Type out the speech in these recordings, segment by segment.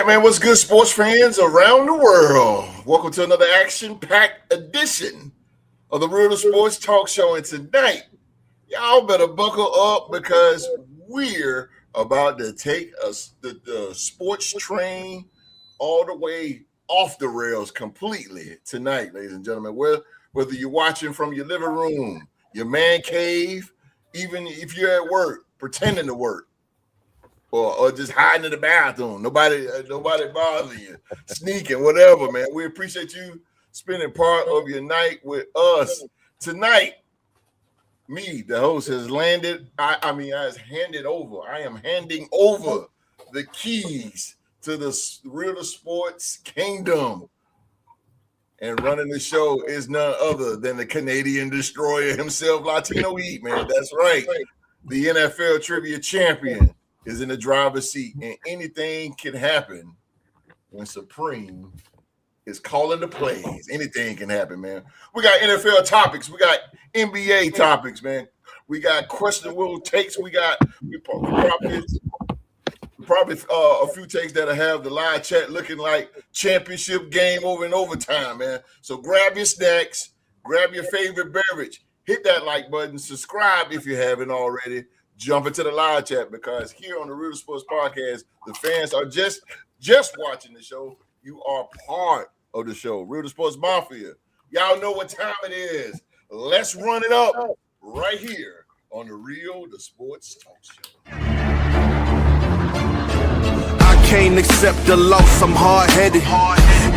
man, what's good, sports fans around the world? Welcome to another action-packed edition of the Real Sports Talk Show. And tonight, y'all better buckle up because we're about to take us the sports train all the way off the rails completely tonight, ladies and gentlemen. Whether you're watching from your living room, your man cave, even if you're at work, pretending to work, or just hiding in the bathroom, nobody bothering you, sneaking, whatever, man. We appreciate you spending part of your night with us tonight. Me, the host, has landed. I am handing over the keys to the Real Sports Kingdom. And running the show is none other than the Canadian destroyer himself, Latino Heat, man. That's right. The NFL trivia champion is in the driver's seat, and anything can happen when Supreme is calling the plays. Anything can happen, man. We got NFL topics. We got NBA topics, man. We got questionable takes. We probably a few takes that'll have the live chat looking like championship game over and overtime, man. So grab your snacks, grab your favorite beverage, hit that like button, subscribe if you haven't already, jump into the live chat, because here on the Real Sports Podcast, the fans are just watching the show. You are part of the show. Real Sports Mafia. Y'all know what time it is. Let's run it up right here on the Sports Talk Show. Can't accept the loss, I'm hard-headed.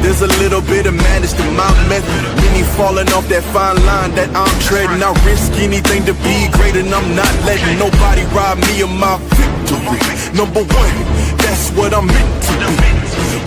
There's a little bit of madness to my method. Many falling off that fine line that I'm treading. I risk anything to be great, and I'm not letting nobody rob me of my victory. Number one, that's what I'm meant to be.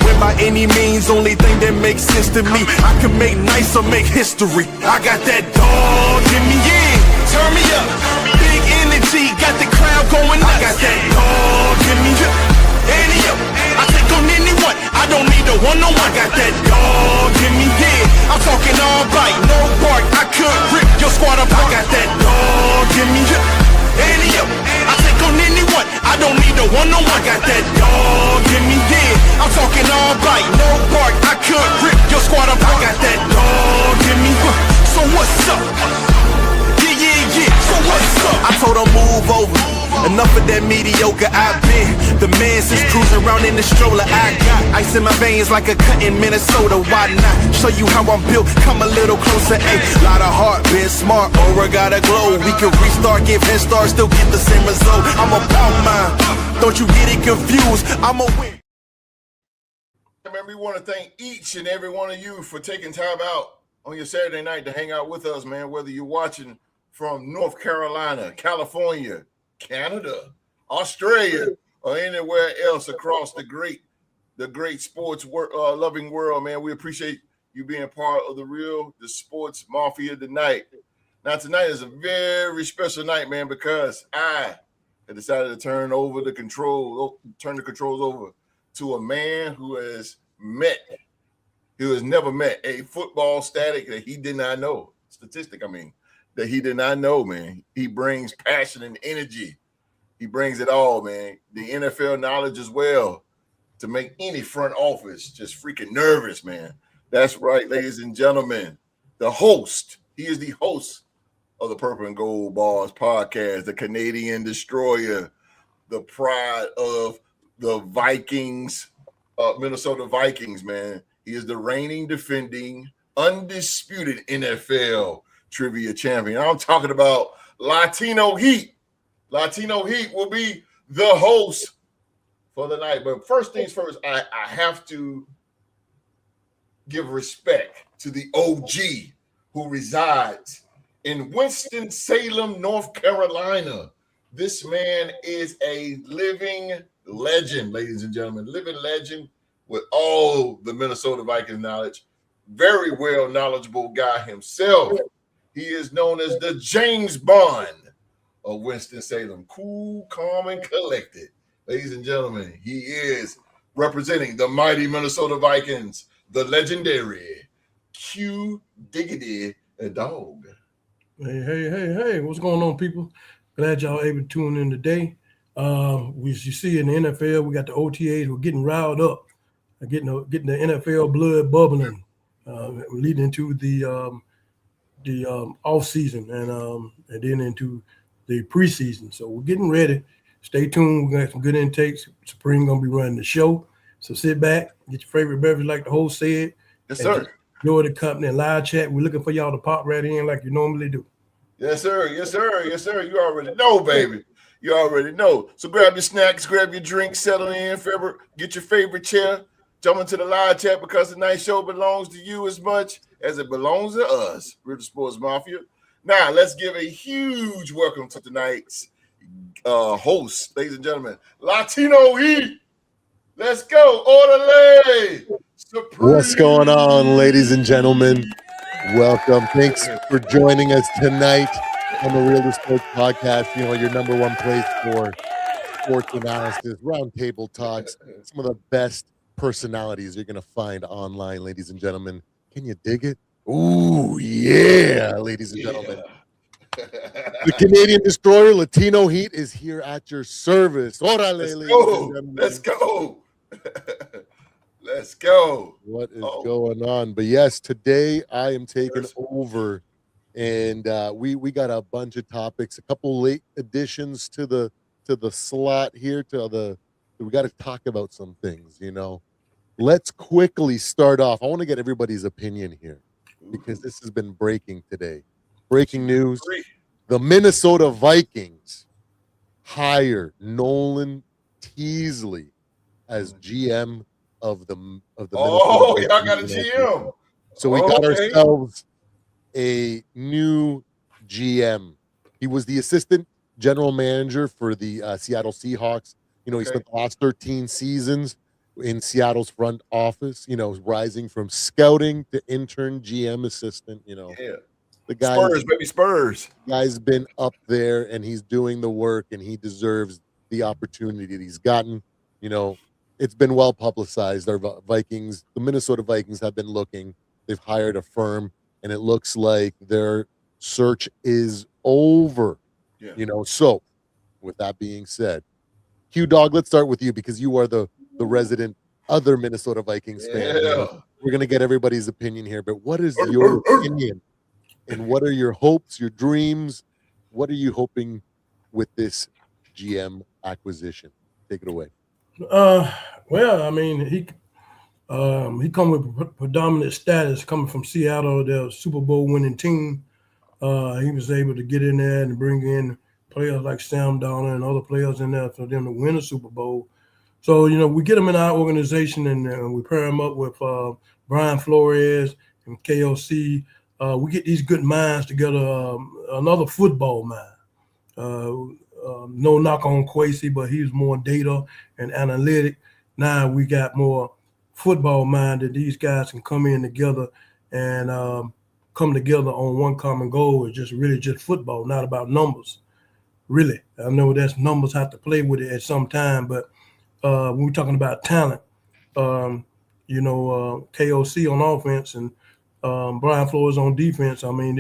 When by any means, only thing that makes sense to me, I can make nice or make history. I got that dog in me, yeah. Turn me up, big energy, got the crowd going nuts. I got that dog in me, yeah. I take on anyone, I don't need a one-on-one. I got that dog in me, yeah. I'm talking all bite, no bark, I could rip your squad apart. I got that dog in me, yeah. I take on anyone, I don't need a one-on-one. I got that dog in me, yeah. I'm talking all bite, no bark, I could rip your squad apart. I got that dog in me, so what's up? Yeah, so what's up? I told her move over. Enough of that mediocre, I've been the man since cruising around in the stroller. I got ice in my veins like a cut in Minnesota. Why not show you how I'm built? Come a little closer, ayy. Lot of heart, been smart, aura got a glow. We can restart, give head start, still get the same result. I'm about mine, don't you get it confused, I'm a win. Man, we want to thank each and every one of you for taking time out on your Saturday night to hang out with us, man. Whether you're watching from North Carolina, California, Canada, Australia, or anywhere else across the great sports loving world, man. We appreciate you being part of the sports mafia tonight. Now, tonight is a very special night, man, because I have decided to turn the controls over to a man who has never met a football statistic that he did not know, man. He brings passion and energy. He brings it all, man. The NFL knowledge as well to make any front office just freaking nervous, man. That's right, ladies and gentlemen. The host, he is the host of the Purple and Gold Bars podcast, the Canadian destroyer, the pride of the Vikings, Minnesota Vikings, man. He is the reigning, defending, undisputed NFL trivia champion. I'm talking about Latino Heat. Latino Heat will be the host for the night. But first things first, I have to give respect to the OG who resides in Winston-Salem, North Carolina. This man is a living legend, ladies and gentlemen. Living legend with all the Minnesota Vikings knowledge. Very well knowledgeable guy himself. He is known as the James Bond of Winston-Salem. Cool, calm, and collected. Ladies and gentlemen, he is representing the mighty Minnesota Vikings, the legendary Q Diggity Dog. Hey, what's going on, people? Glad y'all able to tune in today. As you see in the NFL, we got the OTAs. We're getting riled up getting the NFL blood bubbling, leading into the off season and then into the preseason. So we're getting ready. Stay tuned. We got some good intakes. Spring gonna be running the show. So sit back, get your favorite beverage, like the host said. Yes, sir. Enjoy the company and live chat. We're looking for y'all to pop right in like you normally do. Yes, sir. Yes, sir. Yes, sir. You already know, baby. You already know. So grab your snacks, grab your drinks, settle in, get your favorite chair, jump into the live chat because tonight's show belongs to you as much as it belongs to us, River Sports Mafia. Now, let's give a huge welcome to tonight's host, ladies and gentlemen, Latino Heat. Let's go, Orderly. What's going on, ladies and gentlemen? Welcome. Thanks for joining us tonight on the Real Sports Podcast. You know, your number one place for sports analysis, roundtable talks, some of the best personalities you're going to find online, ladies and gentlemen. Can you dig it? Ooh, yeah, ladies and gentlemen. The Canadian Destroyer, Latino Heat, is here at your service. Orale, Let's go. Let's go. What is going on? But yes, today I am taking over, and we got a bunch of topics, a couple late additions to the slot here. We got to talk about some things. You know, let's quickly start off. I want to get everybody's opinion here because this has been breaking today. Breaking news: the Minnesota Vikings hire Nolan Teasley as GM of the y'all got a GM. So we got ourselves a new GM. He was the assistant general manager for the Seattle Seahawks. You know, he spent the last 13 seasons in Seattle's front office, you know, rising from scouting to intern GM assistant, you know. Yeah. The guy, Spurs. Guy's been up there and he's doing the work and he deserves the opportunity that he's gotten. You know, it's been well publicized. Our Vikings, the Minnesota Vikings, have been looking. They've hired a firm, and it looks like their search is over. Yeah. You know, so with that being said, Q Dog, let's start with you because you are the resident other Minnesota Vikings fan. We're gonna get everybody's opinion here, but what is your opinion? And what are your hopes, your dreams? What are you hoping with this GM acquisition? Take it away. Well, I mean, he come with predominant status coming from Seattle, the Super Bowl winning team. He was able to get in there and bring in players like Sam Donald and other players in there for them to win a Super Bowl. So, you know, we get them in our organization and we pair them up with Brian Flores and KOC. We get these good minds together, another football mind. No knock on Kwesi, but he's more data and analytic. Now we got more football mind that these guys can come in together and come together on one common goal. It's just football, not about numbers. Really, I know that's numbers have to play with it at some time, but when we're talking about talent, you know, KOC on offense and Brian Flores on defense. I mean,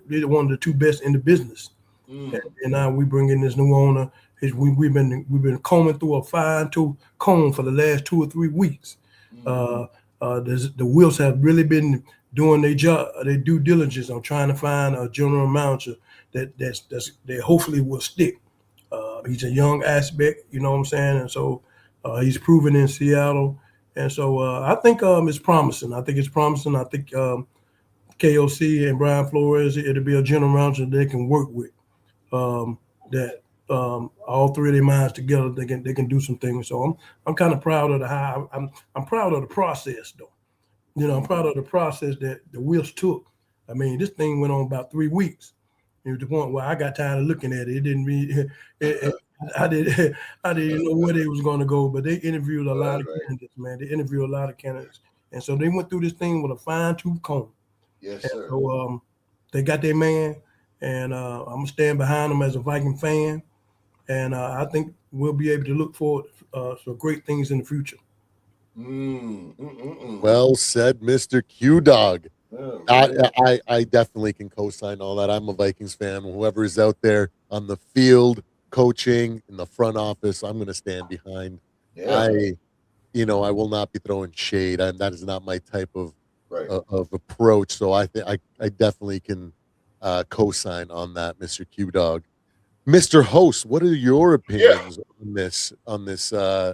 they're one of the two best in the business. And now we bring in this new owner. We've been combing through a fine-tooth comb for the last 2 or 3 weeks. The Wills have really been doing their job, their due diligence on trying to find a general manager that hopefully will stick. He's a young aspect, you know what I'm saying, and so he's proven in Seattle, and so I think it's promising. I think KOC and Brian Flores, it'll be a general manager they can work with. All three of their minds together, they can do some things. So I'm kind of proud of I'm proud of the process though. You know, I'm proud of the process that the Wills took. I mean, this thing went on about 3 weeks. It was the point where I got tired of looking at it. It didn't mean I didn't know where they was going to go, but they interviewed a lot of candidates, man. They interviewed a lot of candidates, and so they went through this thing with a fine-tooth comb. Yes, and sir. So they got their man. And I'm going to stand behind them as a Viking fan. And I think we'll be able to look forward to great things in the future. Well said, Mr. Q-Dog. I definitely can co-sign all that. I'm a Vikings fan. Whoever is out there on the field, coaching, in the front office, I'm going to stand behind. Yeah. I will not be throwing shade. That is not my type Right. of approach. So I think I definitely can co-sign on that, Mr. Q Dog. Mr. Host, what are your Yeah. opinions on this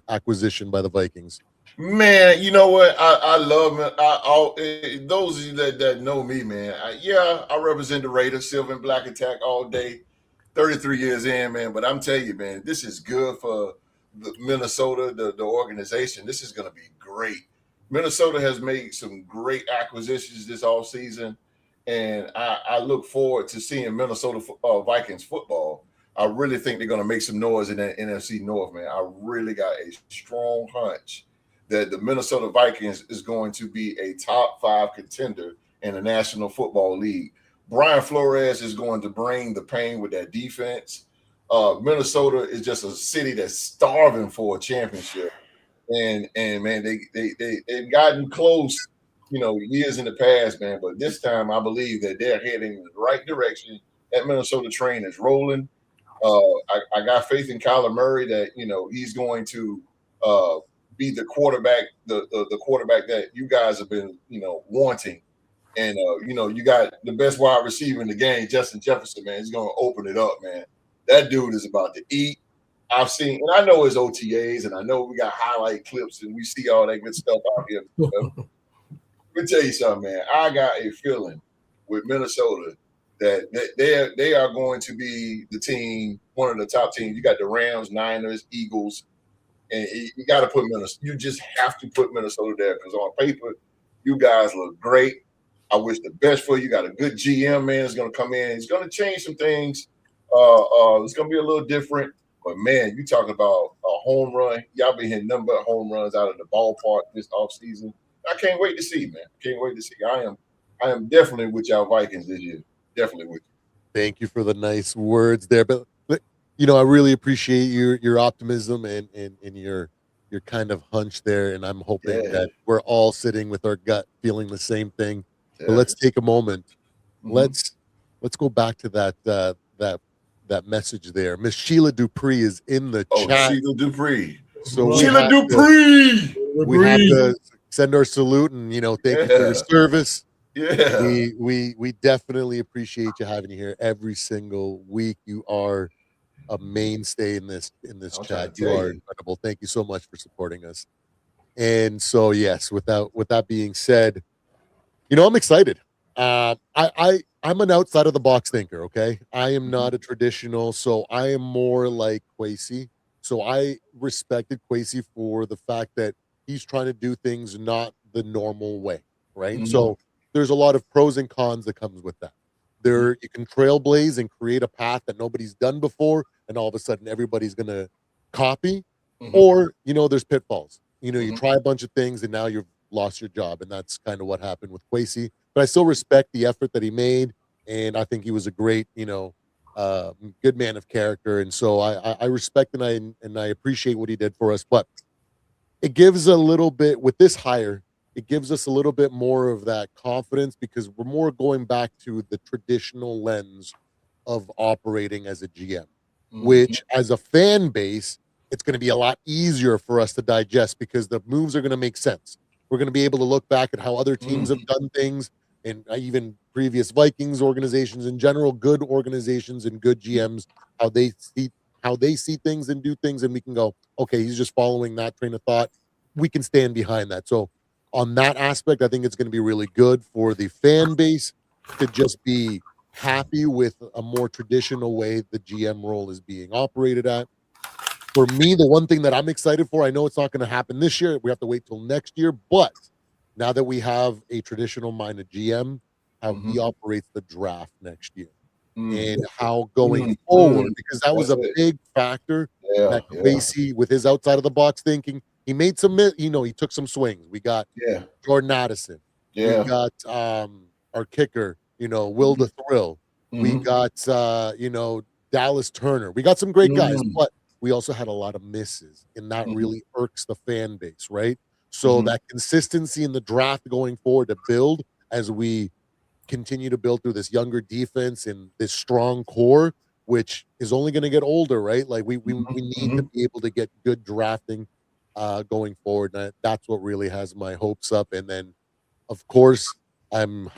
acquisition by the Vikings? Man, you know what? I love it. Those of you that know me, man. I represent the Raiders, silver and black attack all day. 33 years in, man. But I'm telling you, man, this is good for the Minnesota, the organization. This is going to be great. Minnesota has made some great acquisitions this offseason, and I look forward to seeing Minnesota Vikings football. I really think they're going to make some noise in that NFC North, man. I really got a strong hunch that the Minnesota Vikings is going to be a top 5 contender in the National Football League. Brian Flores is going to bring the pain with that defense. Minnesota is just a city that's starving for a championship, and man, they've gotten close, years in the past, man. But this time, I believe that they're heading in the right direction. That Minnesota train is rolling. I got faith in Kyler Murray that he's going to uh, be the quarterback, the quarterback that you guys have been wanting. And you got the best wide receiver in the game, Justin Jefferson. Man, he's going to open it up, man. That dude is about to eat. I've seen, and I know his OTAs, and I know we got highlight clips, and we see all that good stuff out here. Let me tell you something, man. I got a feeling with Minnesota that they are going to be the team, one of the top teams. You got the Rams, Niners, Eagles, and you got to put Minnesota. You just have to put Minnesota there because on paper, you guys look great. I wish the best for you. You got a good GM, man. Is going to come in. He's going to change some things. It's going to be a little different. But man, you talking about a home run? Y'all been hitting nothing but home runs out of the ballpark this offseason. I can't wait to see, man. Can't wait to see. I am definitely with y'all Vikings this year. Definitely with you. Thank you for the nice words there, but I really appreciate your optimism and your kind of hunch there, and I'm hoping Yeah. that we're all sitting with our gut feeling the same thing. But Yeah. let's take a moment. Mhm. Let's go back to that message there. Miss Sheila Dupree is in the Oh, chat. Sheila Dupree. So Sheila Dupree. we have to send our salute and thank you for your Yeah. service. Yeah. We definitely appreciate you having you here every single week. You are a mainstay in this I'm chat. trying to You tell are you. incredible. Thank you so much for supporting us. And so yes, with that being said, I'm excited. I'm an outside of the box thinker. Okay, I am not a traditional, so I am more like Kwesi. So I respected Kwesi for the fact that he's trying to do things not the normal way, right? Mhm. So there's a lot of pros and cons that comes with that. There you can trailblaze and create a path that nobody's done before, and all of a sudden everybody's gonna copy. Mhm. Or there's pitfalls. You Mhm. try a bunch of things and now you've lost your job, and that's kind of what happened with Kwesi. But I still respect the effort that he made, and I think he was a great, good man of character. And so I respect and I appreciate what he did for us. But it gives a little bit with this hire. It gives us a little bit more of that confidence because we're more going back to the traditional lens of operating as a GM, Mhm. which as a fan base, it's going to be a lot easier for us to digest because the moves are going to make sense. We're going to be able to look back at how other teams have done things and even previous Vikings organizations in general, good organizations and good GMs, how they see things and do things, and we can go, okay, he's just following that train of thought. We can stand behind that. So on that aspect, I think it's going to be really good for the fan base to just be happy with a more traditional way the GM role is being operated at. For me, the one thing that I'm excited for, I know it's not going to happen this year. We have to wait till next year. But now that we have a traditional minded GM, how he operates the draft next year and how going forward, because that was That's a it. big factor Yeah. that Kwesi, with his outside of the box thinking, he made some, he took some swings. We got Yeah. Jordan Addison. We Yeah. got our kicker, Will the Thrill. We Mhm. got Dallas Turner. We got some great guys, Mhm. but we also had a lot of misses, and that Mhm. really irks the fan base, right? So that consistency in the draft going forward to build as we continue to build through this younger defense and this strong core, which is only going to get older, right? Like we need to Mhm. be able to get good drafting going forward. And that's what really has my hopes up. And then, of course, I'm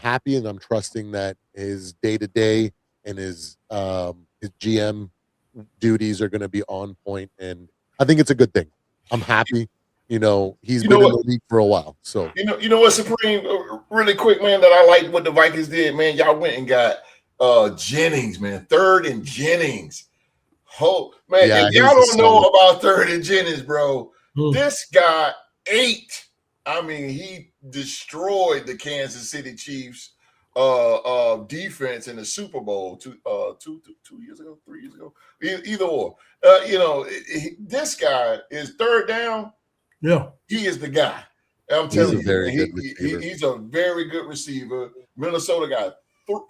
happy and I'm trusting that his day to day and his GM duties are going to be on point, and I think it's a good thing. I'm happy. He's You know been in what? the league for a while, so You know what, Supreme, really quick, man, that I like what the Vikings did, man. Y'all went and got Jennings, man. Third and Jennings. Oh, man, yeah, if y'all he's a don't know solid. about Third and Jennings, bro, Hmm. this guy ate. I mean, he destroyed the Kansas City Chiefs defense in the Super Bowl 2 years ago, 3 years ago, either or. This guy is third down. Yeah. He is the guy. I'm He's telling a you, very man, good receiver. he's a very good receiver. Minnesota got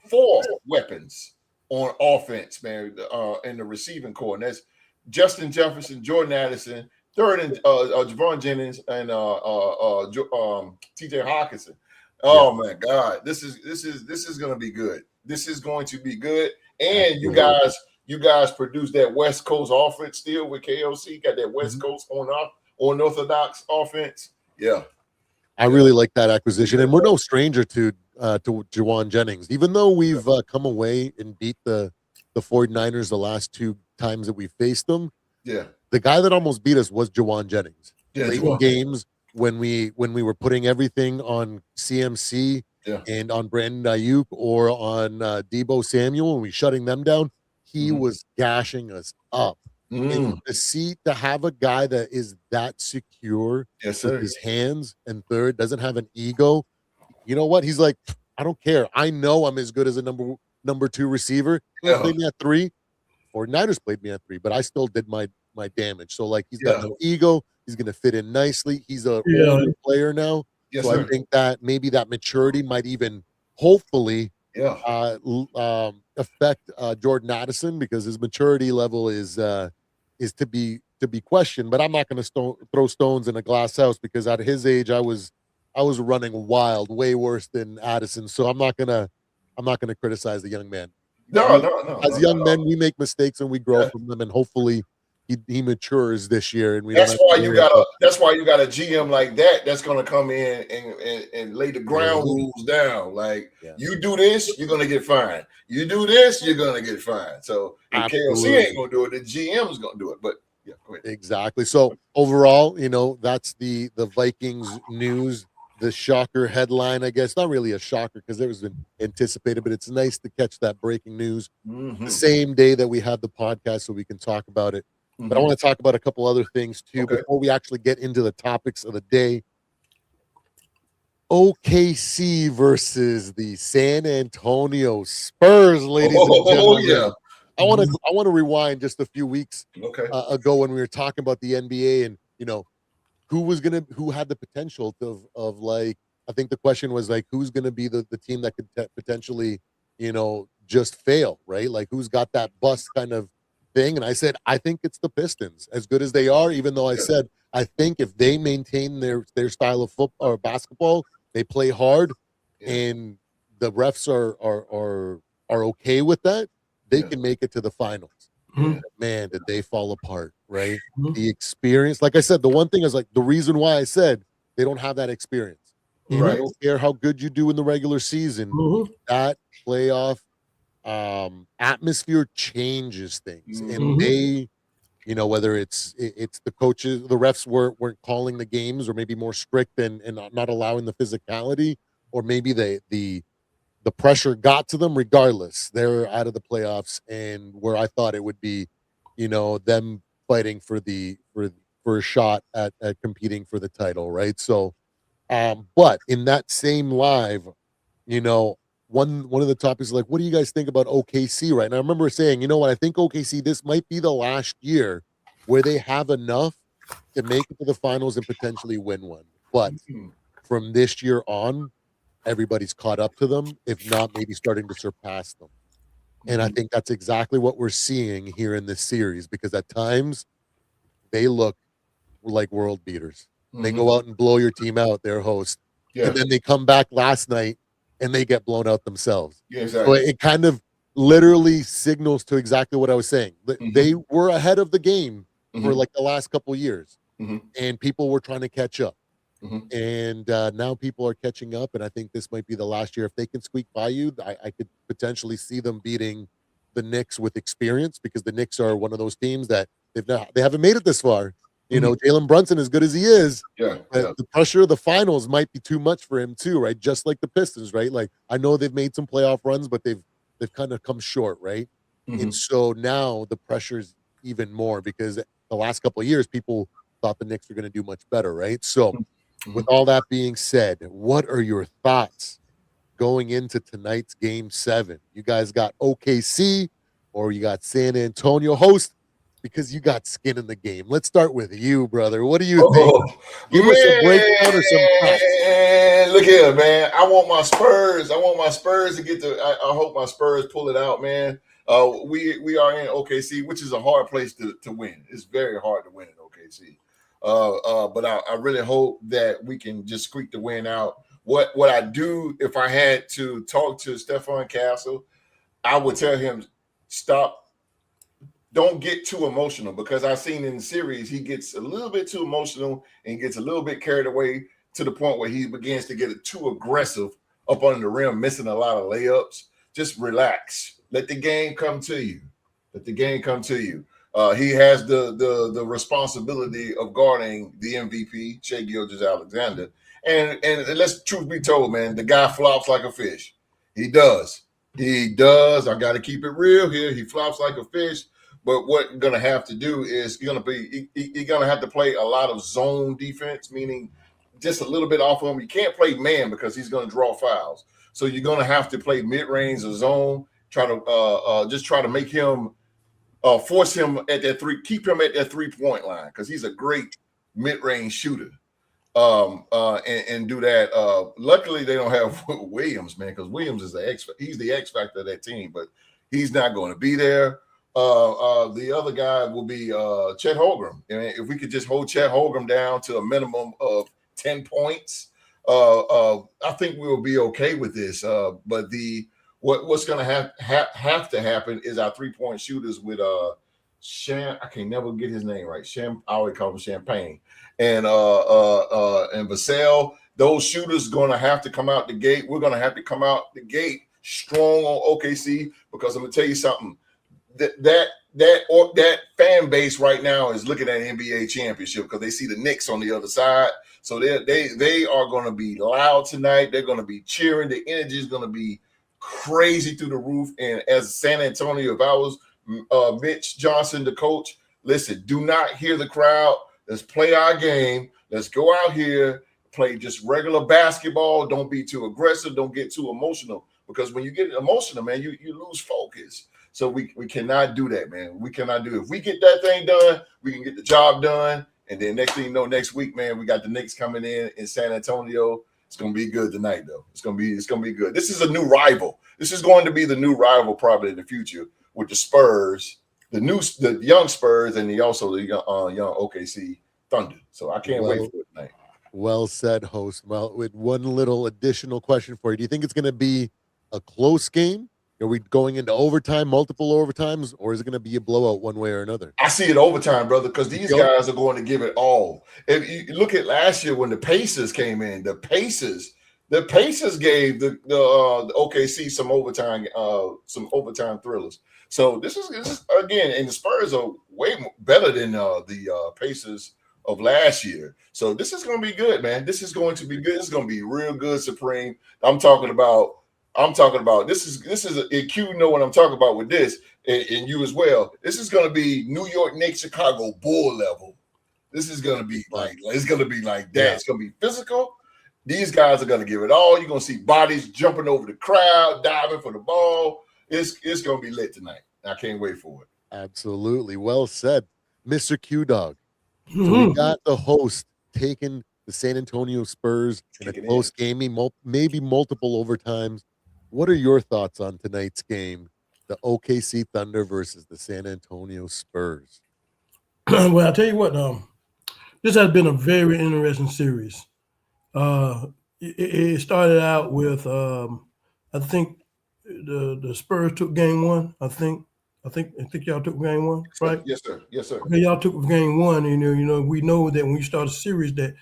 4 weapons on offense, man, in the receiving core. And that's Justin Jefferson, Jordan Addison, third and Javon Jennings, and TJ Hawkinson. Oh my God, this is going to be good. This is going to be good. And you guys produce that West Coast offense still with KOC. Got that West Coast unorthodox offense. Yeah. I really like that acquisition, and we're no stranger to Jawan Jennings. Even though we've come away and beat the 49ers the last 2 times that we faced them, Yeah. the guy that almost beat us was Jawan Jennings. Yeah, Late in Juwan. games when we were putting everything on CMC Yeah. and on Brandon Ayuk or on Debo Samuel, and we shutting them down, he was gashing us up. And to have a guy that is that secure Yes, with sir. his hands and third, doesn't have an ego, you know what? He's like, I don't care. I know I'm as good as a number 2 receiver. He Yeah. played me at 3. 49ers played me at 3, but I still did my damage. So like he's got Yeah. no ego. He's gonna fit in nicely. He's a Yeah. older player now. Yes, So sir. I think that maybe that maturity might even hopefully Yeah. affect Jordan Addison, because his maturity level is to be questioned. But I'm not going to throw stones in a glass house, because at his age I was running wild, way worse than Addison. So I'm not gonna criticize the young man. No. As young men, we make mistakes and we grow from them, and hopefully he matures this year. And we That's don't have why to you worry got about- a GM like that that's gonna come in and lay the ground rules down. Like, you do this, you're gonna get fined. You do this, you're gonna get fined. So if KLC ain't gonna do it, the GM is gonna do it. But yeah, go ahead. Exactly. So overall, that's the Vikings news. The shocker headline, I guess, not really a shocker because it was anticipated, but it's nice to catch that breaking news the same day that we have the podcast so we can talk about it. But I want to talk about a couple other things too before we actually get into the topics of the day. OKC versus the San Antonio Spurs, ladies and gentlemen. Yeah. I want to rewind just a few weeks Okay. ago when we were talking about the NBA and who had the potential of like, I think the question was like, who's gonna be the team that could potentially just fail, right? Like, who's got that bust kind of thing? And I said, I think it's the Pistons, as good as they are, even though I said I think if they maintain their style of football or basketball, they play hard, and the refs are okay with that, they can make it to the finals. Man, did they fall apart, right? The experience, like I said, the one thing is like the reason why I said they don't have that experience. And I don't care how good you do in the regular season, that playoff atmosphere changes things. And they, whether it's the coaches, the refs weren't calling the games, or maybe more strict and not allowing the physicality, or maybe the pressure got to them. Regardless, they're out of the playoffs, and where I thought it would be, them fighting for a shot at competing for the title, right? So, but in that same live, one of the topics is like, what do you guys think about OKC right now? I remember saying, you know what, I think OKC, this might be the last year where they have enough to make it to the finals and potentially win one. But from this year on, everybody's caught up to them, if not maybe starting to surpass them. And I think that's exactly what we're seeing here in this series, because at times they look like world beaters. They go out and blow your team out, their host, and then they come back last night and they get blown out themselves. Yeah, exactly. So it kind of literally signals to exactly what I was saying. They were ahead of the game for like the last couple of years. and people were trying to catch up. Mhm. And now people are catching up, and I think this might be the last year. If they can squeak by you, I could potentially see them beating the Knicks with experience, because the Knicks are one of those teams that they haven't made it this far. You know, Jalen Brunson, as good as he is, Yeah, but the pressure of the finals might be too much for him too, right? Just like the Pistons, right? Like, I know they've made some playoff runs, but they've kind of come short, right? And so now the pressure's even more, because the last couple of years people thought the Knicks were going to do much better, right? So with all that being said, what are your thoughts going into tonight's game 7? You guys got OKC or you got San Antonio? Host, because you got skin in the game. Let's start with you, brother. What do you think? Oh Give us a breakdown or some thoughts. man, look here, man. I want my Spurs. To get to. I hope my Spurs pull it out, man. We are in OKC, which is a hard place to win. It's very hard to win in OKC. But I really hope that we can just squeak the win out. What I do, if I had to talk to Stephon Castle, I would tell him, stop. Don't get too emotional, because I've seen in the series he gets a little bit too emotional and gets a little bit carried away to the point where he begins to get too aggressive up under the rim, missing a lot of layups. Just relax. Let the game come to you. Let the game come to you. He has the responsibility of guarding the MVP, Shai Gilgeous-Alexander. And let's truth be told, man, the guy flops like a fish. He does. He does. I got to keep it real here. He flops like a fish. But what you're gonna have to do is you're gonna have to play a lot of zone defense, meaning just a little bit off of him. You can't play man because he's gonna draw fouls. So you're gonna have to play mid-range or zone. Try to make him force him at that keep him at that 3-point line, because he's a great mid-range shooter. And do that. Luckily, they don't have Williams, man, because Williams is he's the X factor of that team, but he's not going to be there. The other guy will be Chet Holmgren. And if we could just hold Chet Holmgren down to a minimum of 10 points, I think we'll be okay with this. But what's going to have to happen is our 3-point shooters with I can never get his name right. I always call him Champagne. And Vassell. Those shooters going to have to come out the gate. We're going to have to come out the gate strong on OKC, because I'm going to tell you something. That fan base right now is looking at an NBA championship, because they see the Knicks on the other side. So they are going to be loud tonight. They're going to be cheering. The energy is going to be crazy through the roof. And as San Antonio, if I was Mitch Johnson, the coach, listen, do not hear the crowd. Let's play our game. Let's go out here, play just regular basketball. Don't be too aggressive. Don't get too emotional, because when you get emotional, man, you lose focus. So we cannot do that, man. We cannot do it. If we get that thing done, we can get the job done. And then next thing you know, next week, man, we got the Knicks coming in San Antonio. It's gonna be good tonight, though. It's gonna be good. This is a new rival. This is going to be the new rival probably in the future, with the Spurs, the young Spurs, and also the young OKC Thunder. So I can't wait for it tonight. Well said, host. Well, with one little additional question for you, do you think it's going to be a close game? Are we going into overtime, multiple overtimes, or is it going to be a blowout one way or another? I see it overtime, brother, because these guys are going to give it all. If you look at last year when the Pacers came in, the Pacers gave the OKC some overtime thrillers. So this is again, and the Spurs are way better than the Pacers of last year. So this is going to be good, man. This is going to be good. This is going to be real good, Supreme. I'm talking about this is a Q know what I'm talking about with this, and you as well. This is going to be New York Knicks, Chicago Bull level. This is going to be like it's going to be like that. Yeah. It's going to be physical. These guys are going to give it all. You're going to see bodies jumping over the crowd, diving for the ball. It's going to be lit tonight. I can't wait for it. Absolutely. Well said, Mr. Q Dog. So we got the host taking the San Antonio Spurs in a close game, maybe multiple overtimes. What are your thoughts on tonight's game, the OKC Thunder versus the San Antonio Spurs? Well, I'll tell you what, this has been a very interesting series. It started out with, I think the Spurs took game 1, I think. I think y'all took game one, right? Yes, sir. Yes, sir. Okay, y'all took game one. We know that when you start a series that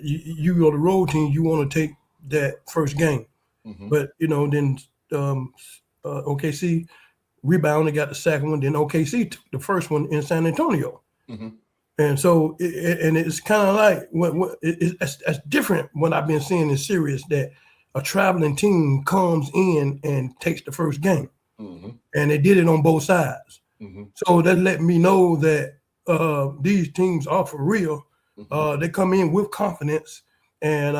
you on the road team, you want to take that first game. Mm-hmm. But then OKC rebounded, got the second one. Then OKC took the first one in San Antonio. Mm-hmm. And so, it's kind of like it's different what I've been seeing in series, that a traveling team comes in and takes the first game. Mm-hmm. And they did it on both sides. Mm-hmm. So that let me know that these teams are for real. Mm-hmm. They come in with confidence. And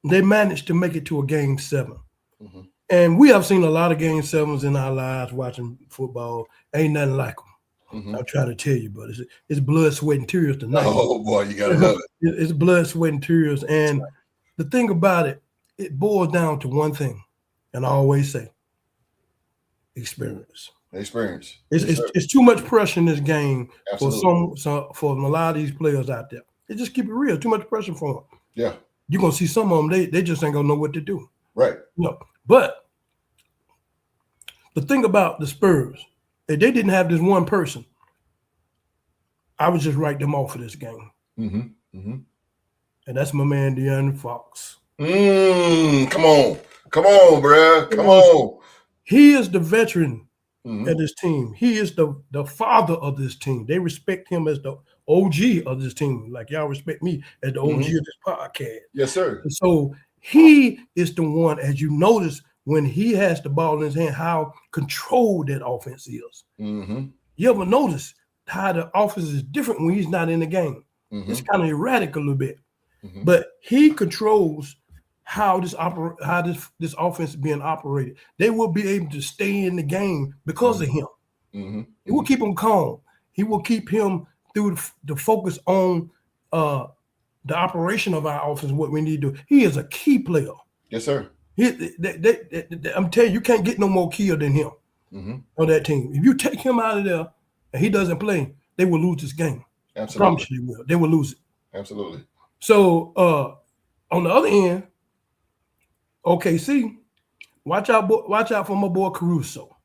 they managed to make it to a game 7. Mm-hmm. And we have seen a lot of game 7s in our lives watching football. Ain't nothing like them. Mm-hmm. I'm trying to tell you, but it's blood, sweat, and tears tonight. Oh boy, you gotta love it. It's blood, sweat, and tears. And the thing about it, it boils down to one thing, and I always say, experience. Experience. It's too much pressure in this game. Absolutely. for a lot of these players out there. They just keep it real. Too much pressure for them. Yeah. You're gonna see some of them. They just ain't gonna know what to do. Right. But the thing about the Spurs, if they didn't have this one person, I would just write them off for this game. Mm-hmm. Mm-hmm. And that's my man De'Aaron Fox. Come on, bro. Come on. He is the veteran of this team. He is the father of this team. They respect him as the OG of this team, like y'all respect me as the OG of this podcast. Yes, sir. And so he is the one, as you notice, when he has the ball in his hand, how controlled that offense is. Mm-hmm. You ever notice how the offense is different when he's not in the game? Mm-hmm. It's kind of erratic a little bit. Mm-hmm. But he controls how this offense is being operated. They will be able to stay in the game because of him. Mm-hmm. It will keep him calm. He will keep him through the focus on the operation of our offense, what we need to do. He is a key player. Yes, sir. I'm telling you, you can't get no more killer than him on that team. If you take him out of there and he doesn't play, they will lose this game. Absolutely. I promise you they will. They will lose it. Absolutely. So on the other end, OKC, watch out for my boy Caruso.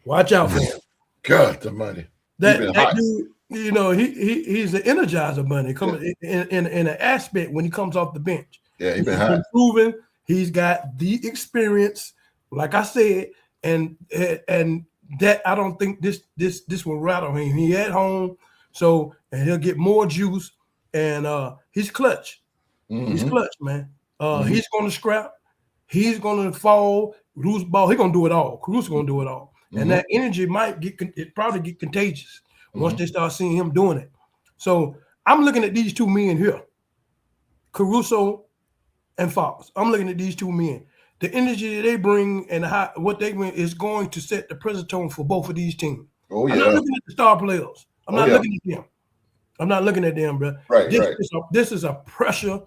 Watch out for him. God almighty. That dude, he's an energizer bunny coming in an aspect when he comes off the bench. Yeah, he's been proven. He's got the experience, like I said, and that I don't think this will rattle him. He at home, and he'll get more juice, and he's clutch. Mm-hmm. He's clutch, man. He's going to scrap. He's going to fall, lose ball. He's going to do it all. Caruso's going to do it all. And that energy probably get contagious once they start seeing him doing it. So I'm looking at these two men here, Caruso and Fox. I'm looking at these two men. The energy they bring and what they bring is going to set the present tone for both of these teams. Oh, yeah. I'm not looking at the star players. I'm not looking at them. I'm not looking at them, bro. Right, this is a pressure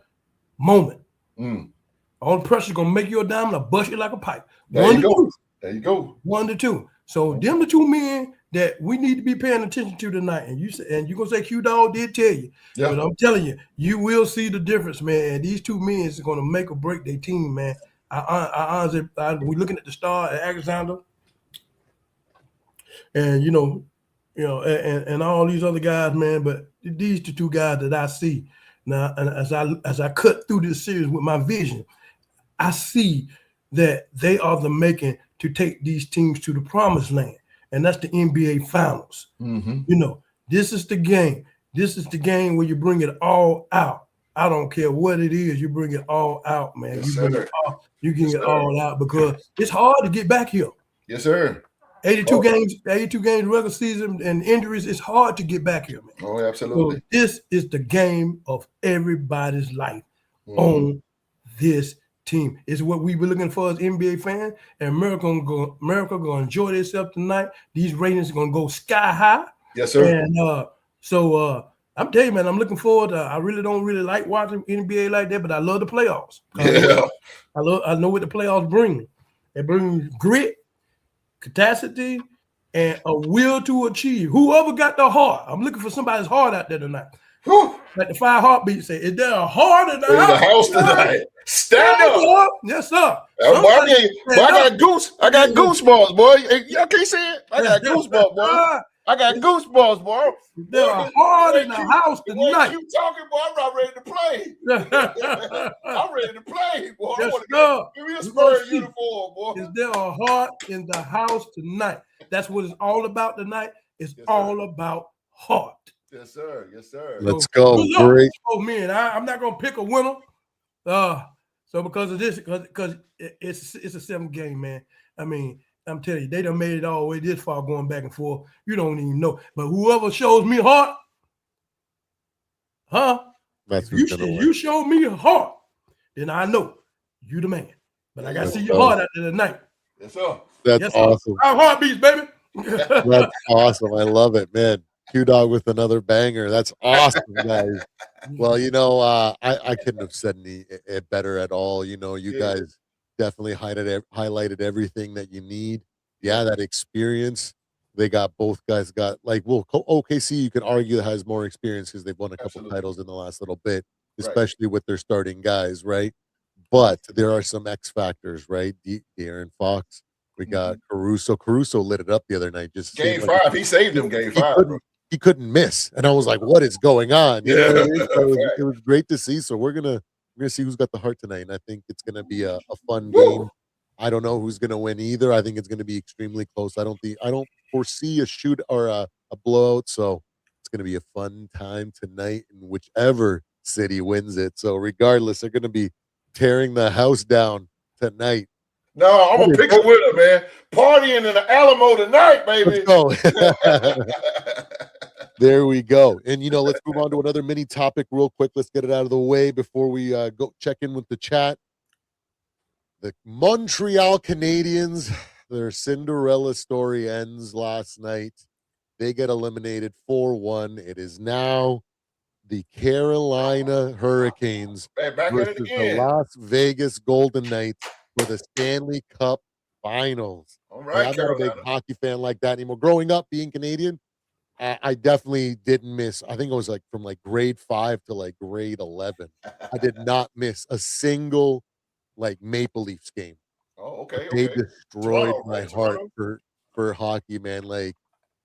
moment. All the pressure is going to make you a diamond or bust you like a pipe. There you go. 1 to 2. So them the two men that we need to be paying attention to tonight. And you're going to say Q-Dog did tell you. Yeah. But I'm telling you, you will see the difference, man. And these two men is going to make or break their team, man. We're looking at the star at Alexander. And, and all these other guys, man. But these the two guys that I see. Now, and as I cut through this series with my vision, I see that they are the making to take these teams to the promised land, and that's the NBA Finals. This is the game. This is the game where you bring it all out. I don't care what it is, you bring it all out, man. Yes, you bring it all out because it's hard to get back here. Yes, sir. 82 games regular season and injuries. It's hard to get back here, man. Oh, absolutely. So this is the game of everybody's life on this team. It's what we be looking for as NBA fans, and America gonna enjoy themselves tonight. These ratings are gonna go sky high. Yes, sir. And I'm telling you, man, I'm looking forward to. I really don't like watching NBA like that, but I love the playoffs. Yeah. I know what the playoffs bring. They bring grit, capacity, and a will to achieve. Whoever got the heart, I'm looking for somebody's heart out there tonight. Whew. Like the 5 heartbeats say, is there a heart in the In the house? house tonight. Stand up. Yes, sir. Boy, I Somebody got goosebumps, boy. Hey, y'all can't see it. I got goosebumps, boy. I got goosebumps, boy. Is there a heart in the house The way tonight? you talking, boy, I'm not ready to play. I'm ready to play, boy. Yes, I sir. give me a We Spurs gonna see. uniform, boy. Is there a heart in the house tonight? That's what it's all about tonight. It's Yes, all sir. about heart. Yes, sir. Yes, sir. Let's go. Good luck, Great. oh man, I'm not gonna pick a winner. So because of this, because it's a 7 game, man. I mean, I'm telling you, they done made it all the way this far, going back and forth. You don't even know. But whoever shows me heart, That's if you show me heart, then I know you the man. But I gotta see your heart after the night. Yes, sir. That's awesome. Our heartbeats, baby. That's awesome. I love it, man. Q-Dog with another banger. That's awesome, guys. Well, I couldn't have said it better at all. You guys definitely highlighted everything that you need. Yeah, that experience. Both guys got OKC. You can argue has more experience because they've won a couple titles in the last little bit, especially with their starting guys, right? But there are some X factors, right? De'Aaron Fox. We got Caruso. Caruso lit it up the other night. Just game 5. He saved him game 5. He couldn't miss, and I was like, "What is going on?" You know what I mean? So it was great to see. So we're gonna see who's got the heart tonight, and I think it's gonna be a fun game. I don't know who's gonna win either. I think it's gonna be extremely close. I don't foresee a shoot or a blowout. So it's gonna be a fun time tonight, in whichever city wins it. So regardless, they're gonna be tearing the house down tonight. No, I'm gonna pick a winner, man. Partying in the Alamo tonight, baby. Let's go. There we go. And let's move on to another mini topic real quick. Let's get it out of the way before we go check in with the chat. The Montreal Canadiens, their Cinderella story ends last night. They get eliminated 4-1. It is now the Carolina Hurricanes versus the Las Vegas Golden Knights for the Stanley Cup Finals. All right, I'm not a big hockey fan like that anymore. Growing up, being Canadian, I definitely didn't miss. I think it was from grade 5 to grade 11. I did not miss a single Maple Leafs game. Oh, okay. They destroyed my heart for hockey, man. The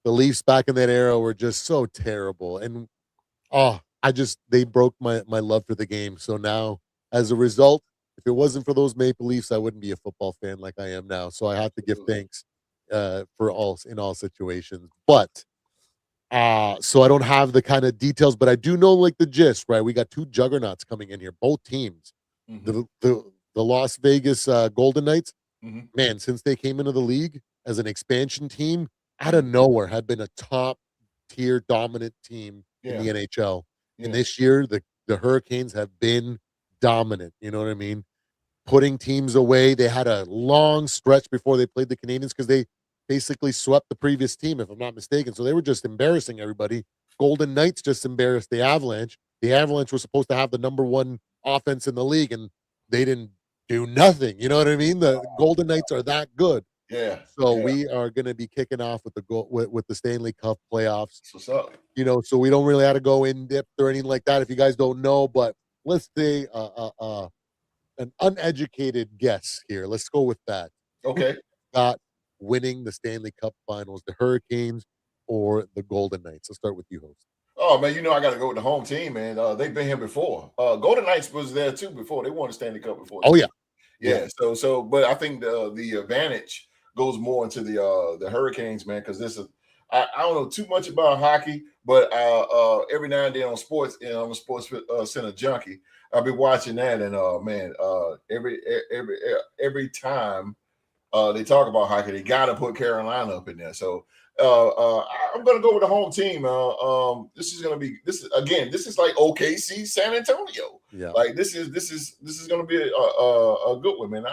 Leafs back in that era were just so terrible, and they broke my love for the game. So now, as a result, if it wasn't for those Maple Leafs, I wouldn't be a football fan like I am now. So I have to give thanks in all situations. But so I don't have the kind of details, but I do know the gist, right? We got 2 juggernauts coming in here, both teams. Mm-hmm. The Las Vegas Golden Knights, mm-hmm. man, since they came into the league as an expansion team, out of nowhere, had been a top tier dominant team in the NHL. And this year, the Hurricanes have been dominant. You know what I mean? Putting teams away. They had a long stretch before they played the Canadiens because they basically swept the previous team, if I'm not mistaken. So they were just embarrassing everybody. Golden Knights just embarrassed the Avalanche. The Avalanche was supposed to have the number 1 offense in the league, and they didn't do nothing. You know what I mean? The Golden Knights are that good. Yeah. So we are going to be kicking off with the Stanley Cup playoffs. What's up? So we don't really have to go in depth or anything like that if you guys don't know. But let's say an uneducated guess here. Let's go with that. Okay. Got winning the Stanley Cup Finals, the Hurricanes or the Golden Knights? Let's start with you, host. Oh man, I got to go with the home team, man. They've been here before. Golden Knights was there too before. They won the Stanley Cup before. Oh yeah. So, but I think the advantage goes more into the Hurricanes, man, because this is I don't know too much about hockey, but every now and then on sports, I'm a sports center junkie. I've been watching that, and man, every time they talk about hockey, they got to put Carolina up in there. So I'm going to go with the home team. This is like OKC San Antonio. Yeah. This is going to be a good one, man.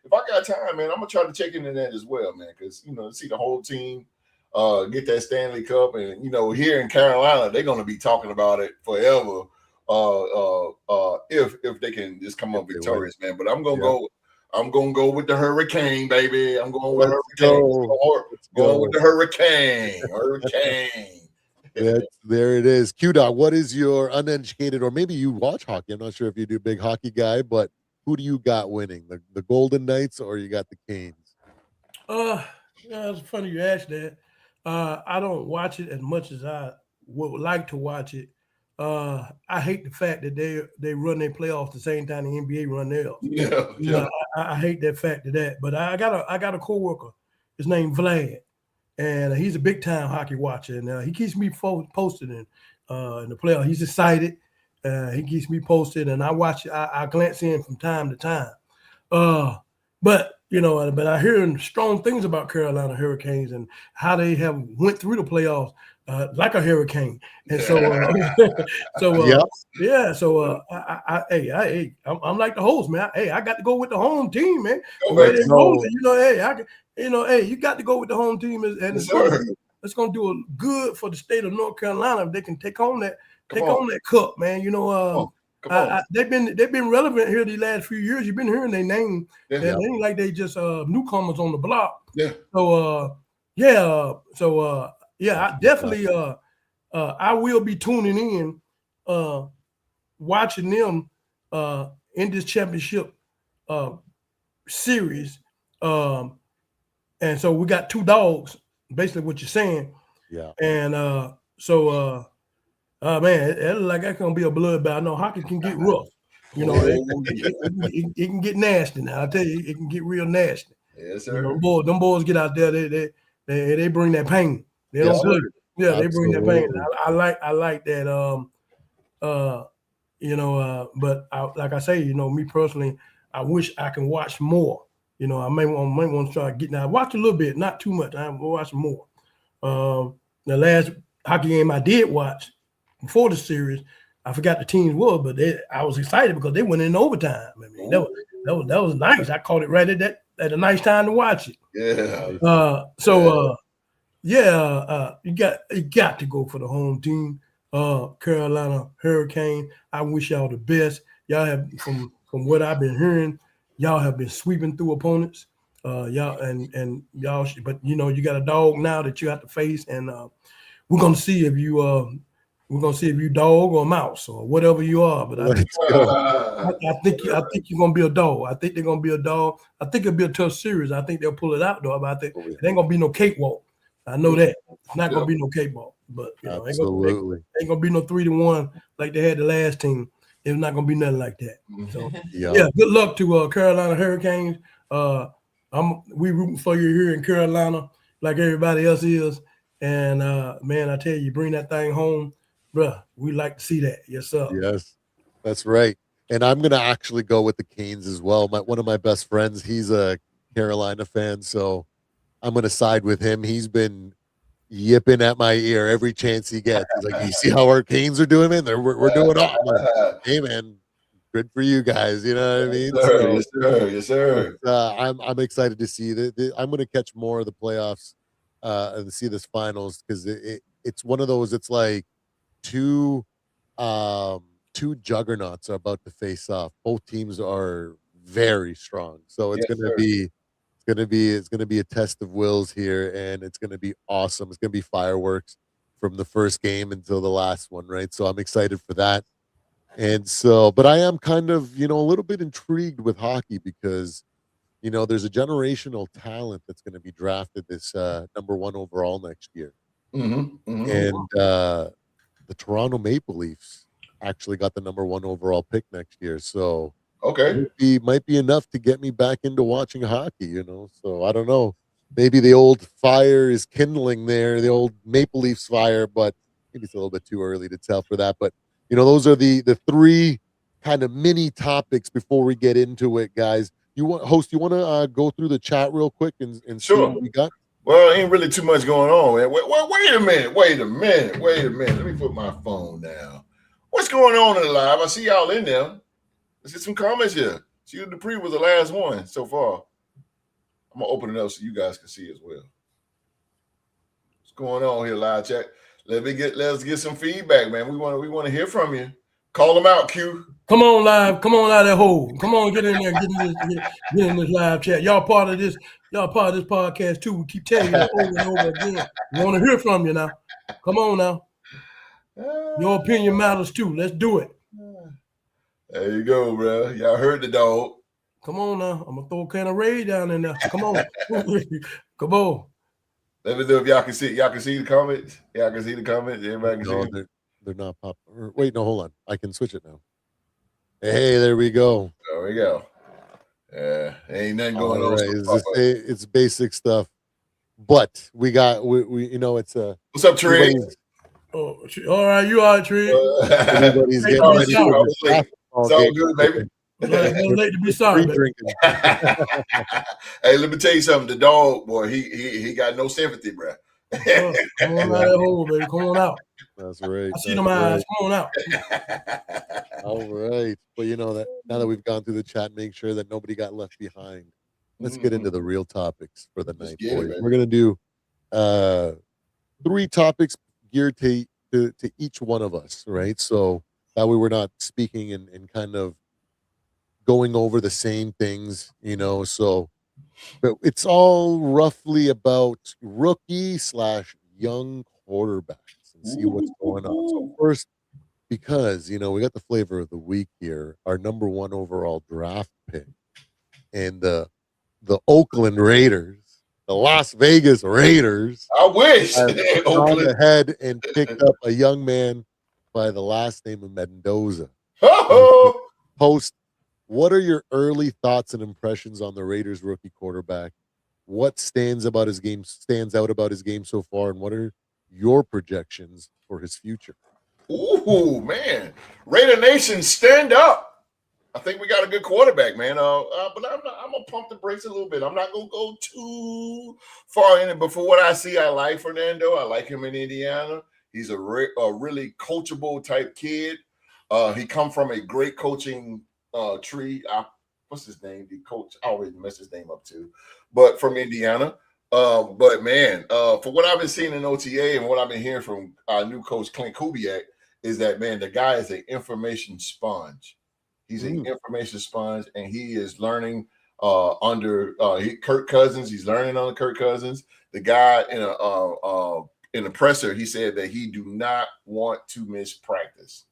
If I got time, man, I'm going to try to check into that as well, man, because see the whole team get that Stanley Cup, and here in Carolina, they're going to be talking about it forever. If they can just come up victorious, man. But I'm going to go with the Hurricane, baby. I'm going with Hurricane. Going with the Hurricane. Hurricane. There it is. Q-Dot, what is your uneducated, or maybe you watch hockey? I'm not sure if you do, big hockey guy, but who do you got winning? The Golden Knights or you got the Canes? Yeah, it's funny you asked that. I don't watch it as much as I would like to watch it. I hate the fact that they run their playoffs the same time the NBA run theirs. Yeah. I hate that fact of that. But I got a coworker. His name Vlad, and he's a big time hockey watcher. And he keeps me posted in the playoffs. He's excited. He keeps me posted, and I watch. I glance in from time to time. But I hear strong things about Carolina Hurricanes and how they have went through the playoffs like a hurricane. And so, I'm like the host, man. I got to go with the home team, man. You got to go with the home team, and it's going to do good for the state of North Carolina if they can take on that cup, man. They've been relevant here the last few years. You've been hearing their name. They ain't like they just newcomers on the block. Yeah. I definitely I will be tuning in, watching them in this championship series. And so we got two dogs, basically what you're saying. Yeah. And man, it looks like that's gonna be a bloodbath. I know hockey can get rough. It can get nasty now. I tell you, it can get real nasty. Yes, sir. Them boys get out there. They bring that pain. They don't play. Yeah, they bring that pain. I like that. But like I say, me personally, I wish I can watch more. I might want to start getting out. Watch a little bit, not too much. I'm watching more. The last hockey game I did watch before the series, I forgot the teams was, but I was excited because they went in overtime. I mean, that was nice. I caught it right at a nice time to watch it. Yeah. You got to go for the home team, Carolina Hurricane. I wish y'all the best. Y'all have from what I've been hearing, y'all have been sweeping through opponents. But you got a dog now that you have to face, and we're gonna see if you dog or mouse or whatever you are. But I think you're gonna be a dog. I think they're gonna be a dog. I think it'll be a tough series. I think they'll pull it out though. But I think it ain't gonna be no cakewalk. I know that it's not gonna be no cakewalk. But absolutely ain't gonna be no 3-1 like they had the last team. It's not gonna be nothing like that. So good luck to Carolina Hurricanes. We rooting for you here in Carolina, like everybody else is. And man, I tell you, bring that thing home. Bruh, we like to see that. Yes, sir. Yes, that's right. And I'm going to actually go with the Canes as well. One of my best friends, he's a Carolina fan, so I'm going to side with him. He's been yipping at my ear every chance he gets. He's like, you see how our Canes are doing, man? We're doing all. I'm like, hey, man, good for you guys. You know what I mean? Yes, sir. I'm excited to see that. I'm going to catch more of the playoffs and see this finals because it's one of those. It's like two juggernauts are about to face off. Both teams are very strong, so it's going to be a test of wills here, and it's going to be awesome. It's going to be fireworks from the first game until the last one, right? So I'm excited for that. And so, but I am kind of, a little bit intrigued with hockey because, there's a generational talent that's going to be drafted this number 1 overall next year. And the Toronto Maple Leafs actually got the number 1 overall pick next year. So might be enough to get me back into watching hockey, So I don't know. Maybe the old fire is kindling there, the old Maple Leafs fire, but maybe it's a little bit too early to tell for that. But those are the 3 kind of mini topics before we get into it, guys. You want to go through the chat real quick and see what we got? Well, ain't really too much going on, man. Wait a minute. Let me put my phone down. What's going on in the live? I see y'all in there. Let's get some comments here. Sheila Dupree was the last one so far. I'm gonna open it up so you guys can see as well. What's going on here, live chat? Let's get some feedback, man. We want to hear from you. Call them out, Q. Come on, live. Come on out of that hole. Come on, get in there, get in this live chat. Y'all part of this podcast too. We keep telling you that over and over again. We want to hear from you now. Come on now. Your opinion matters too. Let's do it. There you go, bro. Y'all heard the dog. Come on now. I'm gonna throw a can of Ray down in there. Come on. Come on. Let me know if y'all can see. Y'all can see the comments. Y'all can see the comments. Everybody can No, see them. they're not pop. Wait, no, hold on. I can switch it now. Hey, there we go. There we go. Ain't nothing going All on. right, it's basic stuff, but we it's What's up, Trey? Oh, all right, you all right, Tree? Everybody's Hey, getting I'm ready sorry. for the It's basketball all game. good, baby. Never late to be sorry, baby. Drinking. Hey, let me tell you something. The dog, boy, he got no sympathy, bro. Come on out of that hole, baby. Come on out. That's right. I see them eyes. Come on out. All right. But that now that we've gone through the chat, make sure that nobody got left behind. Let's get into the real topics for the night, boys. We're gonna do 3 topics geared to each one of us, right? So that way we're not speaking and kind of going over the same things, so but it's all roughly about rookie/young quarterbacks and see what's going on. So first, because we got the flavor of the week here, our number 1 overall draft pick, and the Oakland Raiders, the Las Vegas Raiders. I wish have gone ahead and picked up a young man by the last name of Mendoza. Post, what are your early thoughts and impressions on the Raiders rookie quarterback? What stands out about his game so far, and what are your projections for his future? Ooh, man. Raider Nation, stand up. I think we got a good quarterback, man. But I'm gonna pump the brakes a little bit. I'm not gonna go too far in it. But for what I see, I like Fernando. I like him in Indiana. He's a really coachable type kid. He come from a great coaching tree. What's his name? The coach. I always mess his name up too. But from Indiana. But man, for what I've been seeing in OTA and what I've been hearing from our new coach Clint Kubiak is that, man, the guy is an information sponge. He's an information sponge, and he is learning under Kirk Cousins. He's learning under Kirk Cousins. The guy in the presser, he said that he do not want to miss practice.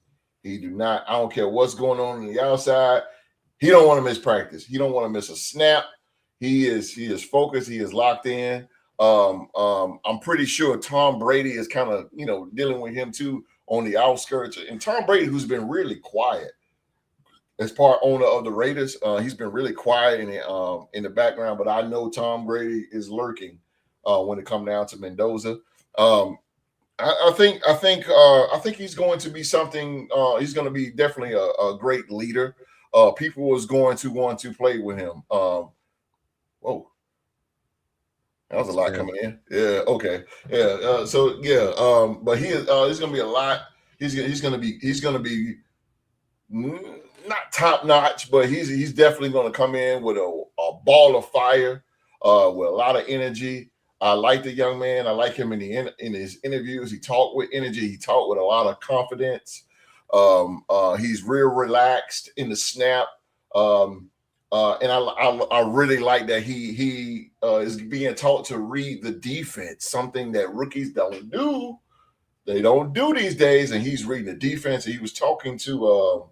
He do not. I don't care what's going on the outside. He don't want to miss practice. He don't want to miss a snap. He is focused. He is locked in. I'm pretty sure Tom Brady is kind of dealing with him too on the outskirts. And Tom Brady, who's been really quiet as part owner of the Raiders, he's been really quiet in the background. But I know Tom Brady is lurking when it comes down to Mendoza. I think he's going to be something. He's going to be definitely a great leader. People is going to want to play with him. Whoa, that was a lot coming in. Yeah, okay, yeah. But he is. There's going to be a lot. He's going to be not top notch, but he's definitely going to come in with a ball of fire, with a lot of energy. I like the young man. I like him in his interviews. He talked with energy. He talked with a lot of confidence. He's real relaxed in the snap. And I really like that he is being taught to read the defense, something that rookies don't do. They don't do these days. And he's reading the defense. He was talking to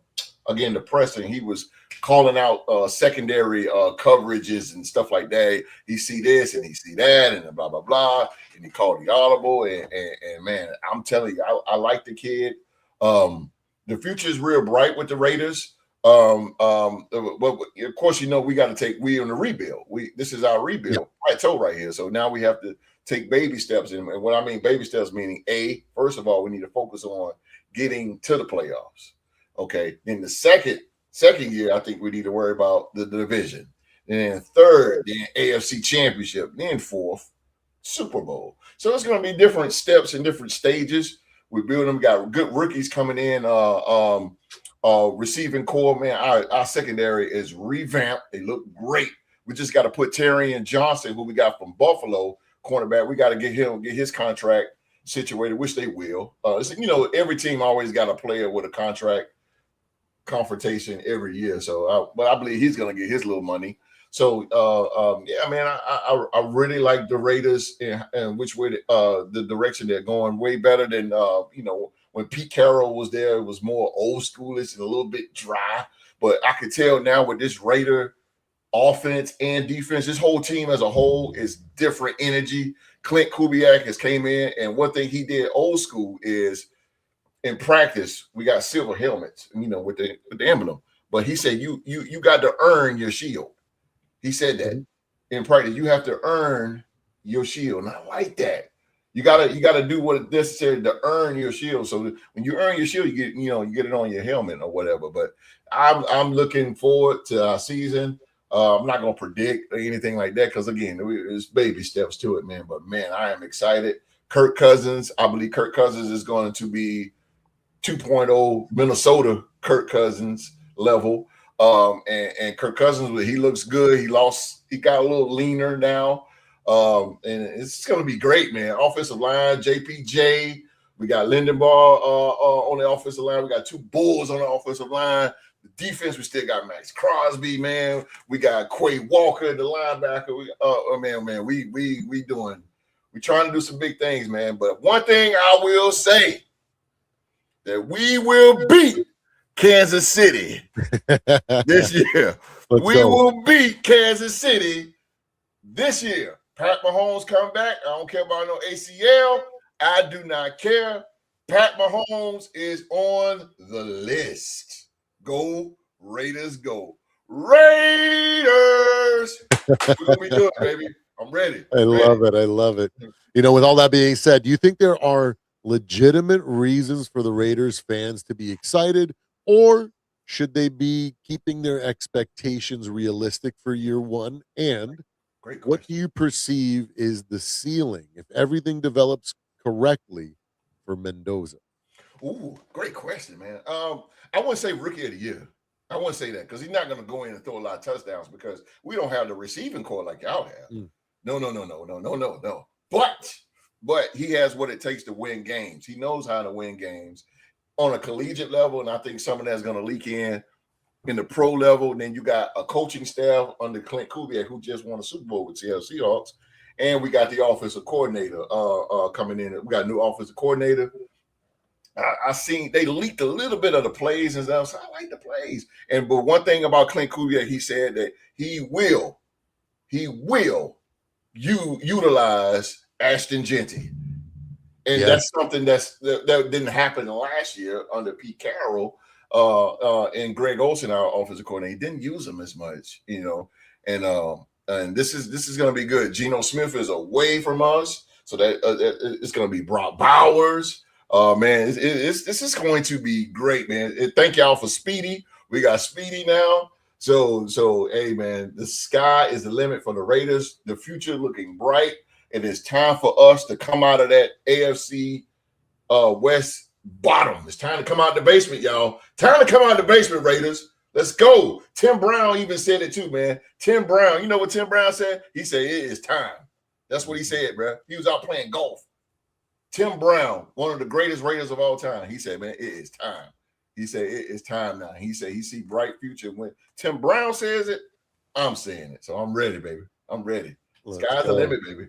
again the press, and he was calling out secondary coverages and stuff like that. He see this and he see that and blah blah blah, and he called the audible. And man, I'm telling you, I like the kid. The future is real bright with the Raiders. But of course, we got to we on the rebuild. This is our rebuild plateau right here. So now we have to take baby steps. And what I mean baby steps meaning first of all, we need to focus on getting to the playoffs. Okay. Then the second year, I think we need to worry about the division. And then third, then AFC Championship. Then fourth, Super Bowl. So it's going to be different steps and different stages. We build them. Got good rookies coming in. Receiving core, man. Our secondary is revamped. They look great. We just got to put Terry and Johnson, who we got from Buffalo, cornerback. We got to get his contract situated, which they will. Every team always got a player with a contract confrontation every year. So, but I believe he's going to get his little money. So, yeah, man, I really like the Raiders and which way the direction they're going. Way better than when Pete Carroll was there, it was more old schoolish and a little bit dry. But I could tell now with this Raider offense and defense, this whole team as a whole is different energy. Clint Kubiak has came in, and one thing he did old school is in practice we got silver helmets, with the emblem. But he said you got to earn your shield. He said that in practice you have to earn your shield, and I like that. You gotta do what is necessary to earn your shield. So when you earn your shield, you get it on your helmet or whatever. But I'm looking forward to our season. I'm not gonna predict or anything like that because again, there's baby steps to it, man. But man, I am excited. Kirk Cousins, I believe Kirk Cousins is going to be 2.0 Minnesota Kirk Cousins level. And Kirk Cousins, he looks good. He got a little leaner now. And it's going to be great, man. Offensive line, JPJ. We got Lindenbaugh on the offensive line. We got two Bulls on the offensive line. The defense, we still got Max Crosby, man. We got Quay Walker, the linebacker. We trying to do some big things, man. But one thing I will say, that we will beat Kansas City this year. Will beat Kansas City this year. Pat Mahomes come back. I don't care about no ACL. I do not care. Pat Mahomes is on the list. Go Raiders, go Raiders! We're gonna be doing it, baby. I'm ready. I love it. With all that being said, do you think there are legitimate reasons for the Raiders fans to be excited, or should they be keeping their expectations realistic for year one? And what do you perceive is the ceiling if everything develops correctly for Mendoza? Ooh, great question, man. I wouldn't say rookie of the year. I wouldn't say that because he's not going to go in and throw a lot of touchdowns because we don't have the receiving core like y'all have. No. But he has what it takes to win games. He knows how to win games on a collegiate level, and I think some of that's going to leak in the pro level. And then you got a coaching staff under Clint Kubiak who just won a Super Bowl with Seattle Seahawks, and we got the offensive coordinator coming in. We got a new offensive coordinator. I seen they leaked a little bit of the plays and stuff, so I like the plays. But one thing about Clint Kubiak, he said that he will utilize Ashton Genty. And that's something that didn't happen last year under Pete Carroll and Greg Olsen, our offensive coordinator. He didn't use him as much, and this is going to be good. Geno Smith is away from us, so that it's going to be Brock Bowers. Man, this is going to be great, man. Thank y'all for Speedy. We got Speedy now. So hey, man, the sky is the limit for the Raiders. The future looking bright. And it's time for us to come out of that AFC West bottom. It's time to come out the basement, y'all. Time to come out the basement, Raiders. Let's go. Tim Brown even said it too, man. Tim Brown, you know what Tim Brown said? He said, it is time. That's what he said, bro. He was out playing golf. Tim Brown, one of the greatest Raiders of all time. He said, man, it is time. He said, it is time now. He said he see bright future. When Tim Brown says it, I'm saying it. So I'm ready, baby. I'm ready. Sky's the limit, baby.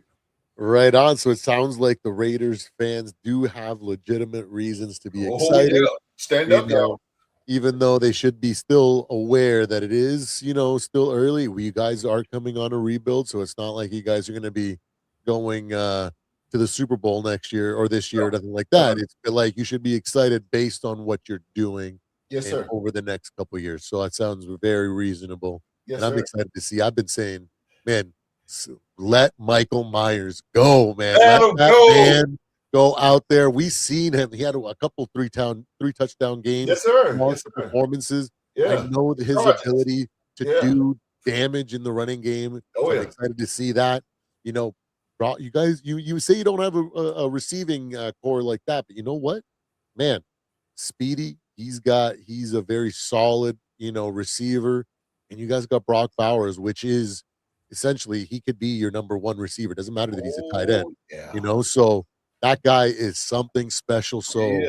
Right on. So it sounds like the Raiders fans do have legitimate reasons to be excited. Yeah. Stand up, y'all. Even though they should be still aware that it is, still early. You guys are coming on a rebuild, so it's not like you guys are going to be going to the Super Bowl next year or this year or nothing like that. It's like you should be excited based on what you're doing over the next couple of years. So that sounds very reasonable. Yes, and I'm excited to see. I've been saying, man, let Michael Myers go, man. Let that man go out there. We seen him. He had a couple three touchdown games. Yes, sir. Performances. Yeah. I know his ability to do damage in the running game. I'm excited to see that. You guys, you say you don't have a receiving core like that, but you know what, man, Speedy, he's a very solid, receiver, and you guys got Brock Bowers, which is essentially he could be your number one receiver. Doesn't matter that he's a tight end, so that guy is something special. So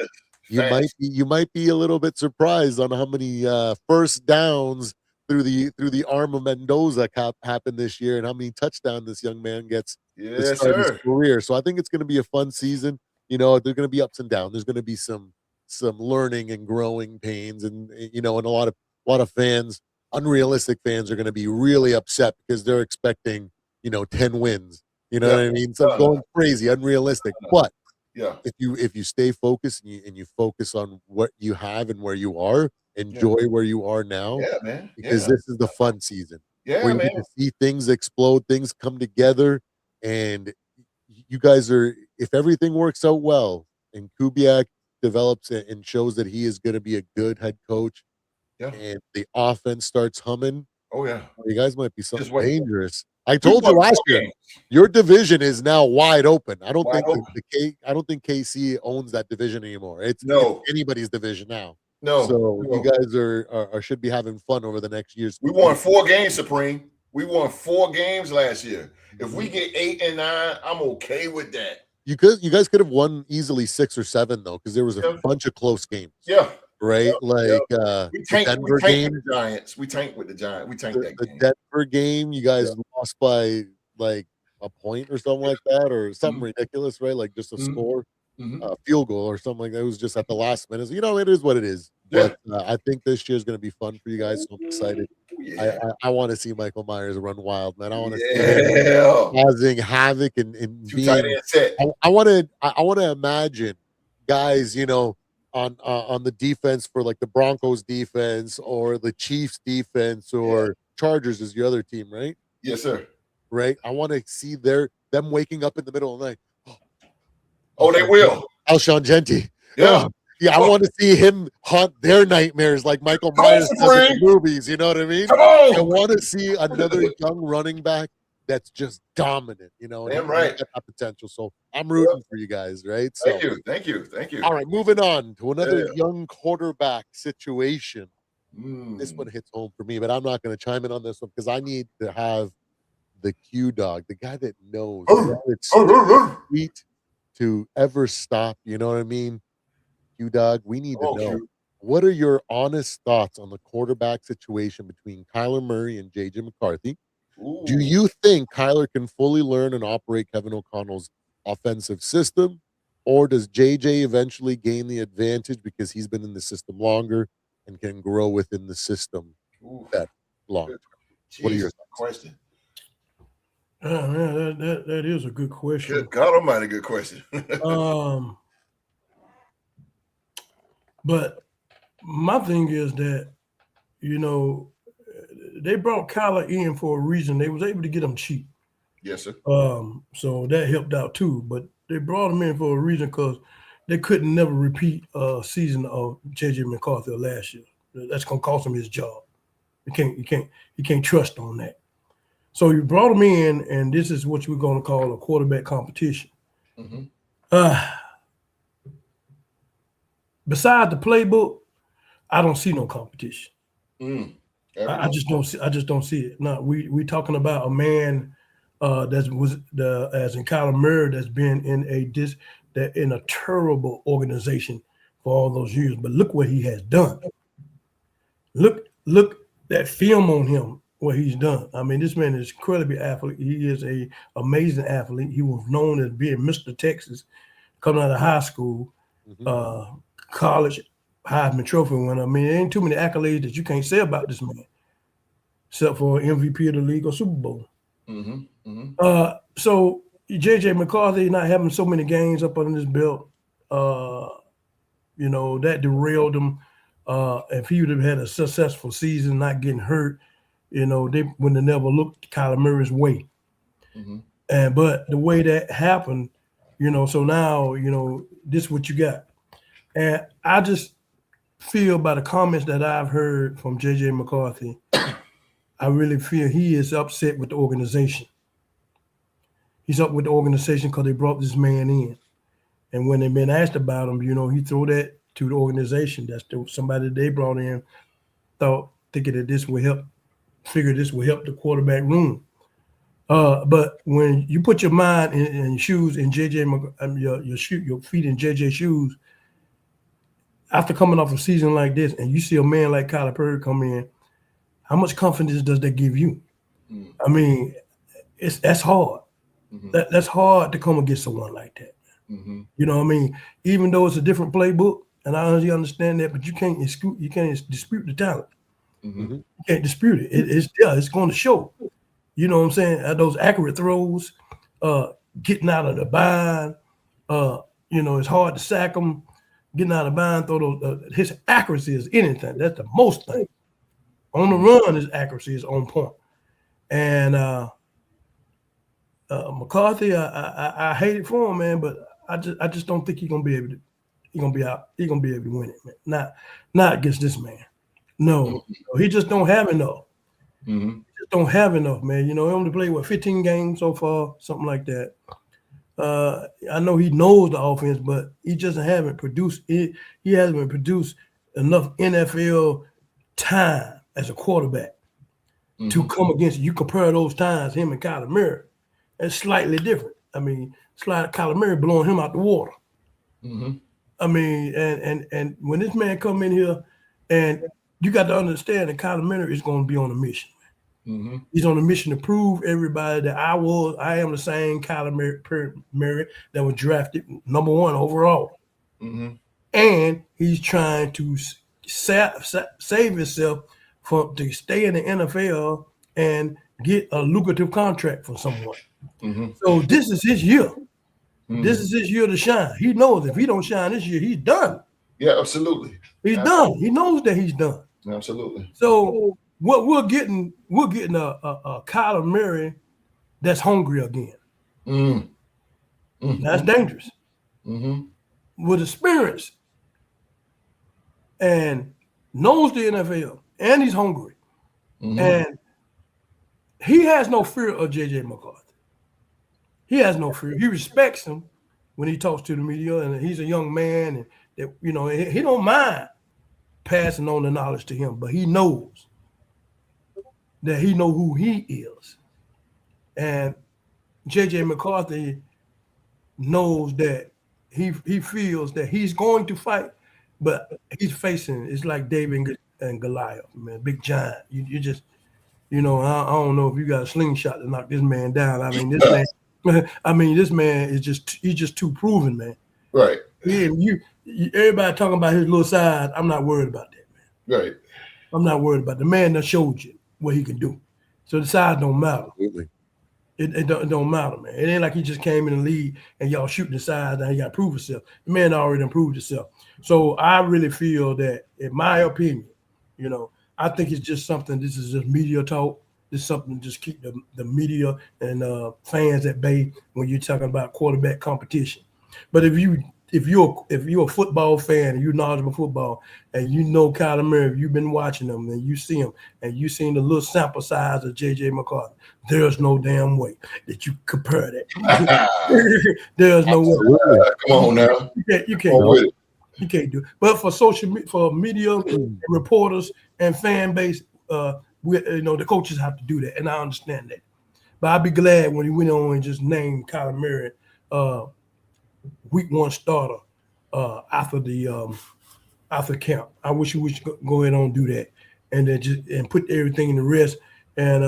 you might be a little bit surprised on how many first downs through the arm of Mendoza happened this year, and how many touchdowns this young man gets to start his career. So I think it's going to be a fun season. There's going to be ups and downs. There's going to be some some learning and growing pains, and and a lot of fans, unrealistic fans, are going to be really upset because they're expecting 10 wins. You know Yeah. what I mean? So going crazy, unrealistic. But Yeah. if you stay focused and you focus on what you have and where you are, enjoy where you are now, Yeah, man. because Yeah. this is the fun season Yeah, where you man. get to see things explode, things come together, and you guys are. If everything works out well, and Kubiak develops and shows that he is going to be a good head coach, Yeah. and the offense starts humming, Oh, yeah. you guys might be Just something wait. dangerous. I We told you won last 4 year, games. your division is now wide open. I don't Wide think open. I don't think KC owns that division anymore. It's No. anybody's division now. No. So you No. guys are should be having fun over the next years. We won 4 games, Supreme. We won 4 games last year. If we Mhm. get 8 and 9, I'm okay with that. You guys could have won easily 6 or 7 though, because there was a Yeah. bunch of close games. Yeah. Right? Like We the tanked Denver with game. the Giants. We tanked with the Giants. We tanked that The game. Denver game, you guys lost by like a point or something like that, or something ridiculous, right? Like just a Mhm. score, Mhm. field goal or something like that. It was just at the last minute. It is what it is. Yeah. But I think this year is going to be fun for you guys. So I'm excited. Yeah. I want to see Michael Myers run wild, man. I want to see him Yeah. causing havoc and 2 tight being. end set. I want to imagine guys, on the defense for like the Broncos defense or the Chiefs defense or Chargers is your other team, right? Yes, sir. Right. I want to see them waking up in the middle of the night. Oh, they will. Alshon Jenti. Yeah. Oh, yeah, I want to see him haunt their nightmares like Michael Come on, Myers does in the Supreme. movies. You know what I mean? Come I on. want to see another young running back that's just dominant, and Damn he's right. got that potential. So I'm rooting for you guys, right? Thank So you. Thank you. Thank you. all right, moving on to another Yeah. young quarterback situation. This one hits home for me, but I'm not going to chime in on this one because I need to have the Q dog, the guy that knows, the guy that's sweet to ever stop. You know what I mean? Q dog, we need to Oh, know. Q. What are your honest thoughts on the quarterback situation between Kyler Murray and JJ McCarthy? Do Ooh. you think Kyler can fully learn and operate Kevin O'Connell's offensive system? Or does JJ eventually gain the advantage because he's been in the system longer and can grow within the system Ooh. that long? What are your Jesus, question? Man, that is a good question. Good God Almighty, good question. But my thing is that, they brought Kyler in for a reason. They was able to get him cheap. Yes, sir. So that helped out too. But they brought him in for a reason because they couldn't never repeat a season of JJ McCarthy last year. That's gonna cost him his job. You can't trust on that. So you brought him in, and this is what you're gonna call a quarterback competition. Besides the playbook, I don't see no competition. I just don't see it. No, we talking about a man as in Kyler Murray that's been in a terrible organization for all those years. But look what he has done. Look that film on him, what he's done. I mean, this man is incredibly athlete. He is a amazing athlete. He was known as being Mr. Texas coming out of high school, college, Heisman Trophy winner. I mean, there ain't too many accolades that you can't say about this man, except for MVP of the league or Super Bowl. So JJ McCarthy not having so many games up on his belt, that derailed him. If he would have had a successful season, not getting hurt, they wouldn't have never looked Kyler Murray's way. But the way that happened, so now, this is what you got. And I just feel by the comments that I've heard from JJ McCarthy, I really feel he is upset with the organization. He's up with the organization because they brought this man in. And when they've been asked about him, he threw that to the organization. That's somebody they brought in, thinking that this will help the quarterback room. But when you put your mind and your shoes in your feet in JJ shoes, after coming off a season like this, and you see a man like Kyler Murray come in, how much confidence does that give you? I mean, that's hard. That's hard to come against someone like that. You know what I mean? Even though it's a different playbook, and I honestly understand that, but you can't dispute the talent. Mm-hmm. You can't dispute it. It's going to show. You know what I'm saying? Those accurate throws, getting out of the bind. It's hard to sack him. Getting out of bind, throw those. His accuracy is anything. That's the most thing. On the run, his accuracy is on point. And McCarthy, I hate it for him, man, but I just don't think he's gonna be able to. He's gonna be out. He's gonna be able to win it, man. Not against this man. No, he just don't have enough. Mm-hmm. He just don't have enough, man. He only played 15 games so far, something like that. I know he knows the offense, but he just haven't produced it. He hasn't produced enough NFL time as a quarterback to come against you. You compare those times, him and Kyler Murray, it's slightly different. I mean, it's like Kyler Murray blowing him out the water. Mm-hmm. I mean, and when this man come in here, and you got to understand that Kyler Murray is going to be on a mission. Mm-hmm. He's on a mission to prove everybody that I am the same Kyler Murray that was drafted #1 overall. Mm-hmm. And he's trying to save himself to stay in the NFL and get a lucrative contract from someone. Mm-hmm. So this is his year. Mm-hmm. This is his year to shine. He knows if he don't shine this year, he's done. Yeah, absolutely. He's done. He knows that he's done. Absolutely. So what we're getting a Kyler Murray that's hungry again. Mm-hmm. That's dangerous. Mm-hmm. With experience and knows the NFL and he's hungry. Mm-hmm. And he has no fear of J.J. McCarthy. He has no fear. He respects him when he talks to the media, and he's a young man, and that he don't mind passing on the knowledge to him, but he knows that he know who he is. And J.J. McCarthy knows that he feels that he's going to fight, but he's facing, it's like David and Goliath, man, big giant. You just, I don't know if you got a slingshot to knock this man down. I mean, this man is he's just too proven, man. Right. Everybody talking about his little size. I'm not worried about that, man. Right. I'm not worried about the man that showed you what he can do. So the size don't matter. Absolutely. It don't matter, man. It ain't like he just came in the league and y'all shooting the size and he got to prove himself. The man already improved himself. So I really feel that, in my opinion, I think it's just something. This is just media talk. This is something to just keep the media and fans at bay when you're talking about quarterback competition. But if you're a football fan and you're knowledgeable football and you know Kyler Murray, you've been watching him and you see him and you've seen the little sample size of J.J. McCarthy, there's no damn way that you compare that. There's no way. Come on now. You can't do it. You can't do it. But for media, reporters, and fan base, the coaches have to do that, and I understand that. But I'd be glad when he went on and just named Kyler Murray week 1 starter after camp. I wish he would go ahead and do that, and then put everything in the rest. And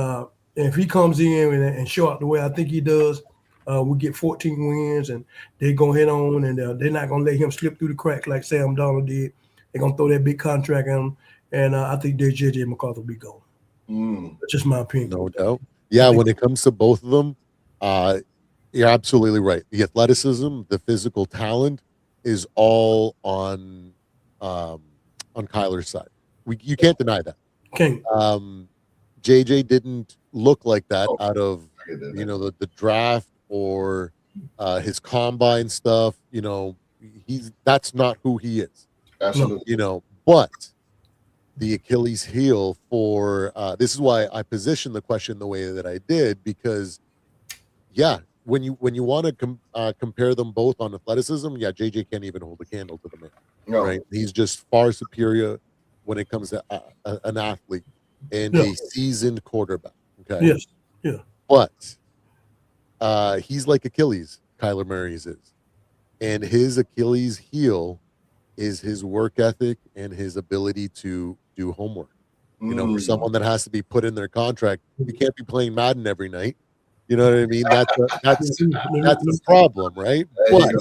if he comes in and show up the way I think he does, we get 14 wins, and they go ahead on, and they're not gonna let him slip through the cracks like Sam Darnold did. They're gonna throw that big contract on him, and I think J.J. McCarthy will be gone. That's just my opinion. No doubt. Yeah, when it comes to both of them, you're absolutely right. The athleticism, the physical talent is all on Kyler's side. You can't deny that. Can't. JJ didn't look like that out of the draft or his combine stuff. That's not who he is. Absolutely. But the Achilles heel for this is why I positioned the question the way that I did, because when you want to compare them both on athleticism, JJ can't even hold a candle to the man. No. Right? He's just far superior when it comes to an athlete and a seasoned quarterback. Okay. Yes. Yeah. But he's like Achilles, Kyler Murray's is, and his Achilles heel is his work ethic and his ability to do homework. For someone that has to be put in their contract, you can't be playing Madden every night. You know what I mean? That's the problem, right? But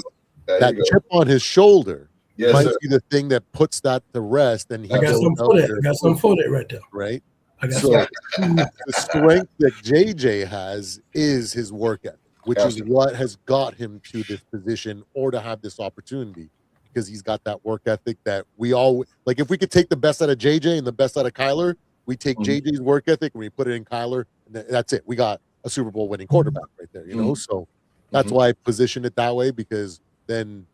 that chip on his shoulder Yes, might sir. be the thing that puts that to rest. And he I got goes something out for that. there, I got something for that right there. right? I got So something. the strength that JJ has is his work ethic, which Absolutely. is what has got him to this position or to have this opportunity, because he's got that work ethic that we all like. If we could take the best out of JJ and the best out of Kyler, we take JJ's work ethic and we put it in Kyler, and that's it. We got a Super Bowl winning quarterback right there, you know? So that's why I positioned it that way, because then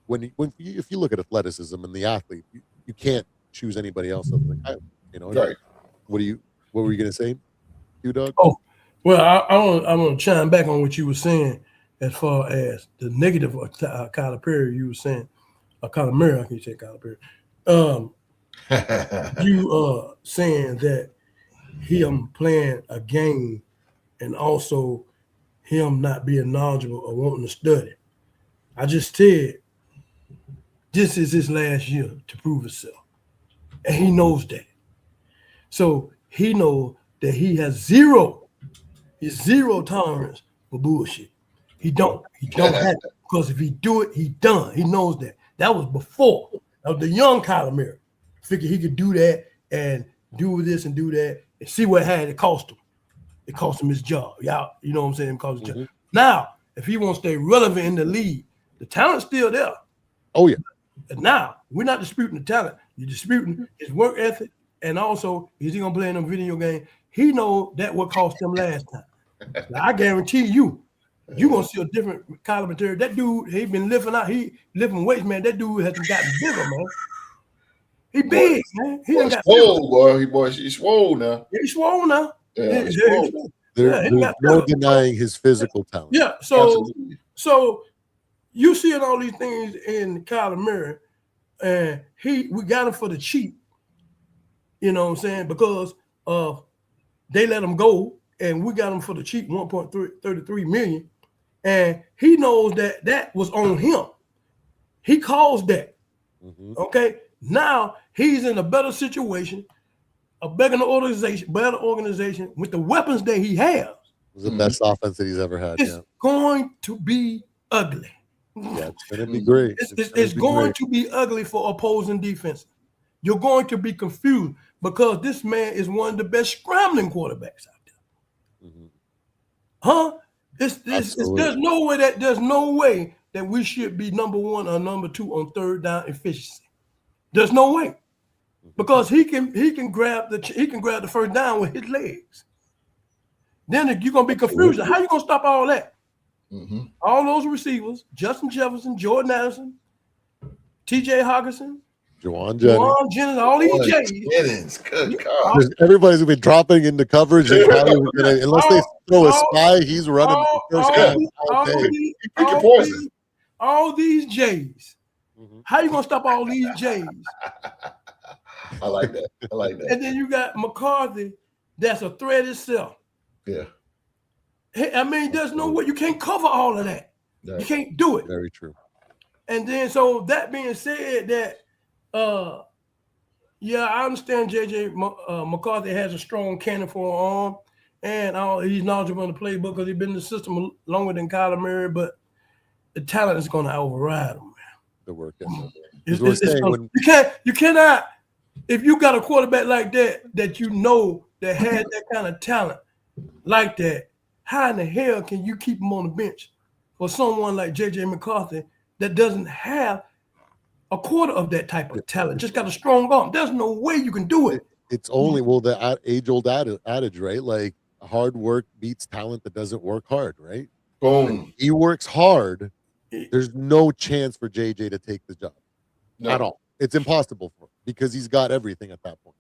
if you look at athleticism and the athlete, you can't choose anybody else other than Kyler, you know? Right. What were you gonna say, you Doug? Oh, well, I want to chime back on what you were saying as far as the negative of Kyler Perry. You were saying, Kyler Murray, I can say Kyler Perry. You saying that him playing a game and also him not being knowledgeable or wanting to study. I just said this is his last year to prove himself, and he knows that. So he knows that he has zero tolerance for bullshit. He don't have it, because if he do it, he done. He knows that. That was before of the young Kyler Murray. Figured he could do that and do this and do that and see what it cost him. It cost him his job. Y'all, you know what I'm saying? It cost his job. Now, if he wants to stay relevant in the league, the talent's still there. Oh yeah. But now we're not disputing the talent. You're disputing his work ethic, and also is he gonna play in them video game? He know that what cost him last time. Now, I guarantee you're gonna see a different Kyler Murray. That dude, he been he lifting weights, man. That dude has gotten bigger, man. He big, man. He done got swole, boy. He's swole now. Yeah, he's swole now. Yeah, He's swole. There's no denying his physical talent. Yeah, so you seeing all these things in Kyler Murray, and we got him for the cheap. You know what I'm saying? Because they let him go, and we got him for the cheap, $1.33 million, and he knows that was on him. He caused that. Okay, now he's in a better situation, a better organization with the weapons that he has. It was the best offense that he's ever had. It's going to be ugly. Yeah, it's going to be great. It's going to be ugly for opposing defense. You're going to be confused because this man is one of the best scrambling quarterbacks out there. Huh? There's no way that we should be number one or number two on third down efficiency. There's no way, because he can grab the first down with his legs. Then you're gonna be confused. How you gonna stop all that? All those receivers: Justin Jefferson, Jordan Addison, T.J. Hawkinson, Juwan Jennings, all these J's. Good God. Everybody's gonna be dropping into coverage, and unless they throw a spy, he's running the first down all day. All these J's. How you gonna stop all these J's? I like that. And then you got McCarthy, that's a threat itself. Yeah. I mean, there's no way you can't cover all of that. You can't do it. Very true. And then, so that being said, that I understand JJ McCarthy has a strong cannon for an arm, and he's knowledgeable in the playbook because he's been in the system longer than Kyler Murray, but the talent is going to override him. The work. You cannot, if you got a quarterback like that you know that has that kind of talent like that, how in the hell can you keep him on the bench for someone like JJ McCarthy that doesn't have a quarter of that type of talent, just got a strong arm? There's no way you can do it. It's only, the age-old adage, right? Like, hard work beats talent that doesn't work hard, right? Boom. He works hard. There's no chance for JJ to take the job at all. It's impossible for him because he's got everything at that point,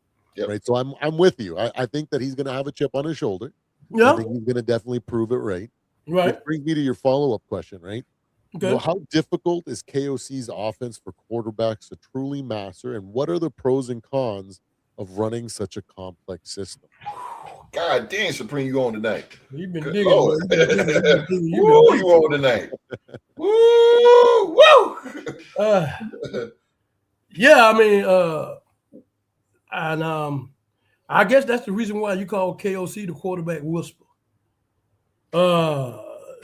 right? So I'm with you. I think that he's going to have a chip on his shoulder. Yeah, I think he's going to definitely prove it right. Right. Which brings me to your follow-up question, right? Okay. You know, how difficult is KOC's offense for quarterbacks to truly master, and what are the pros and cons of running such a complex system? God damn, Supreme, you on tonight? You've been Good digging. Lord. You on tonight? Woo! Woo! Yeah, I mean, and I guess that's the reason why you call KOC the quarterback whisperer.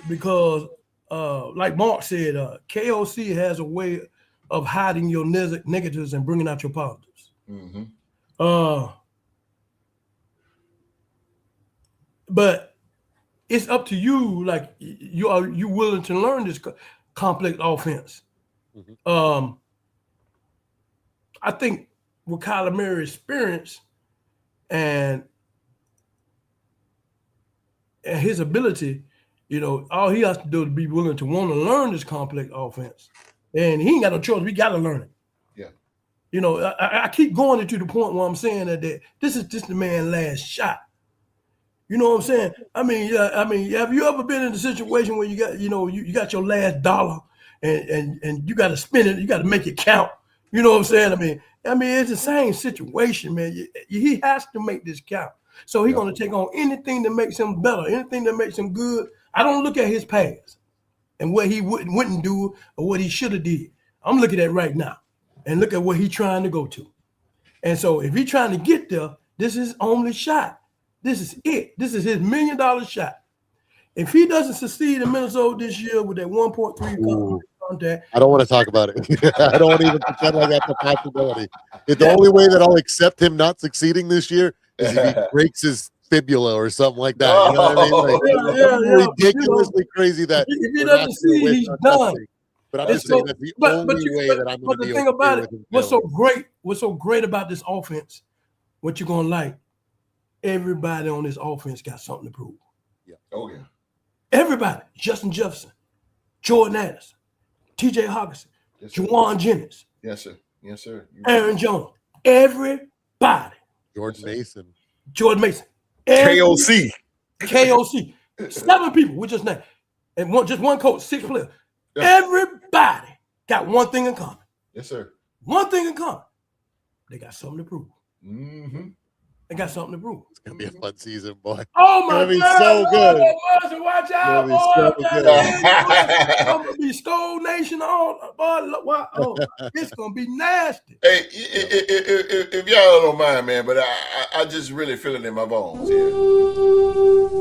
Because like Mark said, KOC has a way of hiding your negatives and bringing out your positives. Mm-hmm. But it's up to you. Like, you willing to learn this complex offense? Mhm. I think with Kyler Murray's experience and his ability, all he has to do is be willing to want to learn this complex offense, and he ain't got no choice. We got to learn it. Yeah. I keep going to the point where I'm saying that this is just the man's last shot. You know what I'm saying? I mean, have you ever been in a situation where you got, you got your last dollar and you got to spend it, you got to make it count. You know what I'm saying? I mean, it's the same situation, man. He has to make this count. So he's going to take on anything that makes him better, anything that makes him good. I don't look at his past and what he wouldn't do or what he should have did. I'm looking at right now and look at what he's trying to go to. And so if he's trying to get there, this is his only shot. This is it. This is his $1 million shot. If he doesn't succeed in Minnesota this year with that 1.3 contract, I don't want to talk about it. I don't want to even pretend like that's a possibility. The only way that I'll accept him not succeeding this year is if he breaks his fibula or something like that. You know what I mean? Like, ridiculously crazy that if he doesn't succeed, he's done. But I'm just saying that's the only way that I'm going to be the thing about it, what's so great about this offense, what you're going to like, everybody on this offense got something to prove. Yeah. Oh, yeah. Everybody. Justin Jefferson, Jordan Addison, T.J. Hawkinson, Juwan Jennings. Yes, sir. Yes, sir. Aaron Jones. Everybody. Jordan Mason. KOC. 7 people we just named. And just one coach, 6 players. Yeah. Everybody got one thing in common. Yes, sir. One thing in common. They got something to prove. Mm-hmm. They got something to prove. It's gonna be a fun season, boy. Oh my God! It's gonna be so good. Watch out, boy! So it's gonna be Skull Nation on, boy. Oh, it's gonna be nasty. Hey, if y'all don't mind, man, but I just really feel it in my bones. Yeah.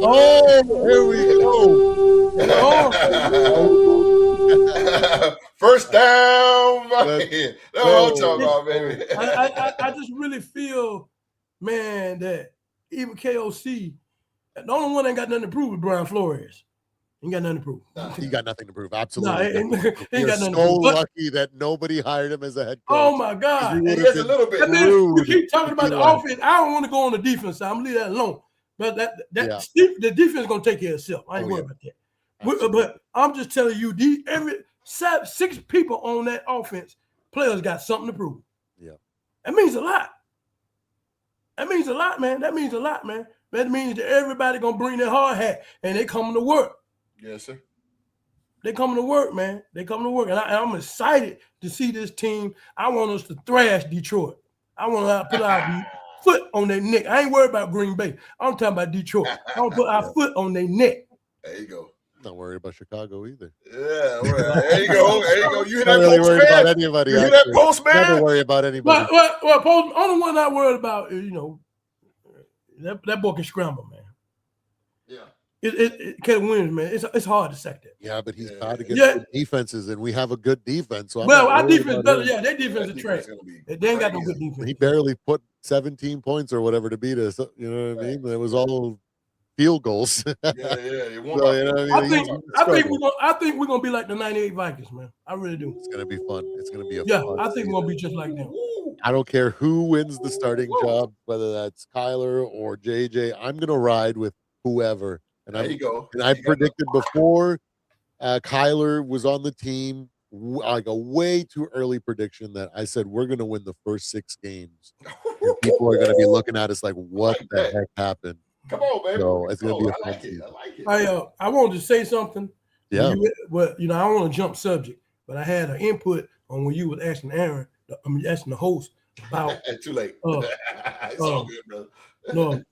Oh, here we go. First down. That's what I'm talking about, baby. I just really feel, man, that even KOC, the only one that ain't got nothing to prove is Brian Flores. He ain't got nothing to prove. He got nothing to prove. Absolutely. He ain't got nothing to prove. prove. Lucky that nobody hired him as a head coach. Oh my God. He is a little bit. You keep talking about the offense. I don't want to go on the defense side. I'm gonna leave that alone. But the defense is gonna take care of itself. I ain't worried about that. But I'm just telling you, every 6 people on that offense, players got something to prove. Yeah. That means a lot. That means a lot, man. That means That means that everybody gonna bring their hard hat and they coming to work. Yes, sir. They coming to work, man. They coming to work. And I'm excited to see this team. I want us to thrash Detroit. I want to put our foot on their neck. I ain't worried about Green Bay. I'm talking about Detroit. I want to put our foot on their neck. There you go. Not worried about Chicago either. Yeah, well, there you go. There you go. You hear that, really post, worried man? about anybody. You hear that, post, man? Never worry about anybody. Well, post, only one I'm worried about is, that boy can scramble, man. Yeah. Caleb Williams, man, it's hard to sack that. Yeah, but he's bad against good defenses, and we have a good defense. So our defense better. Yeah, their defense is trash. They ain't got no good defense. He barely put 17 points or whatever to beat us. You know what I mean? It was all field goals. Yeah. I think we're gonna be like the '98 Vikings, man. I really do. It's gonna be fun. It's gonna be fun I think we're gonna be just like them. I don't care who wins the starting job, whether that's Kyler or JJ. I'm gonna ride with whoever. And there you go. And I predicted before Kyler was on the team, like a way too early prediction, that I said we're gonna win the first 6 games. And people are gonna be looking at us like, what the heck happened? Come on, baby. So it's gonna be a fun season. I like it. I wanted to say something. Yeah. I don't want to jump subject, but I had an input on when you was asking Aaron, asking the host about too late. It's all good, brother.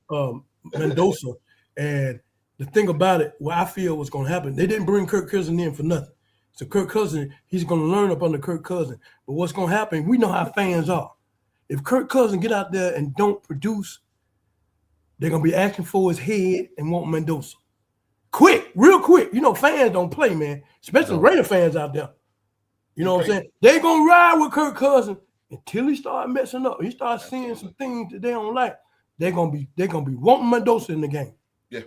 Mendoza. And the thing about it, what I feel was going to happen, they didn't bring Kirk Cousins in for nothing. So Kirk Cousins, he's going to learn up under Kirk Cousins. But what's going to happen, we know how fans are. If Kirk Cousins get out there and don't produce, they're going to be asking for his head and want Mendoza. Quick, real quick. Fans don't play, man, especially Raider fans out there. You know what I'm saying? They gonna ride with Kirk Cousins until he start messing up. He starts seeing some things that they don't like. They're gonna be wanting Mendoza in the game. Yeah.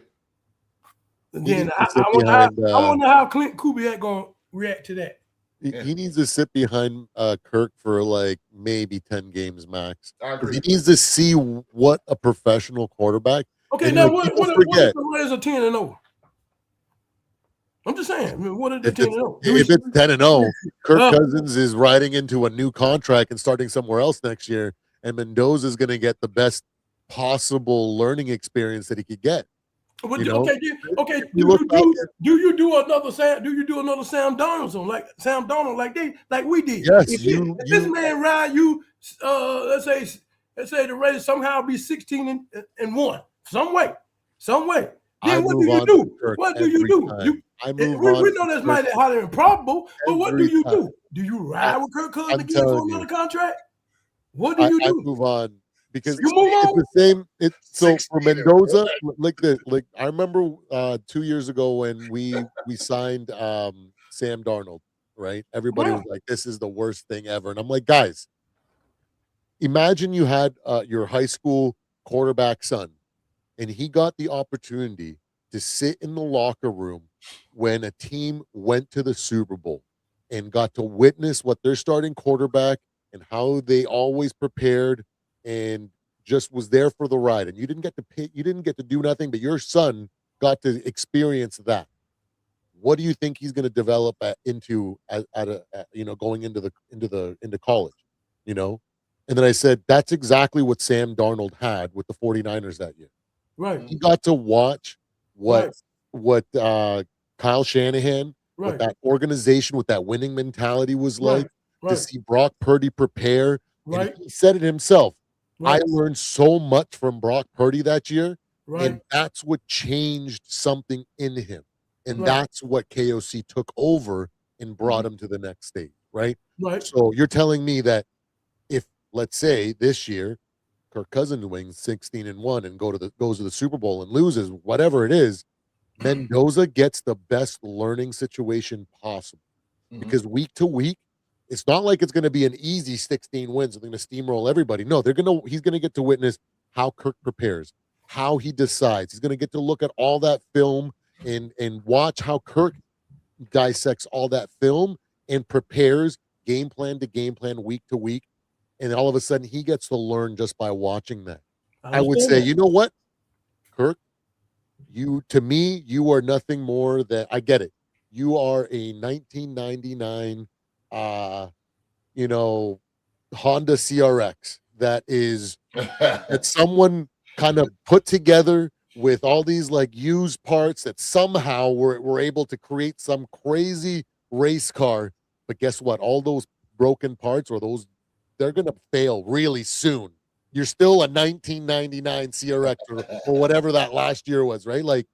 And then I wonder how Clint Kubiak gonna react to that. He needs to sit behind Kirk for like maybe 10 games max. I agree. He needs to see what a professional quarterback. Okay, and now like, what if the Raiders are 10-0? I'm just saying, I mean, what if they're 10-0? If it's 10-0, Kirk Cousins is riding into a new contract and starting somewhere else next year, and Mendoza is going to get the best possible learning experience that he could get. Okay. Do you do another Sam Darnold like we did? Yes, if this man ride you, let's say the Raiders somehow be 16-1 some way. Then what do you do? What do you do? We know that's mighty highly improbable, but what do you do? Do you ride with Kirk Cousins again for another contract? What do you do? I move on. Because you move on? It's the same. So for Mendoza, like I remember 2 years ago when we signed Sam Darnold, right? Everybody was like, "This is the worst thing ever," and I'm like, guys, imagine you had your high school quarterback son, and he got the opportunity to sit in the locker room when a team went to the Super Bowl and got to witness what their starting quarterback and how they always prepared and just was there for the ride, and you didn't get to pay, you didn't get to do nothing, but your son got to experience that. What do you think he's going to develop into going into college, And then I said that's exactly what Sam Darnold had with the 49ers that year. Right. He got to watch what Kyle Shanahan, what that organization with that winning mentality was like, to see Brock Purdy prepare. And he said it himself. I learned so much from Brock Purdy that year, and that's what changed something in him. And that's what KOC took over and brought him to the next stage, right? So you're telling me that if, let's say, this year, Kirk Cousins wins 16-1 and goes to the Super Bowl and loses, whatever it is, Mendoza gets the best learning situation possible. Because week to week, it's not like it's going to be an easy 16 wins. They're going to steamroll everybody. No, he's going to get to witness how Kirk prepares, how he decides. He's going to get to look at all that film and watch how Kirk dissects all that film and prepares game plan to game plan, week to week. And all of a sudden he gets to learn just by watching that. I would say, you know what, Kirk, to me, you are nothing more than, I get it. You are a 1999 Honda CRX that someone kind of put together with all these like used parts that somehow were able to create some crazy race car. But guess what? All those broken parts they're going to fail really soon. You're still a 1999 CRX or whatever that last year was, right? Like,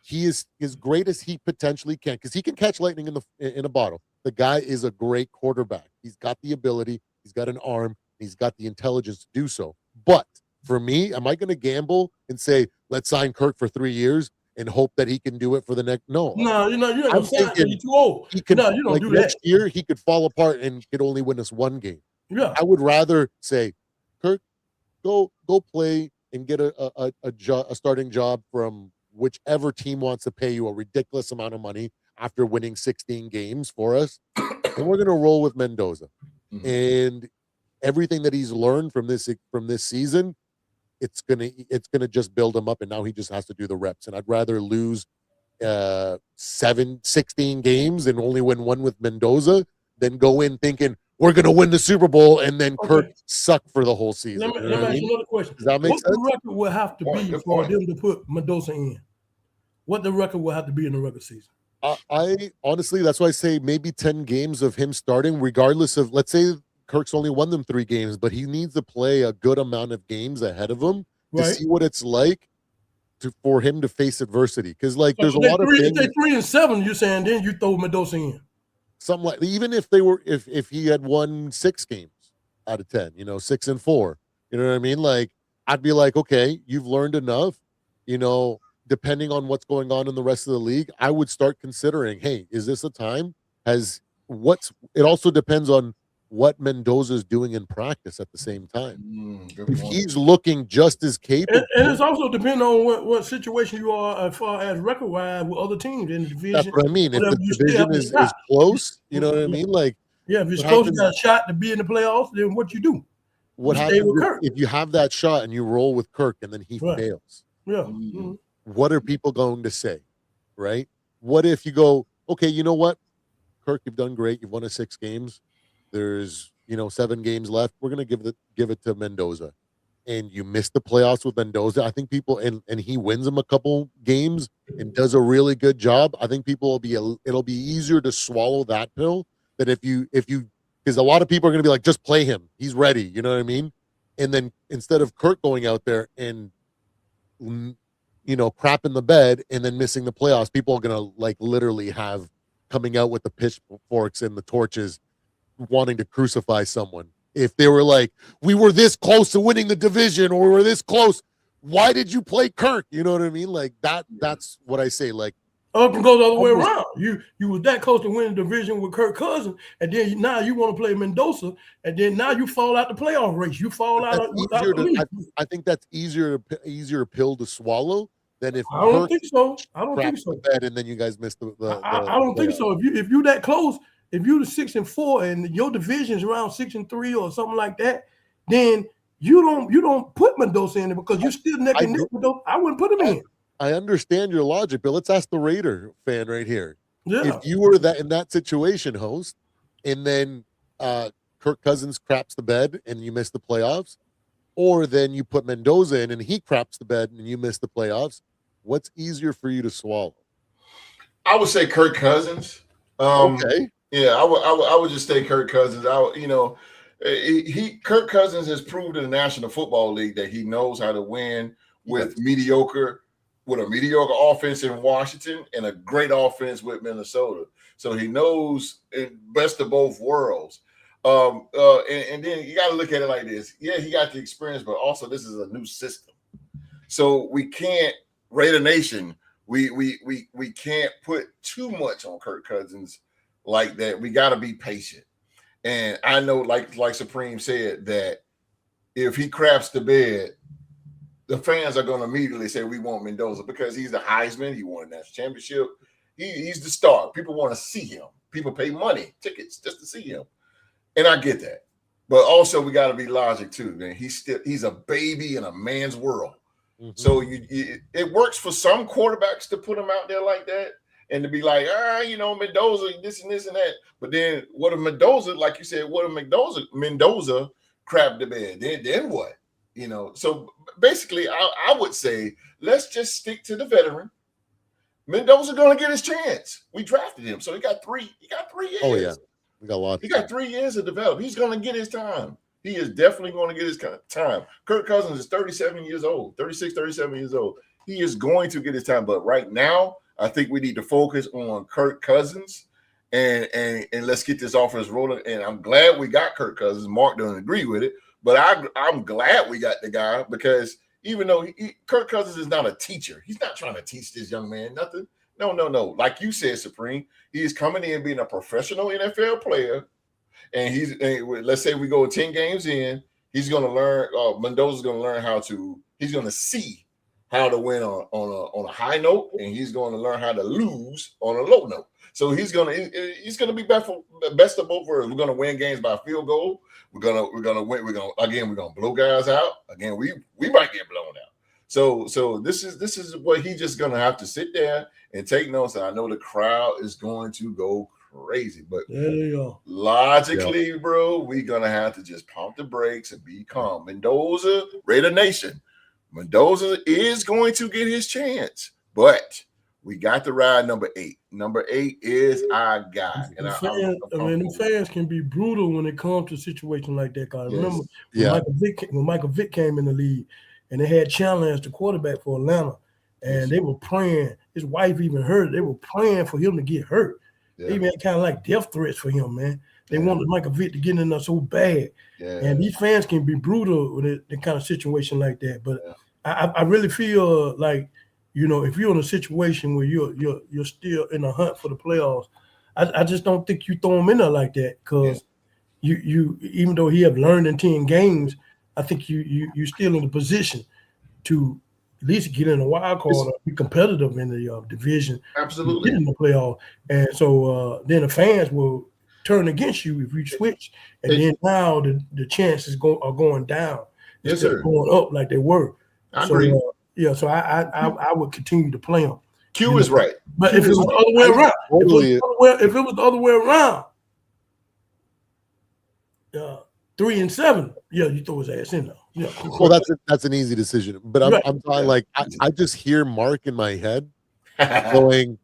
he is as great as he potentially can, because he can catch lightning in a bottle. The guy is a great quarterback. He's got the ability, he's got an arm, he's got the intelligence to do so. But for me, am I going to gamble and say, let's sign Kirk for 3 years and hope that he can do it for the next? No, you're not saying you're too old. You don't do that. Next year, he could fall apart and could only win us one game. Yeah, I would rather say, Kirk, go play and get a starting job from whichever team wants to pay you a ridiculous amount of money after winning 16 games for us, and we're going to roll with Mendoza. And everything that he's learned from this season, it's gonna just build him up, and now he just has to do the reps. And I'd rather lose 16 games and only win one with Mendoza than go in thinking we're going to win the Super Bowl and then Kirk suck for the whole season. Let me ask you another question. Does that make sense? What the record will have to be for them to put Mendoza in? What the record will have to be in the regular season? I honestly, that's why I say maybe 10 games of him starting, regardless of, let's say Kirk's only won them 3 games, but he needs to play a good amount of games ahead of him to see what it's like for him to face adversity. Because there's a lot of things. If they're 3-7, you're saying then you throw Mendoza in. Something like, even if they were, if he had won 6 games out of 10, 6-4, you know what I mean? Like, I'd be like, okay, you've learned enough, depending on what's going on in the rest of the league. I would start considering, hey, is this a time? Has it also depends on what Mendoza's doing in practice at the same time. Good If point. he's looking just as capable, and it's also depending on what situation you are as far as record wise with other teams in the division. that's what I mean. If whatever, the you still division have a is shot. close, you know what I mean? Like, Yeah, if it's what close, you happens- got a shot to be in the playoffs, then what you do? what You stay happens with Kirk. if you have that shot and you roll with Kirk and then he Right. fails? Yeah. Mhm. What are people going to say, right? What if you go, okay, you know what, Kirk, you've done great. You've won us 6 games. There's 7 games left. We're gonna give it to Mendoza, and you miss the playoffs with Mendoza. I think people and he wins them a couple games and does a really good job. I think people it'll be easier to swallow that pill than if you because a lot of people are gonna be like, just play him. He's ready. You know what I mean? And then instead of Kirk going out there and crap in the bed and then missing the playoffs, people are gonna like literally have coming out with the pitchforks and the torches wanting to crucify someone. If they were like, we were this close to winning the division or we were this close, why did you play Kirk? You know what I mean? Like that's what I say. Like, it can go the other way around. You was that close to winning the division with Kirk Cousins, and then now you want to play Mendoza, and then now you fall out the playoff race. You fall out without the lead. I think that's easier pill to swallow than if I don't Kirk think so. I don't think craps so. the bed and then you guys missed the I don't think so. If you that close, if you're 6-4 and your division's around 6-3 or something like that, then you don't put Mendoza in there because you're still neck and neck with those. I wouldn't put him in. I understand your logic, but let's ask the Raider fan right here. Yeah. If you were in that situation, host, and then Kirk Cousins craps the bed and you miss the playoffs, or then you put Mendoza in and he craps the bed and you miss the playoffs, what's easier for you to swallow? I would say Kirk Cousins. Okay. Yeah, I would just say Kirk Cousins. Kirk Cousins has proved in the National Football League that he knows how to win with a mediocre offense in Washington and a great offense with Minnesota. So he knows best of both worlds. And then you got to look at it like this. Yeah, he got the experience, but also this is a new system. So we can't, Raider Nation, we can't put too much on Kirk Cousins like that. We got to be patient. And I know, like Supreme said, that if he craps the bed, the fans are going to immediately say we want Mendoza because he's the Heisman. He won a national championship. He's the star. People want to see him. People pay money, tickets just to see him. And I get that. But also we got to be logic too, man. He's a baby in a man's world. Mm-hmm. So it works for some quarterbacks to put him out there like that and to be like, Mendoza, this and this and that. But then what if Mendoza, like you said, what if Mendoza crapped the bed? Then what? So basically I would say let's just stick to the veteran. Mendoza gonna get his chance. We drafted him, so he got 3 years. Oh yeah, we got a lot. He got 3 years to develop. He's gonna get his time. He is definitely going to get his time. Kirk Cousins is 37 years old, 36, 37 years old. He is going to get his time. But right now, I think we need to focus on Kirk Cousins and let's get this offense rolling. And I'm glad we got Kirk Cousins. Mark doesn't agree with it, but I'm glad we got the guy because even though Kirk Cousins is not a teacher, he's not trying to teach this young man nothing. No. Like you said, Supreme, he is coming in being a professional NFL player. And let's say we go 10 games in, he's going to learn. Mendoza's going to learn he's going to see how to win on a high note, and he's going to learn how to lose on a low note. So he's going to be best of both worlds. We're going to win games by field goal. We're going to win. We're going to blow guys out. Again, we might get blown out. So this is what he's just going to have to sit there and take notes. And I know the crowd is going to go crazy, but logically, bro, we're gonna have to just pump the brakes and be calm. Mendoza, Raider Nation, Mendoza is going to get his chance, but we got to ride number 8. Number 8 is our guy. And the fans can be brutal when it comes to a situation like that. Cause I remember when Michael Vick came in the league, and they had Chandler as the quarterback for Atlanta, and they were praying. His wife even heard it. They were praying for him to get hurt. Yeah. They even had kind of like death threats for him, man. They wanted Michael Vick to get in there so bad. Yeah. And these fans can be brutal with that kind of situation like that. But I really feel like, if you're in a situation where you're still in the hunt for the playoffs, I just don't think you throw him in there like that because you even though he have learned in 10 games, I think you still in the position to at least get in a wild card or be competitive in the division. Absolutely. Get in the playoff. And so then the fans will turn against you if you switch. And then now the chances are going down instead of going up like they were. I agree. So I would continue to play them. Q is right. But if it was the other way around, if it was the other way around, 3-7, you throw his ass in there. Yeah. Well, that's an easy decision. But I'm talking like I just hear Mark in my head going,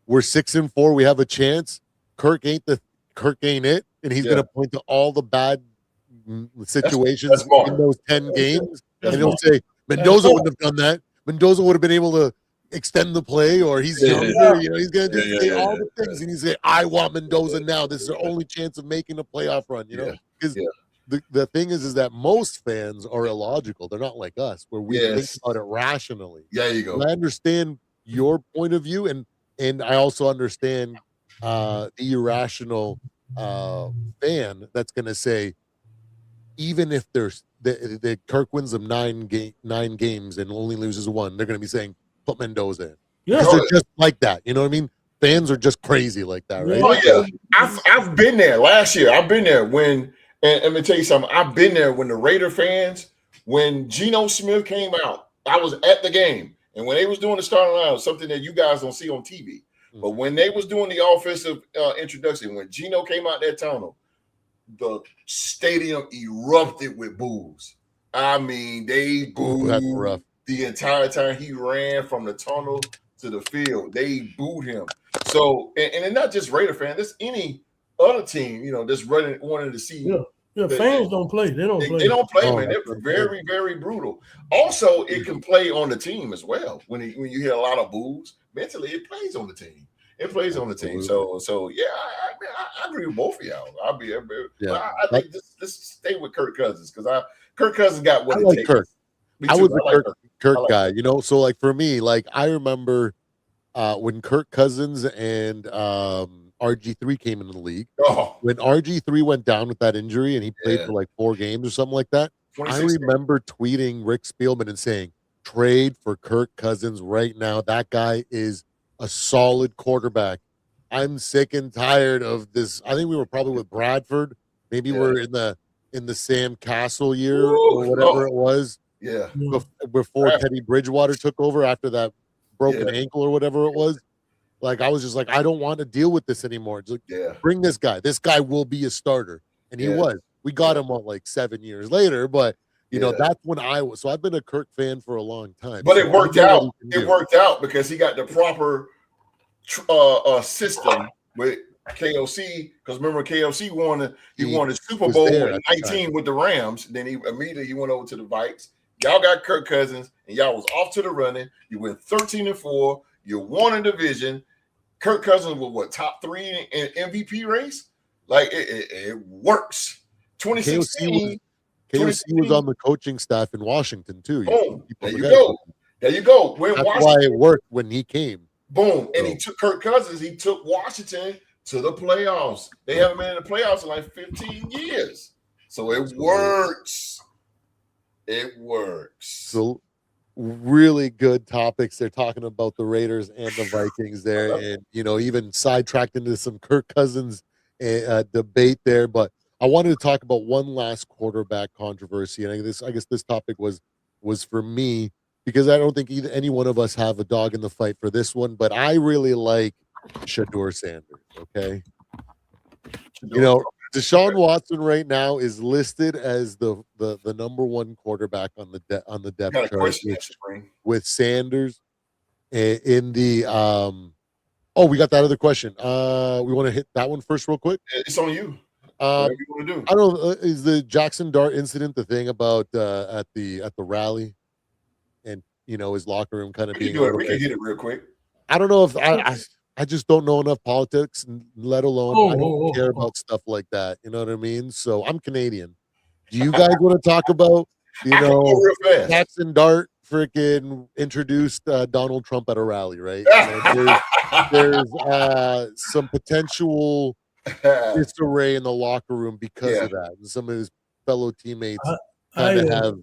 "We're 6-4, we have a chance. Kirk ain't it," and he's gonna point to all the bad situations in those 10 games, and he'll say Mendoza wouldn't have done that. Mendoza would have been able to extend the play, or he's younger. He's gonna say all the things, and he's say, "I want Mendoza now. This is our only chance of making a playoff run." Because the thing is that most fans are illogical. They're not like us, where we think about it rationally. Yeah, you go. And I understand your point of view, and I also understand the irrational fan that's going to say, even if there's the Kirk wins them 9 games and only loses 1, they're going to be saying put Mendoza in. Yeah, they're just like that. You know what I mean? Fans are just crazy like that, right? Oh yeah, I've been there last year. I've been there when. And let me tell you something. I've been there when the Raider fans, when Geno Smith came out, I was at the game. And when they was doing the starting line, something that you guys don't see on TV. But when they was doing the offensive introduction, when Geno came out that tunnel, the stadium erupted with boos. I mean, they booed the entire time he ran from the tunnel to the field. They booed him. So, and it's not just Raider fans. It's any other team, that's wanting to see. Yeah, fans don't play. They don't play. They don't play, man. They're very, very brutal. Also, it can play on the team as well. When you hear a lot of boos, mentally, it plays on the team. It plays on the team. So yeah, I agree with both of y'all. I think let's stay with Kirk Cousins because Kirk Cousins got what it takes. Kirk. I was a Kirk guy, So like for me, like I remember when Kirk Cousins and RG3 came into the league. When RG3 went down with that injury and he played for like 4 games or something like that, I remember tweeting Rick Spielman and saying, trade for Kirk Cousins right now. That guy is a solid quarterback. I'm sick and tired of this. I think we were probably with Bradford. Maybe we're in the Sam Castle year or whatever it was. Yeah. Before Teddy Bridgewater took over after that broken ankle or whatever it was. Like, I was just like, I don't want to deal with this anymore. Just like, bring this guy. This guy will be a starter. And he was. We got him on like 7 years later, but you know, that's when I was. So I've been a Kirk fan for a long time. But it worked out. It worked out because he got the proper system with KOC. Because remember, KOC won the Super Bowl in 19 with the Rams. Then he immediately went over to the Vikes. Y'all got Kirk Cousins, and y'all was off to the running. You went 13-4. You won a division. Kirk Cousins was what, top 3 in MVP race? Like it works. 2016. KOC was on the coaching staff in Washington too. Boom. There you go. There you go. That's why it worked when he came. Boom. And he took Kirk Cousins. He took Washington to the playoffs. They haven't been in the playoffs in like 15 years. So it works. It works. So really good topics. They're talking about the Raiders and the Vikings there, and even sidetracked into some Kirk Cousins debate there. But I wanted to talk about one last quarterback controversy, and I guess this topic was for me because I don't think any one of us have a dog in the fight for this one. But I really like Shedeur Sanders. Okay, Deshaun Watson right now is listed as the number 1 quarterback on the depth chart with Sanders in the we got that other question. We want to hit that one first real quick. It's on you. Whatever you want to do. I don't know. Is the Jackson Dart incident the thing about at the rally and his locker room kind of being? We can hit it real quick. I don't know if I just don't know enough politics, let alone I don't care about stuff like that. You know what I mean? So I'm Canadian. Do you guys want to talk about Jackson Dart freaking introduced Donald Trump at a rally, right? And there's some potential disarray in the locker room because of that. And some of his fellow teammates kind of have.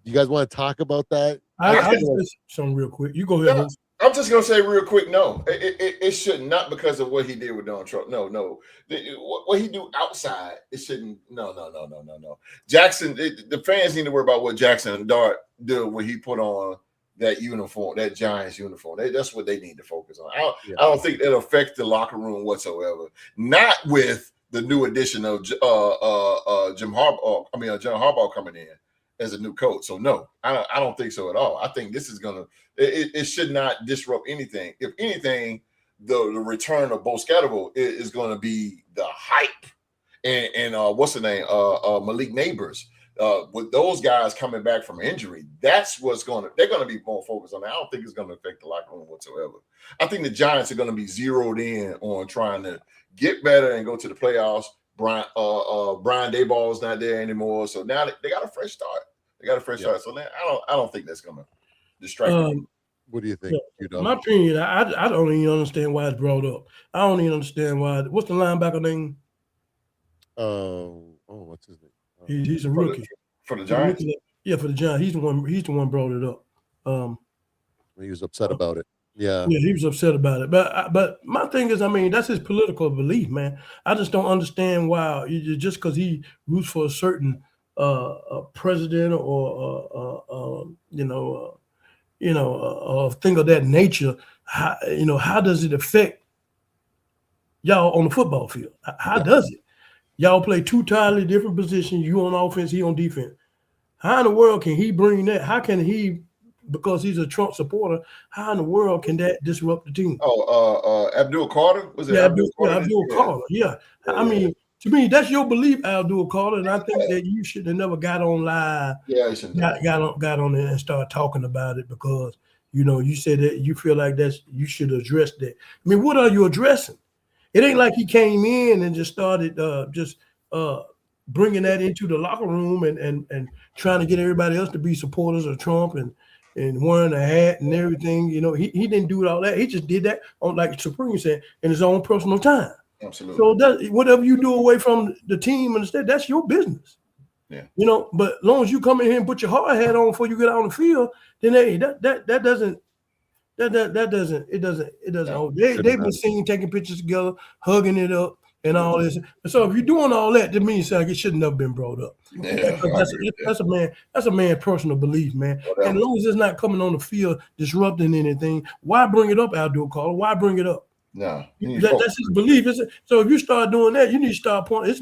You guys want to talk about that? I'll just say something real quick. You go ahead, host. I'm just gonna say real quick, no, it should not, because of what he did with Donald Trump. No, what he do outside, it shouldn't. No. Jackson, the fans need to worry about what Jackson and Dart do when he put on that uniform, that Giants uniform. That's what they need to focus on. I don't think it'll affect the locker room whatsoever. Not with the new addition of Jim Harbaugh. John Harbaugh coming in as a new coach. So no, I don't think so at all. I think this is gonna. It should not disrupt anything. If anything, the return of Bo Scatterbo is going to be the hype. And what's the name? Malik Neighbors. With those guys coming back from injury, that's what's they're going to be more focused on that. I don't think it's going to affect the locker room whatsoever. I think the Giants are going to be zeroed in on trying to get better and go to the playoffs. Brian Daboll's not there anymore. So now they got a fresh start. Start. So now I don't think that's going to distract me. What do you think? My opinion, I don't even understand why it's brought up. I don't even understand why. What's the linebacker name? What's his name? He's a rookie for the Giants. Yeah, for the Giants. He's the one brought it up. He was upset about it. Yeah, he was upset about it. But my thing is, that's his political belief, man. I just don't understand why just because he roots for a certain president or a thing of that nature. How does it affect y'all on the football field? How does it? Y'all play two entirely different positions. You on offense, he on defense. How in the world can he bring that? How can he, because he's a Trump supporter, how in the world can that disrupt the team? Abdul Carter? Was it Abdul Carter? Yeah. To me, that's your belief, Abdul Carter, and I think that you should have never got on live. Yeah, got on there and started talking about it, because you said that you feel like you should address that. What are you addressing? It ain't like he came in and just started bringing that into the locker room and trying to get everybody else to be supporters of Trump and wearing a hat and everything. He didn't do all that. He just did that on, like Supreme said, in his own personal time. Absolutely. So whatever you do away from the team and instead, that's your business. Yeah. But as long as you come in here and put your hard hat on before you get out on the field, then that doesn't. It doesn't. They've been seen taking pictures together, hugging it up, and all this. And so if you're doing all that, that means like it should never been brought up. Yeah, that's a man's personal belief, man. Whatever. And as long as it's not coming on the field disrupting anything, why bring it up, Abdul Carter? Why bring it up? No, that's his belief. So if you start doing that, you need to start pointing. It's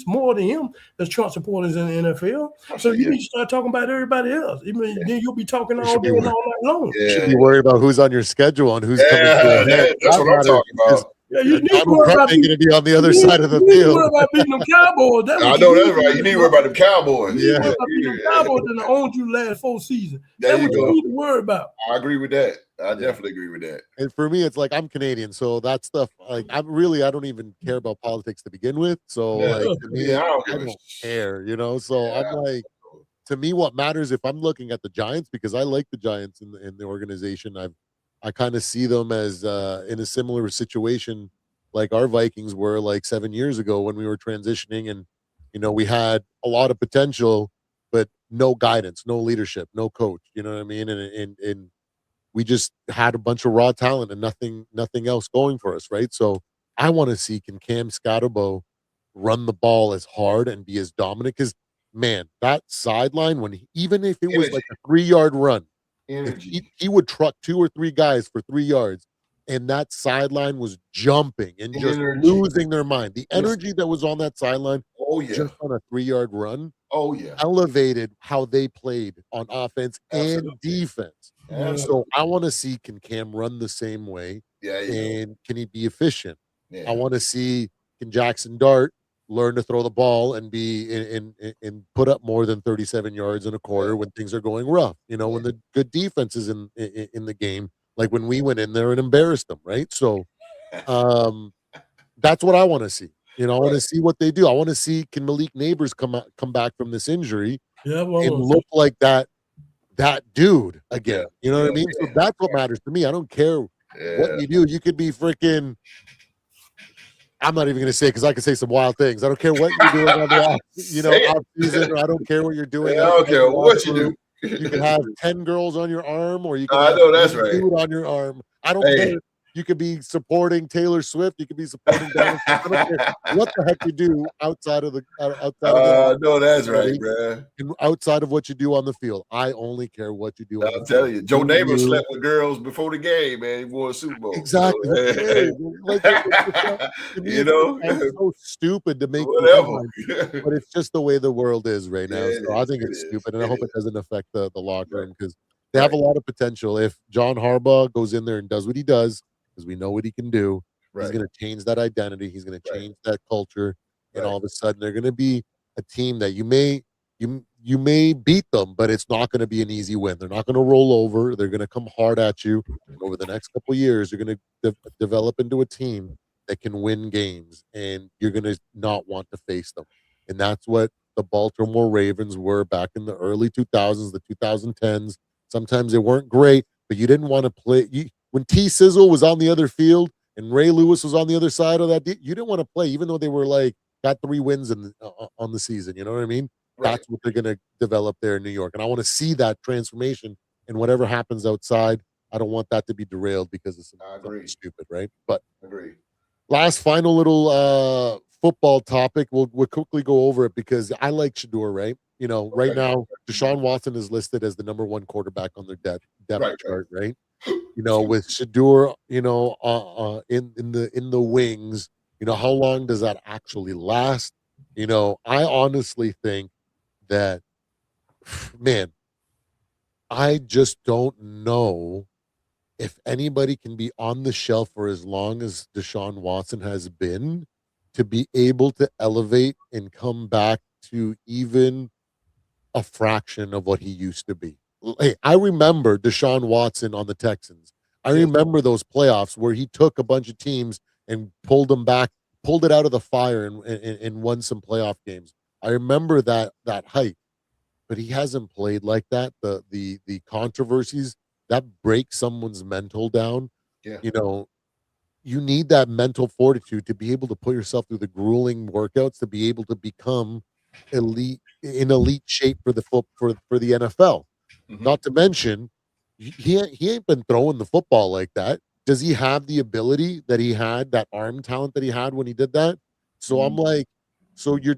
more than him that's Trump supporters in the NFL. So you need to start talking about everybody else. Then you'll be talking all day and all night long. You should be worried about who's on your schedule and who's coming to the head. That's what I'm talking about. Yeah, you need to worry about going to be on the other side of the field. You worry about beating them Cowboys. I know that's right. You need to worry about the Cowboys. You need to worry about beating them Cowboys that owned you last 4 seasons. That's what you need to worry about. I agree with that. I definitely agree with that. And for me, it's like I'm Canadian, so that stuff, like I don't even care about politics to begin with. So to me, I don't care, So I'm like, to me, what matters if I'm looking at the Giants, because I like the Giants in the organization. I kind of see them as in a similar situation like our Vikings were like 7 years ago when we were transitioning, and we had a lot of potential, but no guidance, no leadership, no coach. You know what I mean? And we just had a bunch of raw talent and nothing else going for us, right? So I want to see, can Cam Scatterbo run the ball as hard and be as dominant? Because man, that sideline, even if it was like a 3-yard run, he would truck 2 or 3 guys for 3 yards, and that sideline was jumping and just losing their mind. The energy that was on that sideline, just on a 3-yard run, elevated how they played on offense and defense. So I want to see, can Cam run the same way? And can he be efficient? I want to see, can Jackson Dart learn to throw the ball and be and put up more than 37 yards in a quarter when things are going rough, when the good defense is in the game, like when we went in there and embarrassed them, right? So that's what I want to see. I want to see what they do. I want to see, can Malik Neighbors come back from this injury and look like that that dude again. Yeah. You know what I Yeah, mean? So yeah. that's what matters to me. I don't care what Yeah. you do. You could be freaking. I'm not even going to say because I could say some wild things. I don't care what you're doing on the Say it. off season, or I don't care what you're doing Yeah, I don't outside care the locker what you room. do. You can have 10 girls on your arm, or you can I have know that's one right. dude on your arm. I don't Hey. care. You could be supporting Taylor Swift. You could be supporting Donald Trump. I don't care what the heck you do outside of the No, that's right, buddy, bro. and outside of what you do on the field. I only care what you do on the I'm field. telling you, Joe Do Namath you- slept with girls before the game, man. He won a Super Bowl. Exactly. Who cares? Like, to me, You it know, sounds so stupid to make the whatever. headline, but it's just the way the world is right now. Yeah, it So I is, think it it's is, stupid, and I it hope is. it doesn't affect the locker Right. room because they have a Right. lot of potential. If John Harbaugh goes in there and does what he does, because we know what he can do, he's Right. going to change that identity. He's going to Right. change that culture, and Right. all of a sudden they're going to be a team that you may beat them, but it's not going to be an easy win. They're not going to roll over. They're going to come hard at you. And over the next couple of years, you're going to develop into a team that can win games, and you're going to not want to face them. And that's what the Baltimore Ravens were back in the early 2000s, the 2010s. Sometimes they weren't great, but you didn't want to play. When T Sizzle was on the other field and Ray Lewis was on the other side of that, you didn't want to play, even though they were like got 3 wins on the season. You know what I mean? Right. That's what they're going to develop there in New York. And I want to see that transformation. And whatever happens outside, I don't want that to be derailed because of something stupid, right? But Agree. last final little football topic. We'll quickly go over it because I like Shador, right? You know, right now, Deshaun Watson is listed as the number 1 quarterback on their depth chart, right? You know, with Shador, you know, in the wings, you know, how long does that actually last? You know, I honestly think that, man, I just don't know if anybody can be on the shelf for as long as Deshaun Watson has been to be able to elevate and come back to even a fraction of what he used to be. Hey, I remember Deshaun Watson on the Texans. I remember those playoffs where he took a bunch of teams and pulled them back, pulled it out of the fire and won some playoff games. I remember that hype, but he hasn't played like that. The controversies that break someone's mental down. Yeah. You know, you need that mental fortitude to be able to put yourself through the grueling workouts to be able to become elite shape for the for the NFL. Mhm. Not to mention, he ain't been throwing the football like that. Does he have the ability that he had, that arm talent that he had when he did that? So I'm like, so you're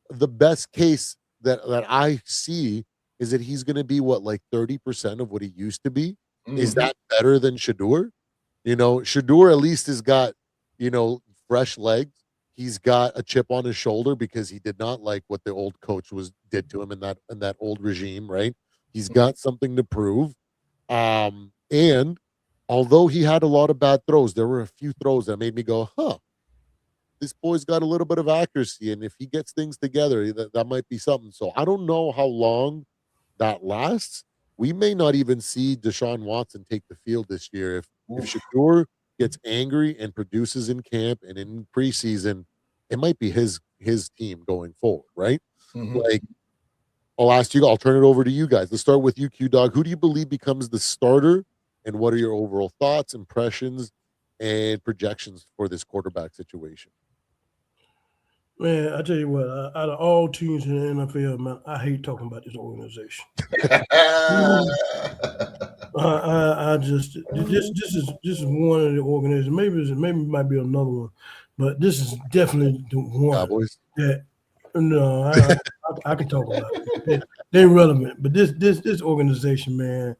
the best case that I see is that he's going to be what, like 30% of what he used to be. Is Mhm. that better than Shador? You know, Shador at least has got, you know, fresh legs. He's got a chip on his shoulder because he did not like what the old coach did to him in that old regime, right? He's got something to prove. And although he had a lot of bad throws, there were a few throws that made me go, huh, this boy's got a little bit of accuracy. And if he gets things together, that might be something. So I don't know how long that lasts. We may not even see Deshaun Watson take the field this year. If Shador gets angry and produces in camp and in preseason, it might be his team going forward, right? Mhm. Like, I'll turn it over to you guys. Let's start with you, Q Dog. Who do you believe becomes the starter, and what are your overall thoughts, impressions, and projections for this quarterback situation? Man, I tell you what, out of all teams in the NFL, man, I hate talking about this organization. I just this is one of the organizations. Maybe it might be another one, but this is definitely the one Cowboys. that no, I can talk about it. They're relevant, but this organization, man,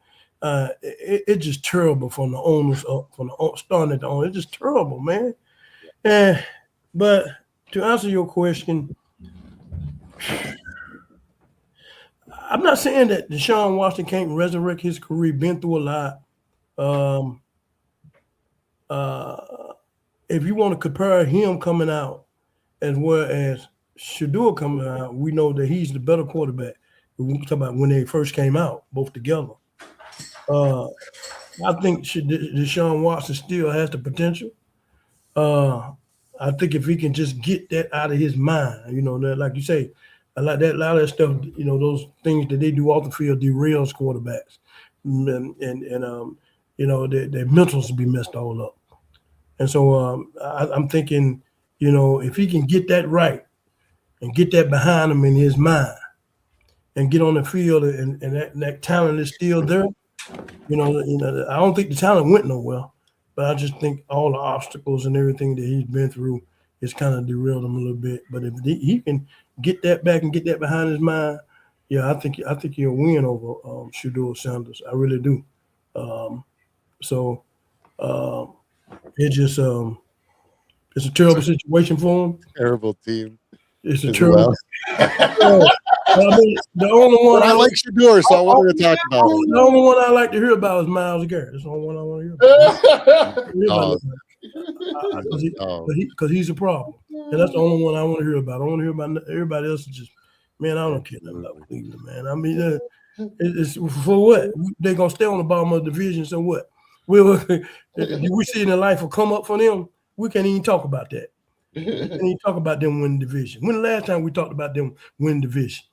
it's just terrible from the owners up, from the starting at the owner. It's just terrible, man. But to answer your question, I'm not saying that Deshaun Watson can't resurrect his career. Been through a lot. Um, if you want to compare him coming out as well as Shador coming out, we know that he's the better quarterback. We talk about when they first came out, both together. I think Deshaun Watson still has the potential. I think if he can just get that out of his mind, you know, that like you say, I like that. A lot of that stuff, those things that they do off the field derails quarterbacks, and their mentals be messed all up. And so I'm thinking, if he can get that right and get that behind him in his mind and get on the field and that talent is still there, I don't think the talent went nowhere, but I just think all the obstacles and everything that he's been through has kind of derailed him a little bit. But if he can get that back and get that behind his mind, yeah, I think he'll win over Shedeur Sanders. I really do. It just it's a terrible situation for him. Terrible team. It's a as terrible. well. I mean, the only one But I like Shedeur, so I wanted to talk about it. The only one I like to hear about is Myles Garrett. That's the only one I want to hear about. Because he's a problem, and that's the only one I want to hear about. I want to hear about everybody else. Is just, man, I don't care nothing about Cleveland, man. I mean, it's for what? They're gonna stay on the bottom of the division. So what? We see in the life will come up for them. We can't even talk about that. We can't even talk about them winning division. When the last time we talked about them winning division?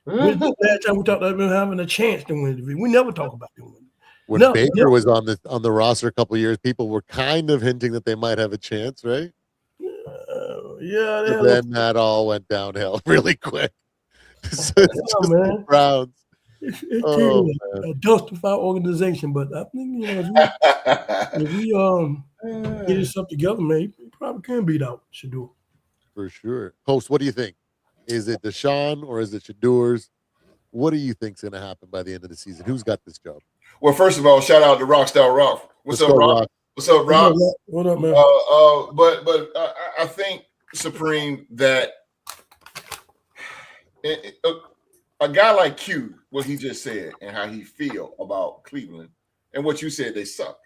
When the last time we talked about them having a chance to win the division? We never talk about them winning. When Baker was on the roster a couple of years, people were kind of hinting that they might have a chance, right? Yeah. But then that all went downhill really quick. So man. Browns. It's a justified organization, but I think if we get himself together, man, he probably can beat out Shedeur. For sure. Post, what do you think? Is it Deshaun or is it Shedeur's? What do you think's going to happen by the end of the season? Who's got this job? Well, first of all, shout out to Rockstar Rock. What's up, Rock? What's up, Rock? What up, man? But I think, Supreme, that a guy like Q, what he just said and how he feel about Cleveland and what you said, they suck.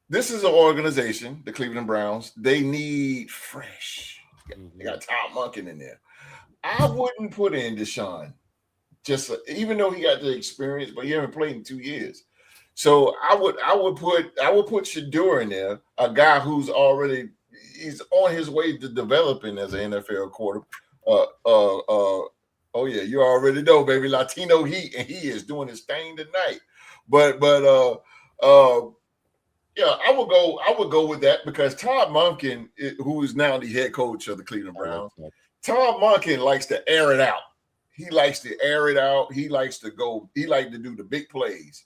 This is an organization, the Cleveland Browns. They need fresh. They got Tom Monken in there. I wouldn't put in Deshaun, even though he got the experience, but he haven't played in 2 years. So I would put Shedeur in there, a guy who's he's on his way to developing as an NFL quarterback. Oh yeah, you already know, baby, Latino heat, and he is doing his thing tonight. But yeah, I would go with that because Todd Monken, who is now the head coach of the Cleveland Browns, Todd Monken likes to air it out. He likes to air it out. He likes to do the big plays.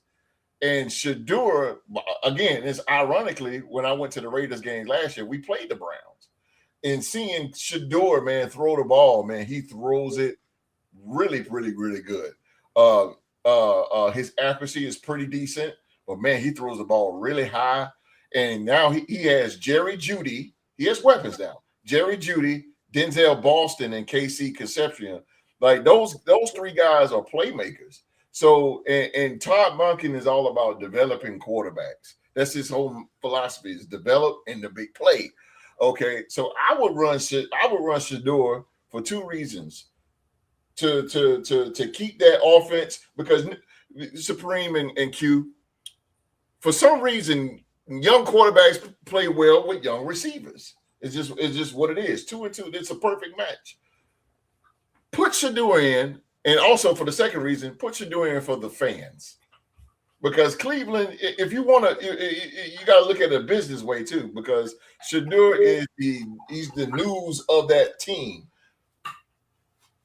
And Shedeur, again, it's ironically, when I went to the Raiders game last year, we played the Browns. And seeing Shedeur, man, throw the ball, man, he throws it really, really, really good. His accuracy is pretty decent, but man, he throws the ball really high. And now he has Jerry Jeudy. He has weapons now. Jerry Jeudy, Denzel Boston, and KC Concepcion. Like those three guys are playmakers. So, and Todd Monken is all about developing quarterbacks. That's his whole philosophy: is develop in the big play. Okay, so I would run Shedeur for two reasons: to keep that offense, because Supreme and Q, for some reason, young quarterbacks play well with young receivers. It's just what it is. 2 and 2, it's a perfect match. Put Shedeur in. And also for the second reason, put Shedeur in for the fans. Because Cleveland, if you want to, you got to look at it a business way too, because Shedeur he's the news of that team.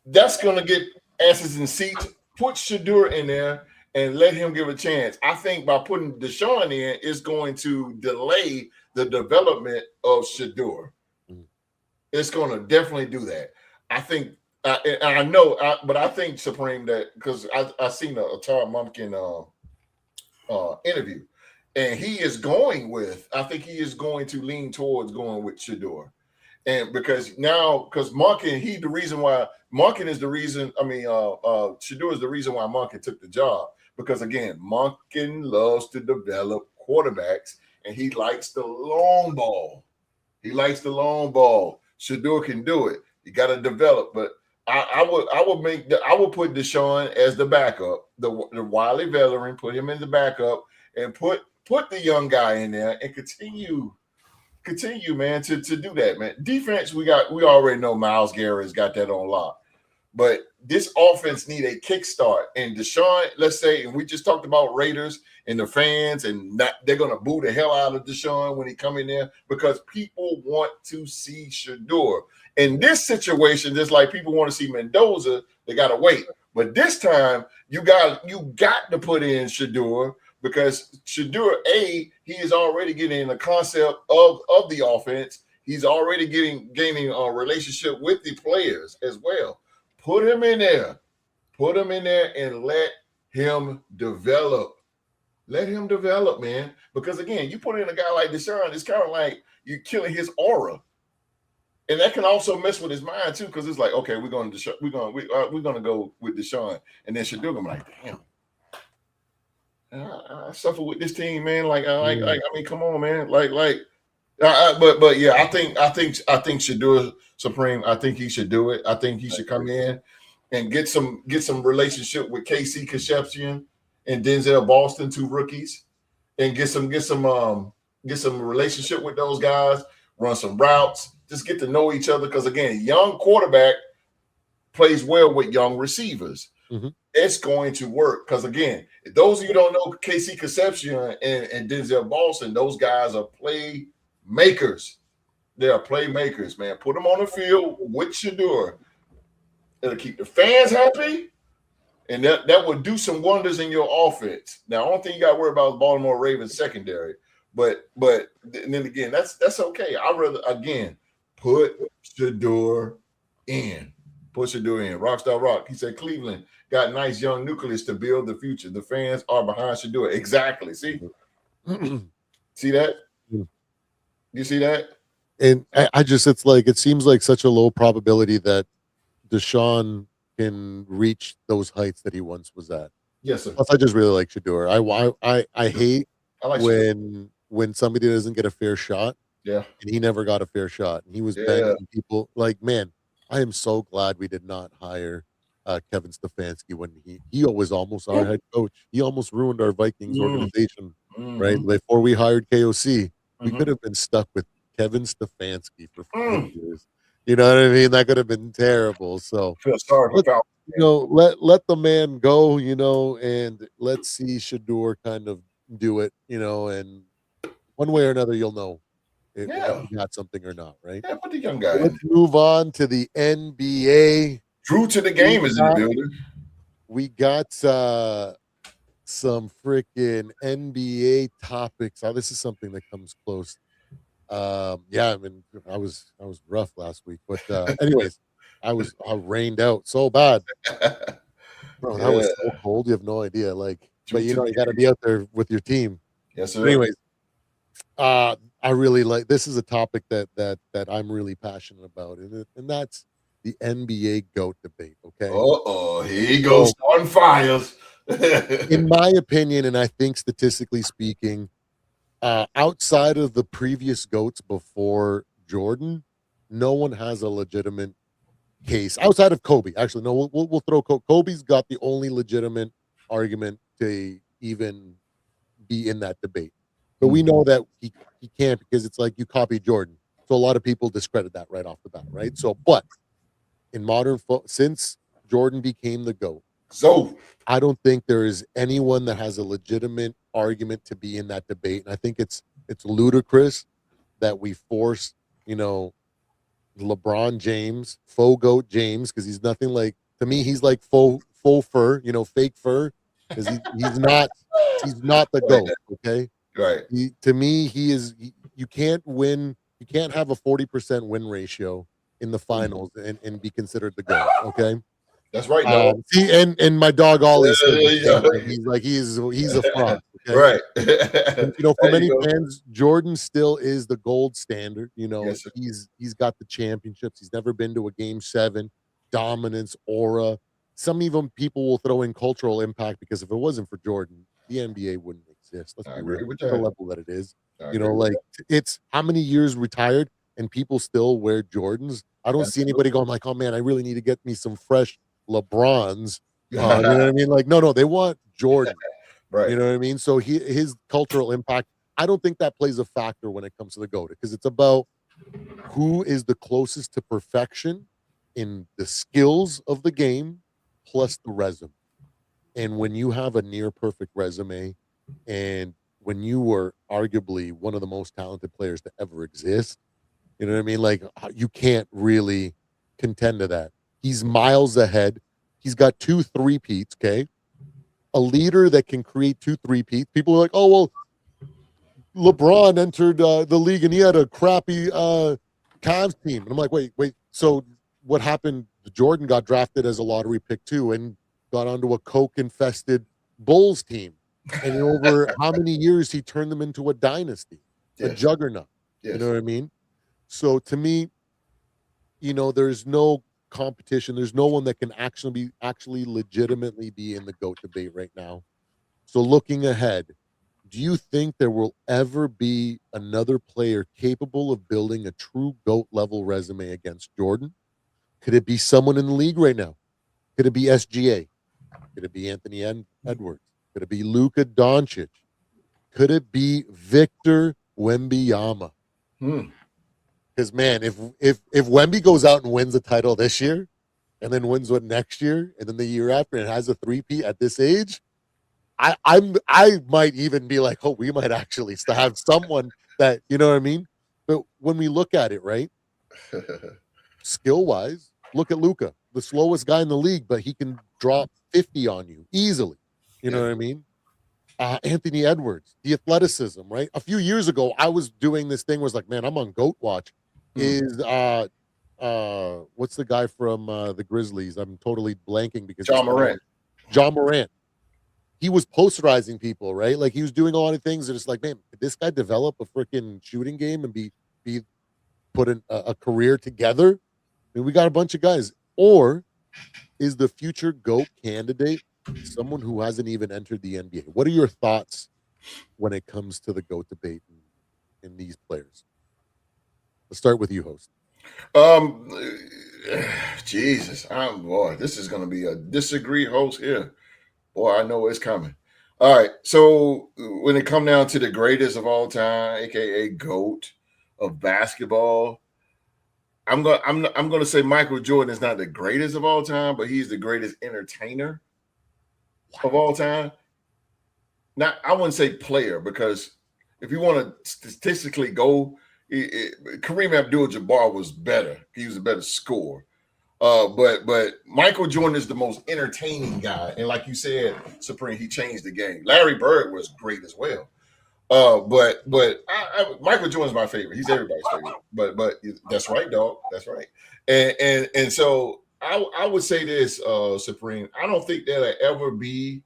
That's going to get asses in seats. Put Shedeur in there and let him give a chance. I think by putting Deshaun in, it's going to delay the development of Shedeur. It's going to definitely do that. I think. I know, but I think, Supreme, that because I seen a Todd Monken interview, and I think he is going to lean towards going with Shedeur, and because Monken, Shedeur is the reason why Monken took the job, because again, Monken loves to develop quarterbacks, and he likes the long ball. Shedeur can do it. You got to develop, but I would put Deshaun as the backup, the wily veteran, put him in the backup, and put the young guy in there and continue, man, to do that, man. Defense, we already know Myles Garrett's got that on lock. But this offense need a kickstart. And Deshaun, let's say, and we just talked about Raiders and the fans, and they're gonna boo the hell out of Deshaun when he come in there because people want to see Shador. In this situation, just like people want to see Mendoza, they gotta wait. But this time, you got to put in Shador because Shador, he is already getting a concept of the offense. He's already gaining a relationship with the players as well. Put him in there. Put him in there and let him develop. Let him develop, man. Because again, you put in a guy like Deshaun, it's kind of like you're killing his aura, and that can also mess with his mind too. Because it's like, okay, we're gonna go with Deshaun, and then Shador gonna be like, damn, I suffer with this team, man. Like, I mean, come on, man. But yeah, I think Shador Supreme. I think he should do it. I think he should come in and get some relationship with KC Concepcion and Denzel Boston, 2 rookies, and get some relationship with those guys. Run some routes. Just get to know each other because again, young quarterback plays well with young receivers. Mm-hmm. It's going to work because again, those of you who don't know KC Concepcion and Denzel Boston, those guys are playmakers. They are playmakers, man. Put them on the field with Shador. It'll keep the fans happy, and that will do some wonders in your offense. Now, the only thing you got to worry about is Baltimore Ravens secondary. But then again, that's okay. I'd rather again put Shador in. Put Shador in. Rockstar Rock. He said Cleveland got nice young nucleus to build the future. The fans are behind Shador. Exactly. See? See that? You see that? And I just, it's like, it seems like such a low probability that Deshaun can reach those heights that he once was at. Yes, sir. Plus, I just really like Shador. I hate like when somebody doesn't get a fair shot. Yeah. And he never got a fair shot. And he was banging people. Like, man, I am so glad we did not hire Kevin Stefanski when he was almost our head coach. He almost ruined our Vikings organization, right? Before we hired KOC, we could have been stuck with Kevin Stefanski for 5 years. You know what I mean? That could have been terrible. So feel sorry for Cal. Let the man go, and let's see Shador kind of do it, and one way or another, you'll know if you got something or not, right? Yeah, put the young guy. Let's move on to the NBA. Drew to the game is in the building. We got some freaking NBA topics. Oh, this is something that comes close. I mean, I was rough last week, but anyways, I rained out so bad. Bro, that was so cold. You have no idea. But you got to be out there with your team. Yes, sir. Anyways, I really like, this is a topic that I'm really passionate about, and that's the NBA GOAT debate. Okay. Here he goes on fires. In my opinion, and I think statistically speaking, outside of the previous GOATs before Jordan, no one has a legitimate case outside of Kobe. Actually, no, we'll throw Kobe's got the only legitimate argument to even be in that debate. But we know that he can't, because it's like you copy Jordan. So a lot of people discredit that right off the bat, right? So, but in modern since Jordan became the GOAT, I don't think there is anyone that has a legitimate argument to be in that debate. And I think it's ludicrous that we force, LeBron James, faux GOAT James, because he's nothing like, to me, he's like faux fur, fake fur, because he's not the GOAT, okay? Right. To me, he is. You can't win. You can't have a 40% win ratio in the finals and be considered the GOAT. Okay. That's right. No. See, and my dog Ollie said he's like he's a fraud. Okay? Right. And, for many fans, Jordan still is the gold standard. Yes, he's got the championships. He's never been to a game 7, dominance, aura. Some even people will throw in cultural impact, because if it wasn't for Jordan, the NBA wouldn't exist. Let's be real. The level that it is. It's how many years retired and people still wear Jordans. I don't see anybody going like, oh man, I really need to get me some fresh LeBrons. You know what I mean? Like, no, they want Jordan. Right. You know what I mean? So his cultural impact, I don't think that plays a factor when it comes to the GOAT, because it's about who is the closest to perfection in the skills of the game plus the resume. And when you have a near perfect resume, and when you were arguably one of the most talented players to ever exist, you know what I mean? Like, you can't really contend to that. He's miles ahead. He's got 2 3-peats, okay? A leader that can create 2 3-peats. People are like, oh, well, LeBron entered the league and he had a crappy Cavs team. And I'm like, wait. So what happened? Jordan got drafted as a lottery pick too and got onto a coke-infested Bulls team. And over how many years he turned them into a dynasty, a juggernaut. Yes. You know what I mean? So to me, there's no competition. There's no one that can actually legitimately be in the GOAT debate right now. So looking ahead, do you think there will ever be another player capable of building a true GOAT level resume against Jordan? Could it be someone in the league right now? Could it be SGA? Could it be Anthony Edwards? Could it be Luka Doncic? Could it be Victor Wembanyama? Because man, if Wemby goes out and wins a title this year, and then wins one next year, and then the year after, and has a 3-peat at this age, I might even be like, oh, we might actually have someone that, you know what I mean? But when we look at it, right, skill wise, look at Luka, the slowest guy in the league, but he can drop 50 on you easily. You know what I mean? Anthony Edwards, the athleticism, right? A few years ago, I was doing this thing, was like, man, I'm on GOAT watch. Is what's the guy from the Grizzlies? I'm totally blanking because John Morant. John Morant. He was posterizing people, right? Like he was doing a lot of things that it's like, man, could this guy develop a freaking shooting game and be put in a career together? I mean, we got a bunch of guys. Or is the future GOAT candidate someone who hasn't even entered the NBA? What are your thoughts when it comes to the GOAT debate in these players? Let's start with you, host. Jesus, boy, this is going to be a disagree host here. Boy, I know it's coming. All right, so when it come down to the greatest of all time, aka GOAT of basketball, I'm gonna say Michael Jordan is not the greatest of all time, but he's the greatest entertainer of all time. Not, I wouldn't say player, because if you want to statistically go, Kareem Abdul-Jabbar was better. He was a better scorer. But Michael Jordan is the most entertaining guy, and like you said, Supreme, he changed the game. Larry Bird was great as well. But Michael Jordan's my favorite. He's everybody's favorite. But that's right, dog. That's right. And so I would say this, Supreme. I don't think there'll ever be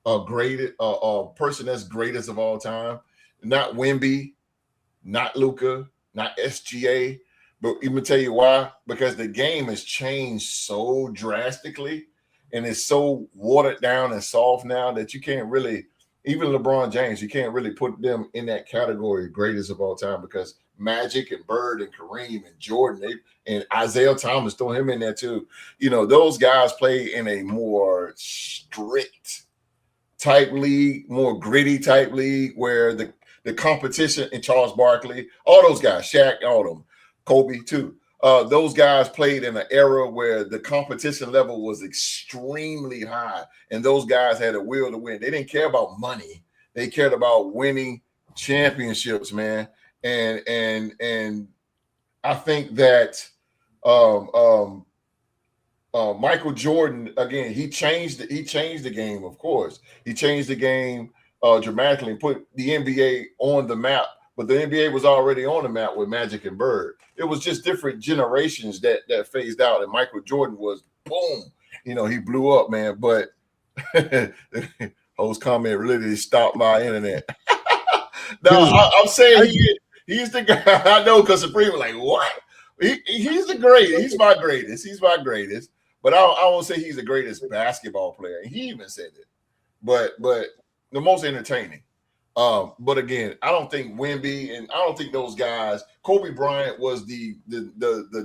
a person that's greatest of all time. Not Wemby, not Luka, not SGA. But let me tell you why. Because the game has changed so drastically, and it's so watered down and soft now that you can't really, even LeBron James, you can't really put them in that category of greatest of all time, because Magic and Bird and Kareem and Jordan and Isaiah Thomas, throw him in there too. You know, those guys play in a more strict type league, more gritty type league, where the competition, in Charles Barkley, all those guys, Shaq, all of them, Kobe too. Those guys played in an era where the competition level was extremely high, and those guys had a will to win. They didn't care about money; they cared about winning championships, man. And I think that Michael Jordan, again, he changed the game. Of course, he changed the game dramatically and put the NBA on the map. But the NBA was already on the map with Magic and Bird. It was just different generations that phased out. And Michael Jordan was boom. You know, he blew up, man. But host comment really stopped my internet. No, I'm saying he's the guy. I know, because Supreme was like, what? He's the greatest. He's my greatest. He's my greatest. But I won't say he's the greatest basketball player. He even said it. But the most entertaining. But again, I don't think Wemby and I don't think those guys. Kobe Bryant was the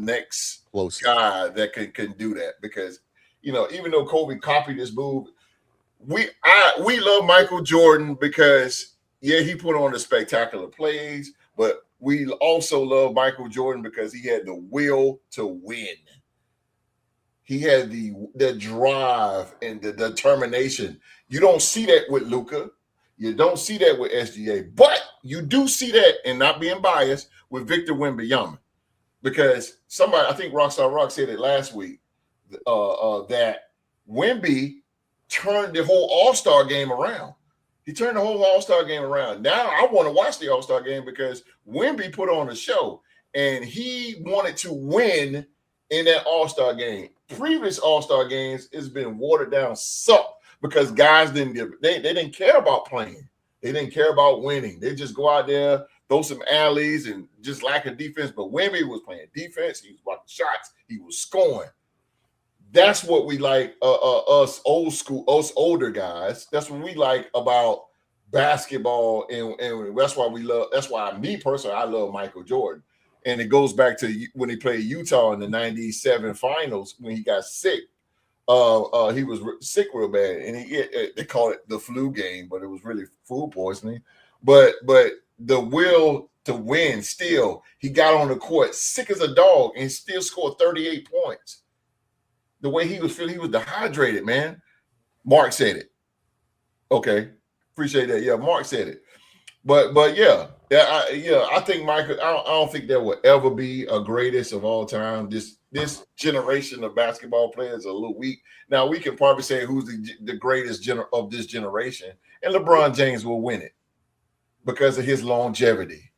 next closest guy that can do that, because you know, even though Kobe copied this move, we love Michael Jordan because he put on the spectacular plays, but we also love Michael Jordan because he had the will to win. He had the drive and the determination. You don't see that with Luka. You don't see that with SGA, but you do see that, and not being biased, with Victor Wembanyama, because somebody, I think Rockstar Rock said it last week, that Wemby turned the whole All-Star game around. He turned the whole All-Star game around. Now I want to watch the All-Star game because Wemby put on a show, and he wanted to win in that All-Star game. Previous All-Star games has been watered down, sucked, because guys they didn't care about playing. They didn't care about winning. They just go out there, throw some alleys, and just lack of defense. But Wemby was playing defense. He was blocking shots. He was scoring. That's what we like, us old school, us older guys. That's what we like about basketball, and that's why we love. That's why me personally, I love Michael Jordan. And it goes back to when he played Utah in the '97 finals when he got sick. He was sick real bad, and they call it the flu game, but it was really food poisoning. But the will to win, still, he got on the court sick as a dog and still scored 38 points. The way he was feeling, he was dehydrated, man. Mark said it. Okay, appreciate that. Yeah, Mark said it. But I think Michael. I don't think there will ever be a greatest of all time. This generation of basketball players are a little weak. Now we can probably say who's the greatest of this generation, and LeBron James will win it because of his longevity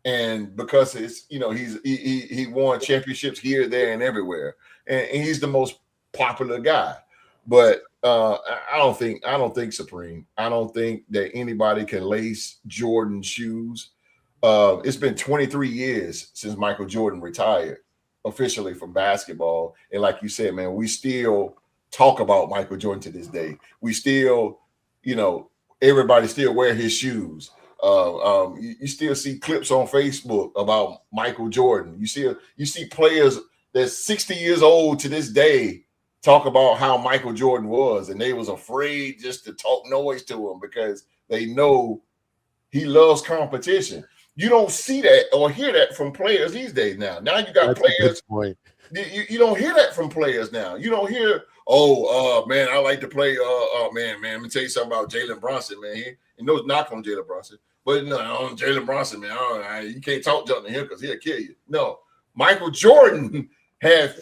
and because it's he won championships here, there, and everywhere, and he's the most popular guy. But I don't think Supreme. I don't think that anybody can lace Jordan shoes. It's been 23 years since Michael Jordan retired officially from basketball. And like you said, man, we still talk about Michael Jordan to this day. We still, everybody still wear his shoes. You still see clips on Facebook about Michael Jordan. You see players that's 60 years old to this day talk about how Michael Jordan was, and they was afraid just to talk noise to him because they know he loves competition. You don't see that or hear that from players these days now. Now you got players. You don't hear that from players now. You don't hear, man, I like to play. Man, let me tell you something about Jalen Brunson, man. And no knock on Jalen Brunson, but no, on Jalen Brunson, man, you can't talk junk to him because he'll kill you. No, Michael Jordan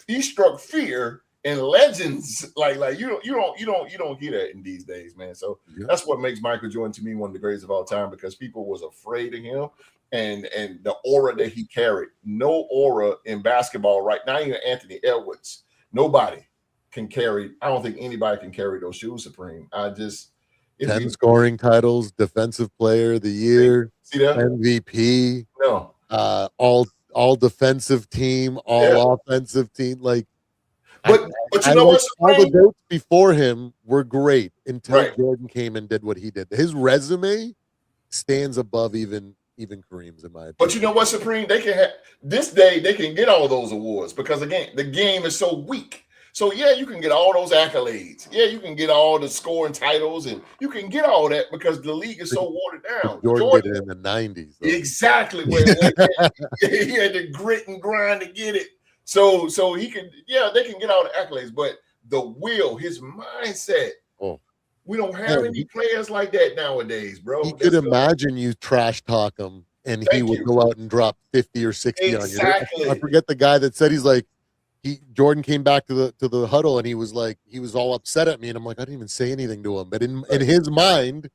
he struck fear. And legends like you don't hear that in these days, man. So that's what makes Michael Jordan to me one of the greatest of all time, because people was afraid of him and the aura that he carried. No aura in basketball right now. Even Anthony Edwards, nobody can carry. I don't think anybody can carry those shoes, Supreme. 10 scoring titles, defensive player of the year, see that? MVP, no, all defensive team, all offensive team, like. But you know what? All the goats before him were great until Jordan came and did what he did. His resume stands above even Kareem's, in my opinion. But you know what, Supreme? They can get all those awards because, again, the game is so weak. So yeah, you can get all those accolades. Yeah, you can get all the scoring titles, and you can get all that because the league is so watered down. Jordan did it in the 90s. Though. Exactly. He had the grit and grind to get it. So he can, they can get all the accolades, but the will, his mindset, we don't have any players like that nowadays, bro. He could imagine you trash talk him, and he would go out and drop 50 or 60 on you. I forget the guy that said Jordan came back to the huddle, and he was all upset at me, and I'm like, I didn't even say anything to him, but in his mind,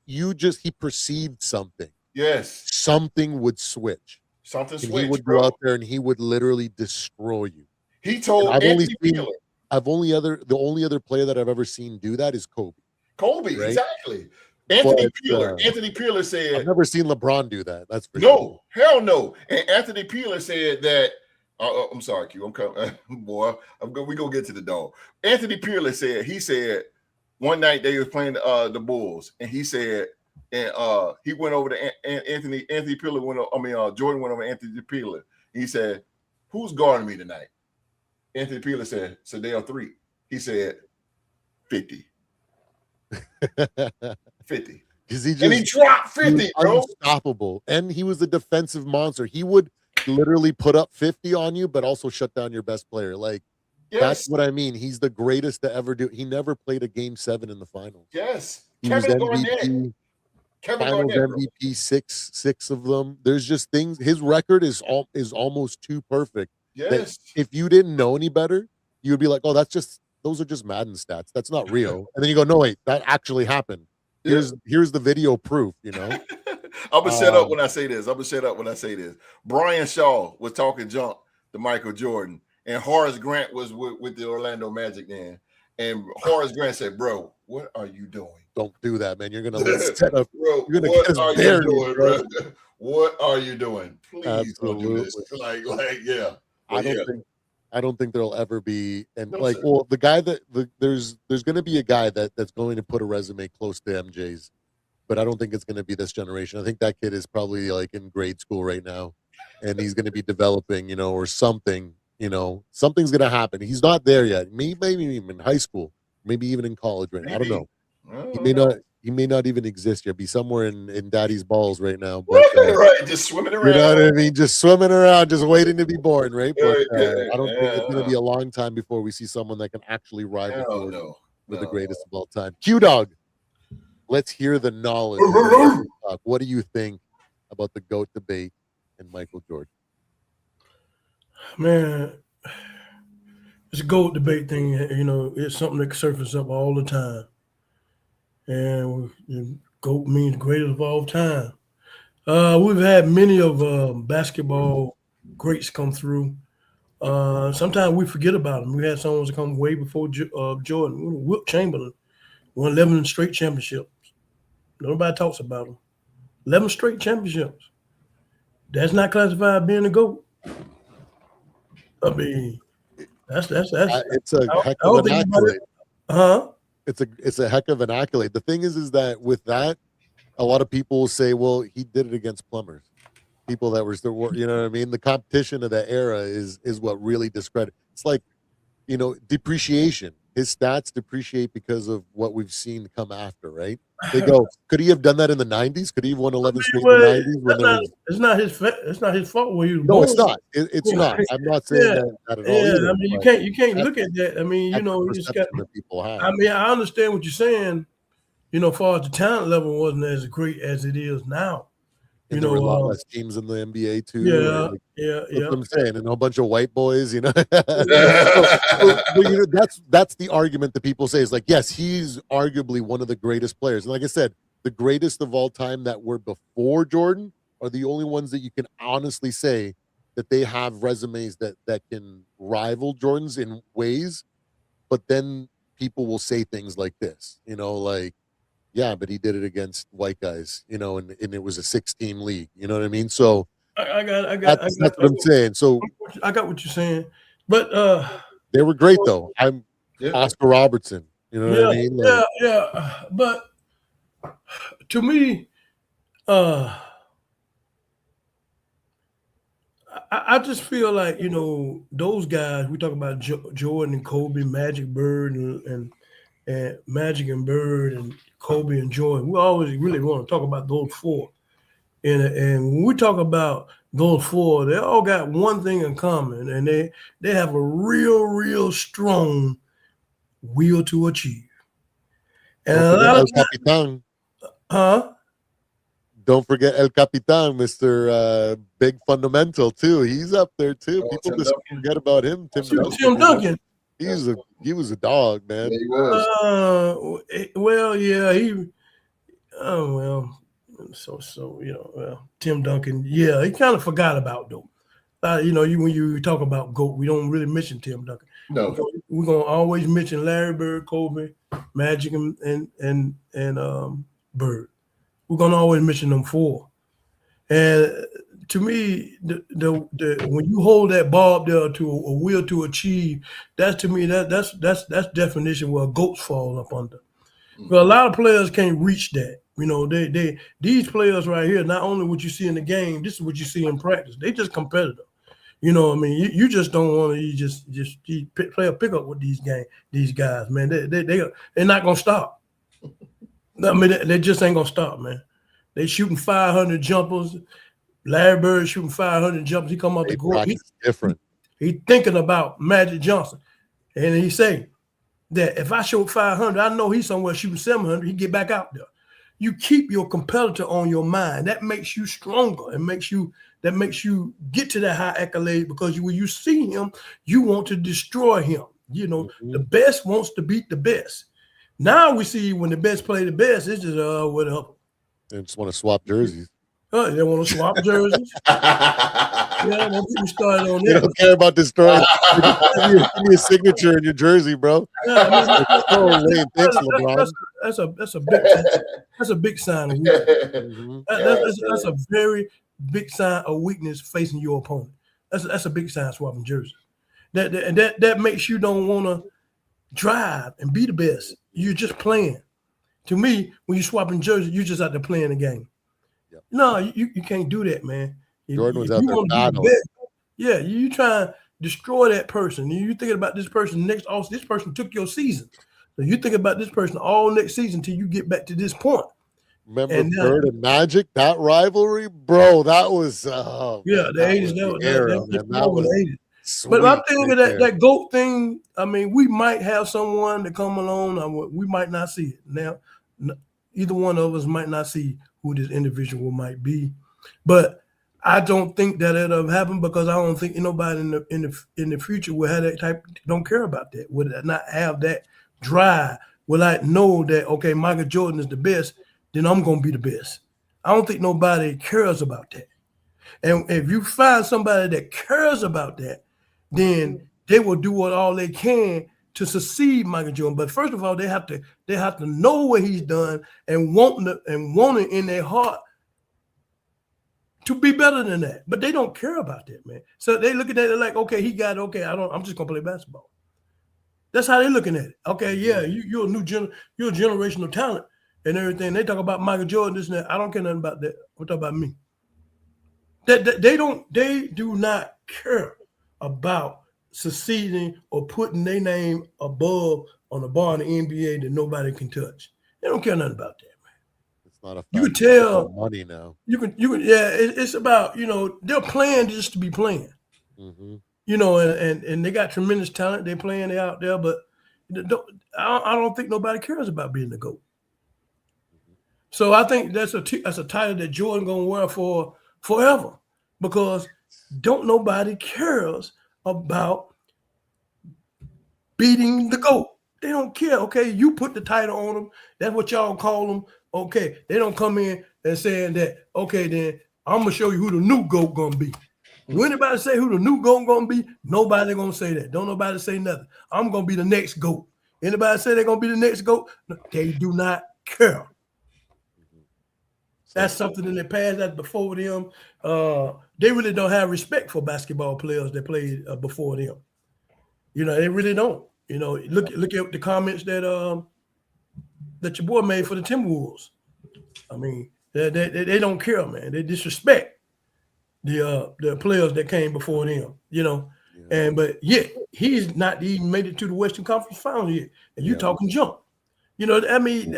he perceived something. Yes, something would switch. Something switched, he would go out there and he would literally destroy you. He told Anthony Peeler. The only other player that I've ever seen do that is Kobe. Right? Exactly. Anthony Peeler said, I've never seen LeBron do that. That's for sure. Hell no. And Anthony Peeler said that. I'm sorry, Q. I'm coming, boy. We gonna get to the dog. Anthony Peeler said. He said one night they was playing the Bulls, and he said. And he went over to Anthony Peeler. Jordan went over to Anthony Peeler. He said, "Who's guarding me tonight?" Anthony Peeler said, "Sadell 3." He said, 50. 50. Because he dropped 50, bro. Unstoppable. And he was a defensive monster. He would literally put up 50 on you, but also shut down your best player. Like, That's Yes. what I mean. He's the greatest to ever do. He never played a game 7 in the finals. Yes. He was Kevin Garnett. MVP, Kevin finals Garnett, bro. MVP, six of them. There's just things. His record is almost too perfect. That Yes. if you didn't know any better, you would be like, oh, those are just Madden stats. That's not real. And then you go, no, wait, that actually happened. Yeah. Here's the video proof, you know. I'm gonna shut up when I say this. Brian Shaw was talking junk to Michael Jordan, and Horace Grant was with the Orlando Magic then. And Horace Grant said, "Bro, what are you doing? Don't do that, man. You're gonna set up. Bro, You're gonna what get us are you buried, doing, bro. bro? What are you doing? Please don't do this. Absolutely. Like, yeah. But I don't think there'll ever be No, like, sir. well, the guy there's going to be a guy that's going to put a resume close to MJ's, but I don't think it's going to be this generation. I think that kid is probably like in grade school right now, and he's going to be developing, or something. Something's going to happen. He's not there yet. Maybe even in high school, maybe even in college right now. I don't know. He may not even exist yet. Be somewhere in daddy's balls right now. But right, just swimming around. you know what I mean? Just swimming around, just waiting to be born, right? But I don't think Yeah, it's going to be a long time before we see someone that can actually rival Hell Jordan no. for the No, greatest of all time. Q-Dog, let's hear the knowledge. What do you think about the GOAT debate and Michael Jordan? Man, it's a GOAT debate thing. It's something that surfaces up all the time. And GOAT means greatest of all time. We've had many of basketball greats come through. Sometimes we forget about them. We had someone that come way before Jordan. Wilt Chamberlain won 11 straight championships. Nobody talks about them. 11 straight championships. That's not classified being a GOAT. I mean, that's it's a heck of an accolade. Huh? It's a heck of an accolade. The thing is that with that, a lot of people will say, well, he did it against plumbers. People that were still, you know what I mean? The competition of that era is what really discredit. It's like, depreciation. His stats depreciate because of what we've seen come after, right? They go, could he have done that in the 90s? Could he have won 11 straight in the 90s? It's not his fault when he was No, born. it's not. It's not. I'm not saying that at all. Either, I mean, you can't look at that. I mean, you just got. That people have. I mean, I understand what you're saying. As far as the talent level wasn't as great as it is now. And there were a lot less teams in the NBA too. Yeah. That's what I'm saying, and a whole bunch of white boys, so, but, that's the argument that people say is like, yes, he's arguably one of the greatest players. And like I said, the greatest of all time that were before Jordan are the only ones that you can honestly say that they have resumes that can rival Jordan's in ways. But then people will say things like this, like, yeah, but he did it against white guys, and it was a 6-team league. You know what I mean? So that's what I'm saying. So I got what you're saying, but they were great though. Oscar Robertson. You know what I mean? Like, yeah. But to me, I just feel like those guys. We talk about Jordan and Kobe, Magic, Bird, and Magic and Bird and Kobe and Jordan. We always really want to talk about those four. And when we talk about those four, they all got one thing in common, and they have a real strong will to achieve. And a lot of Capitan. Huh? Don't forget El Capitan, Mr. Big Fundamental too. He's up there too. People just forget about him. Tim Duncan. He was a dog, man. Yeah, he was. Tim Duncan. Yeah, he kind of forgot about though. When you talk about GOAT, we don't really mention Tim Duncan. No, we're gonna always mention Larry Bird, Kobe, Magic, and Bird. We're gonna always mention them four. And to me, when you hold that bar up there to a will to achieve, that's to me that's definition where GOATs fall up under. But a lot of players can't reach that. These players right here, not only what you see in the game, this is what you see in practice. They just competitive. You just don't want to just play a pickup with these guys, man. They're not gonna stop. I mean, they just ain't gonna stop, man. They shooting 500 jumpers. Larry Bird shooting 500 jumpers. He come out the court. Different. He thinking about Magic Johnson. And he say that if I show 500, I know he's somewhere shooting 700. He get back out there. You keep your competitor on your mind. That makes you stronger. That makes you get to that high accolade, because when you see him, you want to destroy him. You know, the best wants to beat the best. Now we see when the best play the best, it's just whatever. They just want to swap jerseys. They want to swap jerseys. Yeah, don't get me started on They that. don't care about destroying. Give me a signature in your jersey, bro. Yeah, I mean, Thanks, LeBron. that's a big sign of weakness. That's a very big sign of weakness facing your opponent. That's a big sign swapping jerseys. That makes you don't want to drive and be the best. You're just playing. To me, when you're swapping jerseys, you're just out there playing the game. Yep. No, you can't do that, man. Jordan was out there battling. Yeah, you try to destroy that person. You thinking about this person next. Also, this person took your season. So you think about this person all next season till you get back to this point. Remember Bird and Magic, that rivalry, bro? That was the 80s. That was the 80s. Sweet, but I'm thinking that GOAT thing. I mean, we might have someone to come along. We might not see it now. Either one of us might not see who this individual might be, but I don't think that it'll happen, because I don't think nobody in the future will have that type. Don't care about that. Would not have that drive. Will I know that, okay, Michael Jordan is the best, then I'm gonna be the best. I don't think nobody cares about that. And if you find somebody that cares about that, then they will do all they can to succeed Michael Jordan. But first of all, they have to know what he's done and want it in their heart to be better than that. But they don't care about that, man. So they look at it like, okay, he got it. Okay, I'm just gonna play basketball. That's how they looking at it. Okay, yeah, you're a generational talent and everything. They talk about Michael Jordan, this and that. I don't care nothing about that. We're talking about me. They do not care about succeeding or putting their name above on a bar in the NBA that nobody can touch. They don't care nothing about that, man. It's not a fact. You can tell money now. You can it's about, they're playing just to be playing. Mm-hmm. And they got tremendous talent. They're playing, they're out there, but I don't think nobody cares about being the GOAT. Mm-hmm. So I think that's a title that Jordan gonna wear for forever, because don't nobody cares about beating the GOAT. They don't care. Okay, you put the title on them. That's what y'all call them. Okay, they don't come in and saying that, okay, then I'm gonna show you who the new GOAT gonna be. When anybody say who the new GOAT gonna be, nobody gonna say that. Don't nobody say nothing. I'm gonna be the next GOAT. Anybody say they're gonna be the next GOAT? They do not care. That's something in the past. That's before them. They really don't have respect for basketball players that played before them. They really don't. Look at the comments that your boy made for the Timberwolves. I mean, they don't care, man. They disrespect the players that came before them. But yet he's not even made it to the Western Conference Finals yet, and you talking junk. I mean,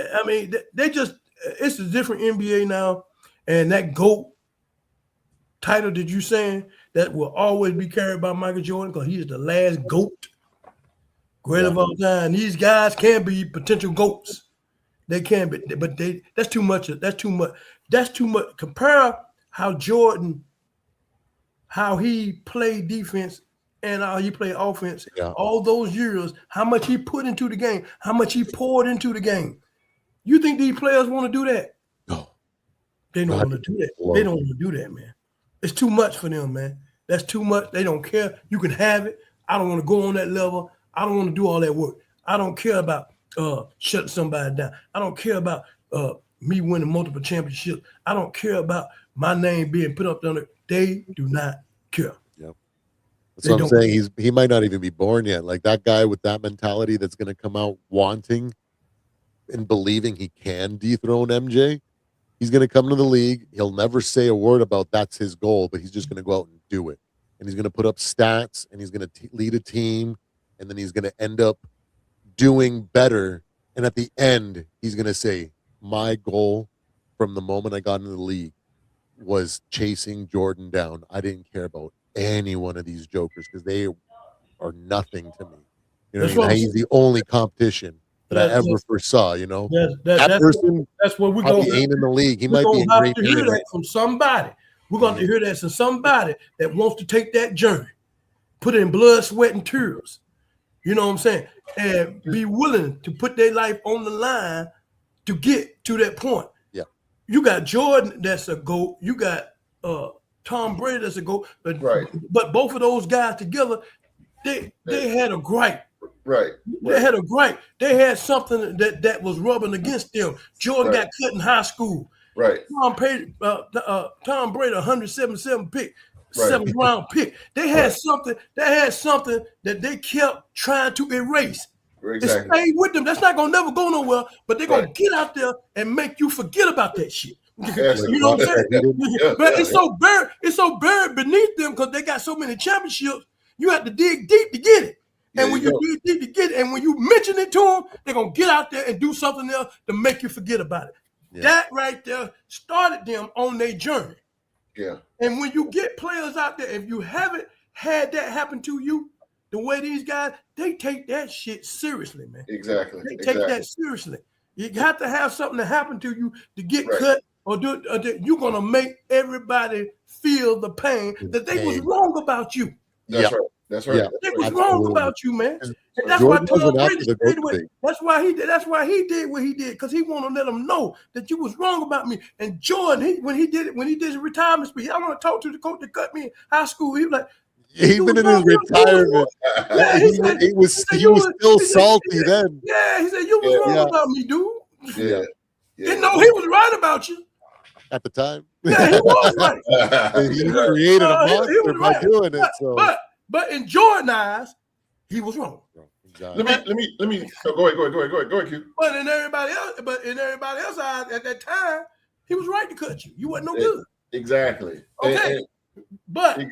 they just. It's a different NBA now, and that GOAT title that you saying that will always be carried by Michael Jordan, because he is the last GOAT, great of all time. These guys can be potential GOATs. They can be, but that's too much. That's too much. That's too much. Compare how Jordan, how he played defense and how he played offense all those years, how much he put into the game, how much he poured into the game. You think these players want to do that? No. They don't want to do that. They don't want to do that, man. It's too much for them, man. That's too much. They don't care. You can have it. I don't want to go on that level. I don't want to do all that work. I don't care about shutting somebody down. I don't care about me winning multiple championships. I don't care about my name being put up there. They do not care. Yep. That's what I'm saying. He might not even be born yet. Like that guy with that mentality that's going to come out wanting and believing he can dethrone MJ, he's going to come to the league. He'll never say a word about that's his goal, but he's just going to go out and do it. And he's going to put up stats, and he's going to lead a team, and then he's going to end up doing better. And at the end, he's going to say, my goal from the moment I got into the league was chasing Jordan down. I didn't care about any one of these jokers because they are nothing to me. You know, That's what I what mean? I'm He's the only competition that I That's, ever foresaw. You know, that's, that person that's what we're probably going ain't in the league. He we're might be gonna in have Great to hear Britain. that from somebody. We're going to hear that from somebody that wants to take that journey, put it in blood, sweat, and tears. You know what I'm saying? And be willing to put their life on the line to get to that point. Yeah. You got Jordan that's a GOAT. You got Tom Brady that's a GOAT. But both of those guys together, they had a gripe. Right. They had a gripe. They had something that was rubbing against them. Jordan got cut in high school. Right. Tom Brady, 177 pick, 7th round pick. They had something. They had something that they kept trying to erase. It stayed with them. That's not gonna never go nowhere. But they're gonna get out there and make you forget about that shit. You know what I'm saying? But it's so buried beneath them because they got so many championships. You have to dig deep to get it. And when you dig deep to get it, and when you mention it to them, they're gonna get out there and do something else to make you forget about it. Yeah. That right there started them on their journey. Yeah. And when you get players out there, if you haven't had that happen to you, the way these guys, they take that shit seriously, man. Exactly. They take that seriously. You have to have something to happen to you to get cut, or you're gonna make everybody feel the pain that they was wrong about you. That's right. That's right. Yeah, they was wrong about you, man. And that's Jordan why Tom wasn't Brady stayed away. That's why he did. That's why he did what he did, because he want to let them know that you was wrong about me. And Jordan, when he did his retirement speech, I want to talk to the coach that cut me in high school. He was like, even in his retirement, he was still salty then. Yeah, he said, you was wrong about me, dude. Yeah. Didn't know he was right about you. At the time. Yeah, he was right. He created a monster by doing it. So. But in Jordan's eyes, he was wrong. Exactly. Let me go ahead, Q. But in everybody else's eyes at that time, he was right to cut you. You wasn't no good. Exactly. Okay. But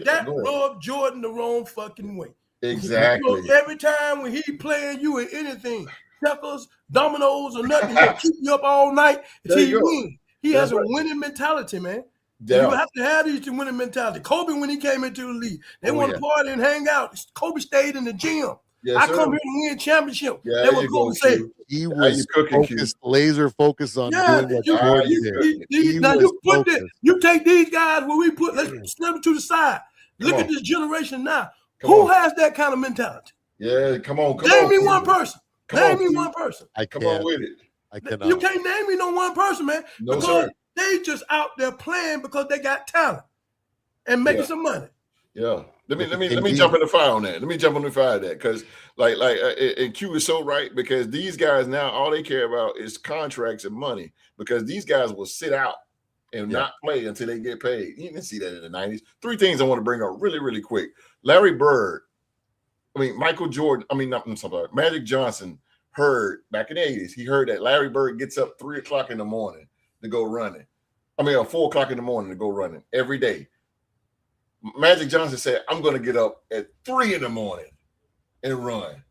that rubbed Jordan the wrong fucking way. Exactly. You know, every time when he playing you in anything, checkers, dominoes, or nothing, he'll keep you up all night until you win. He has a winning mentality, man. Yeah. You have to have these winning mentality. Kobe, when he came into the league, they want to party and hang out. Kobe stayed in the gym. I come here to win championship. Yeah, they were going to say he was focused, laser focused on doing what Jordan did. Now you take these guys where we put, let's snap them to the side. Look at this generation now. Who has that kind of mentality? Yeah, come on. Name me one person. Name me one person. Come on with it. I cannot. You can't name me no one person, man. No, because sir. They just out there playing because they got talent and making some money. Yeah. Let me jump in the fire on that. Let me jump on the fire of that, because and Q is so right, because these guys now, all they care about is contracts and money, because these guys will sit out and not play until they get paid. You didn't see that in the 90s. Three things I want to bring up really, really quick. Larry Bird, Michael Jordan, Magic Johnson heard back in the 80s, he heard that Larry Bird gets up 3 o'clock in the morning to go running. 4 o'clock in the morning to go running every day. Magic Johnson said, I'm going to get up at 3 in the morning and run.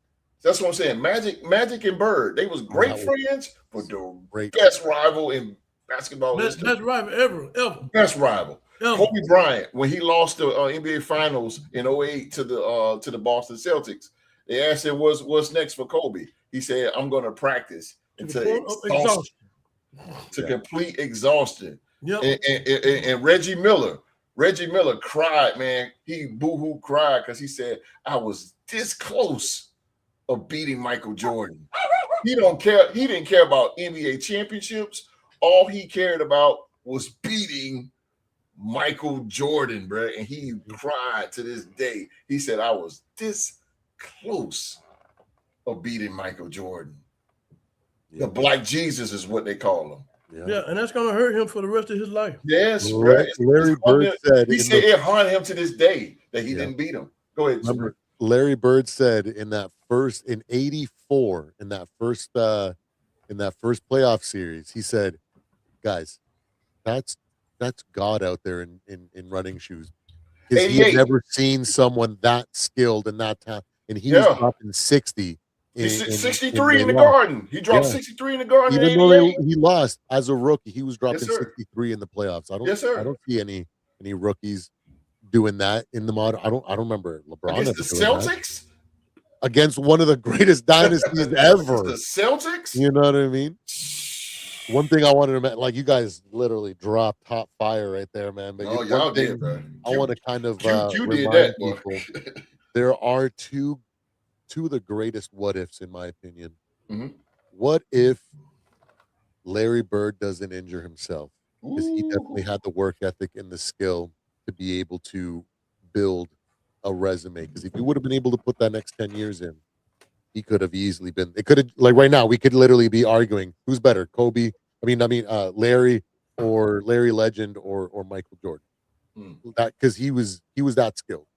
That's what I'm saying. Magic and Bird, they was great friends, but the best rival in basketball. Best rival ever. Best rival. Kobe Bryant, when he lost the NBA Finals in 2008 to the Boston Celtics, they asked him what's next for Kobe. He said, I'm going to practice until exhaustion. To complete exhaustion. Yep. And Reggie Miller cried, man. He boo-hoo cried because he said, I was this close of beating Michael Jordan. He didn't care about NBA championships. All he cared about was beating Michael Jordan, bro. And he cried to this day. He said, I was this close of beating Michael Jordan. The Black Jesus is what they call him. Yeah, and that's gonna hurt him for the rest of his life. Yes, right. Larry Bird said it haunted him to this day that he didn't beat him. Go ahead. Remember, Larry Bird said in '84, in that first playoff series, he said, "Guys, that's God out there in running shoes." Because he had never seen someone that skilled and that talented, and he was dropping 60. 63 in the Garden. He dropped 63 in the Garden. Even though he lost as a rookie, he was dropping 63 in the playoffs. I don't see any rookies doing that in the modern. I don't remember LeBron against the Celtics. against one of the greatest dynasties ever. The Celtics? You know what I mean? One thing I wanted to mention, like you guys literally dropped top fire right there, man. But Oh, y'all did, bro. I want to kind of Q did remind that, people there are two of the greatest what ifs in my opinion. Mhm. What if Larry Bird doesn't injure himself? Because he definitely had the work ethic and the skill to be able to build a resume. Because if he would have been able to put that next 10 years in, he could have easily been. It could have, like right now, we could literally be arguing who's better, Kobe. Larry or Larry Legend or Michael Jordan. That because he was that skilled.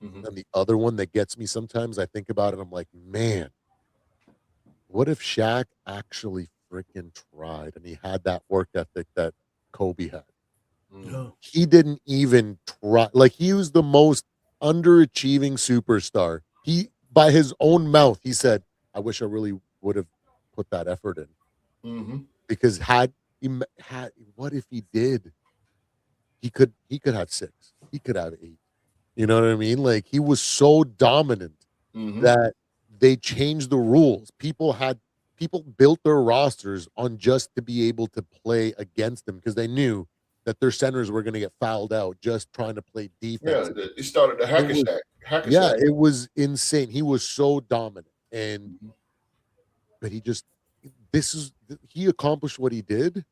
Mhm. And the other one that gets me sometimes, I think about it, I'm like, man, what if Shaq actually freaking tried and he had that work ethic that Kobe had? Yeah. He didn't even try. Like he was the most underachieving superstar. He, by his own mouth, he said, "I wish I really would have put that effort in." Mhm. Because what if he did? He could have 6. He could have 8. You know what I mean? Like he was so dominant Mhm. that they changed the rules. People built their rosters on just to be able to play against them because they knew that their centers were going to get fouled out just trying to play defense. Yeah, he started the Yeah, it was insane. He was so dominant, and but he accomplished what he did.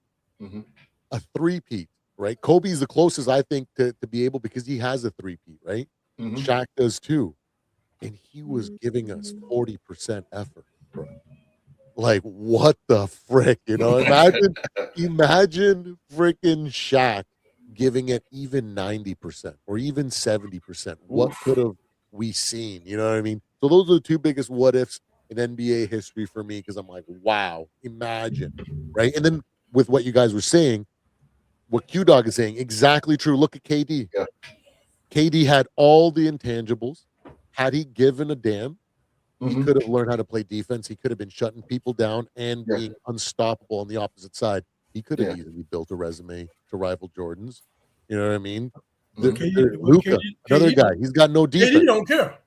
Mhm. A three-peat, right? Kobe's the closest I think to be able because he has a three-peat, right? Mhm. Shaq does too, and he was giving us 40% effort, bro. Like what the frick, you know? Imagine freaking Shaq giving it even 90% or even 70%. What could have we seen? You know what I mean? So those are the two biggest what ifs in NBA history for me because I'm like, wow, imagine, right? And then with what you guys were saying, what Q Dog is saying, exactly true. Look at KD. Yeah. KD had all the intangibles. Had he given a damn, he Mhm. could have learned how to play defense. He could have been shutting people down and Yeah. being unstoppable on the opposite side. He could have Yeah. easily built a resume to rival Jordan's. You know what I mean? Mhm. Luca, another guy. He's got no KD defense, don't care.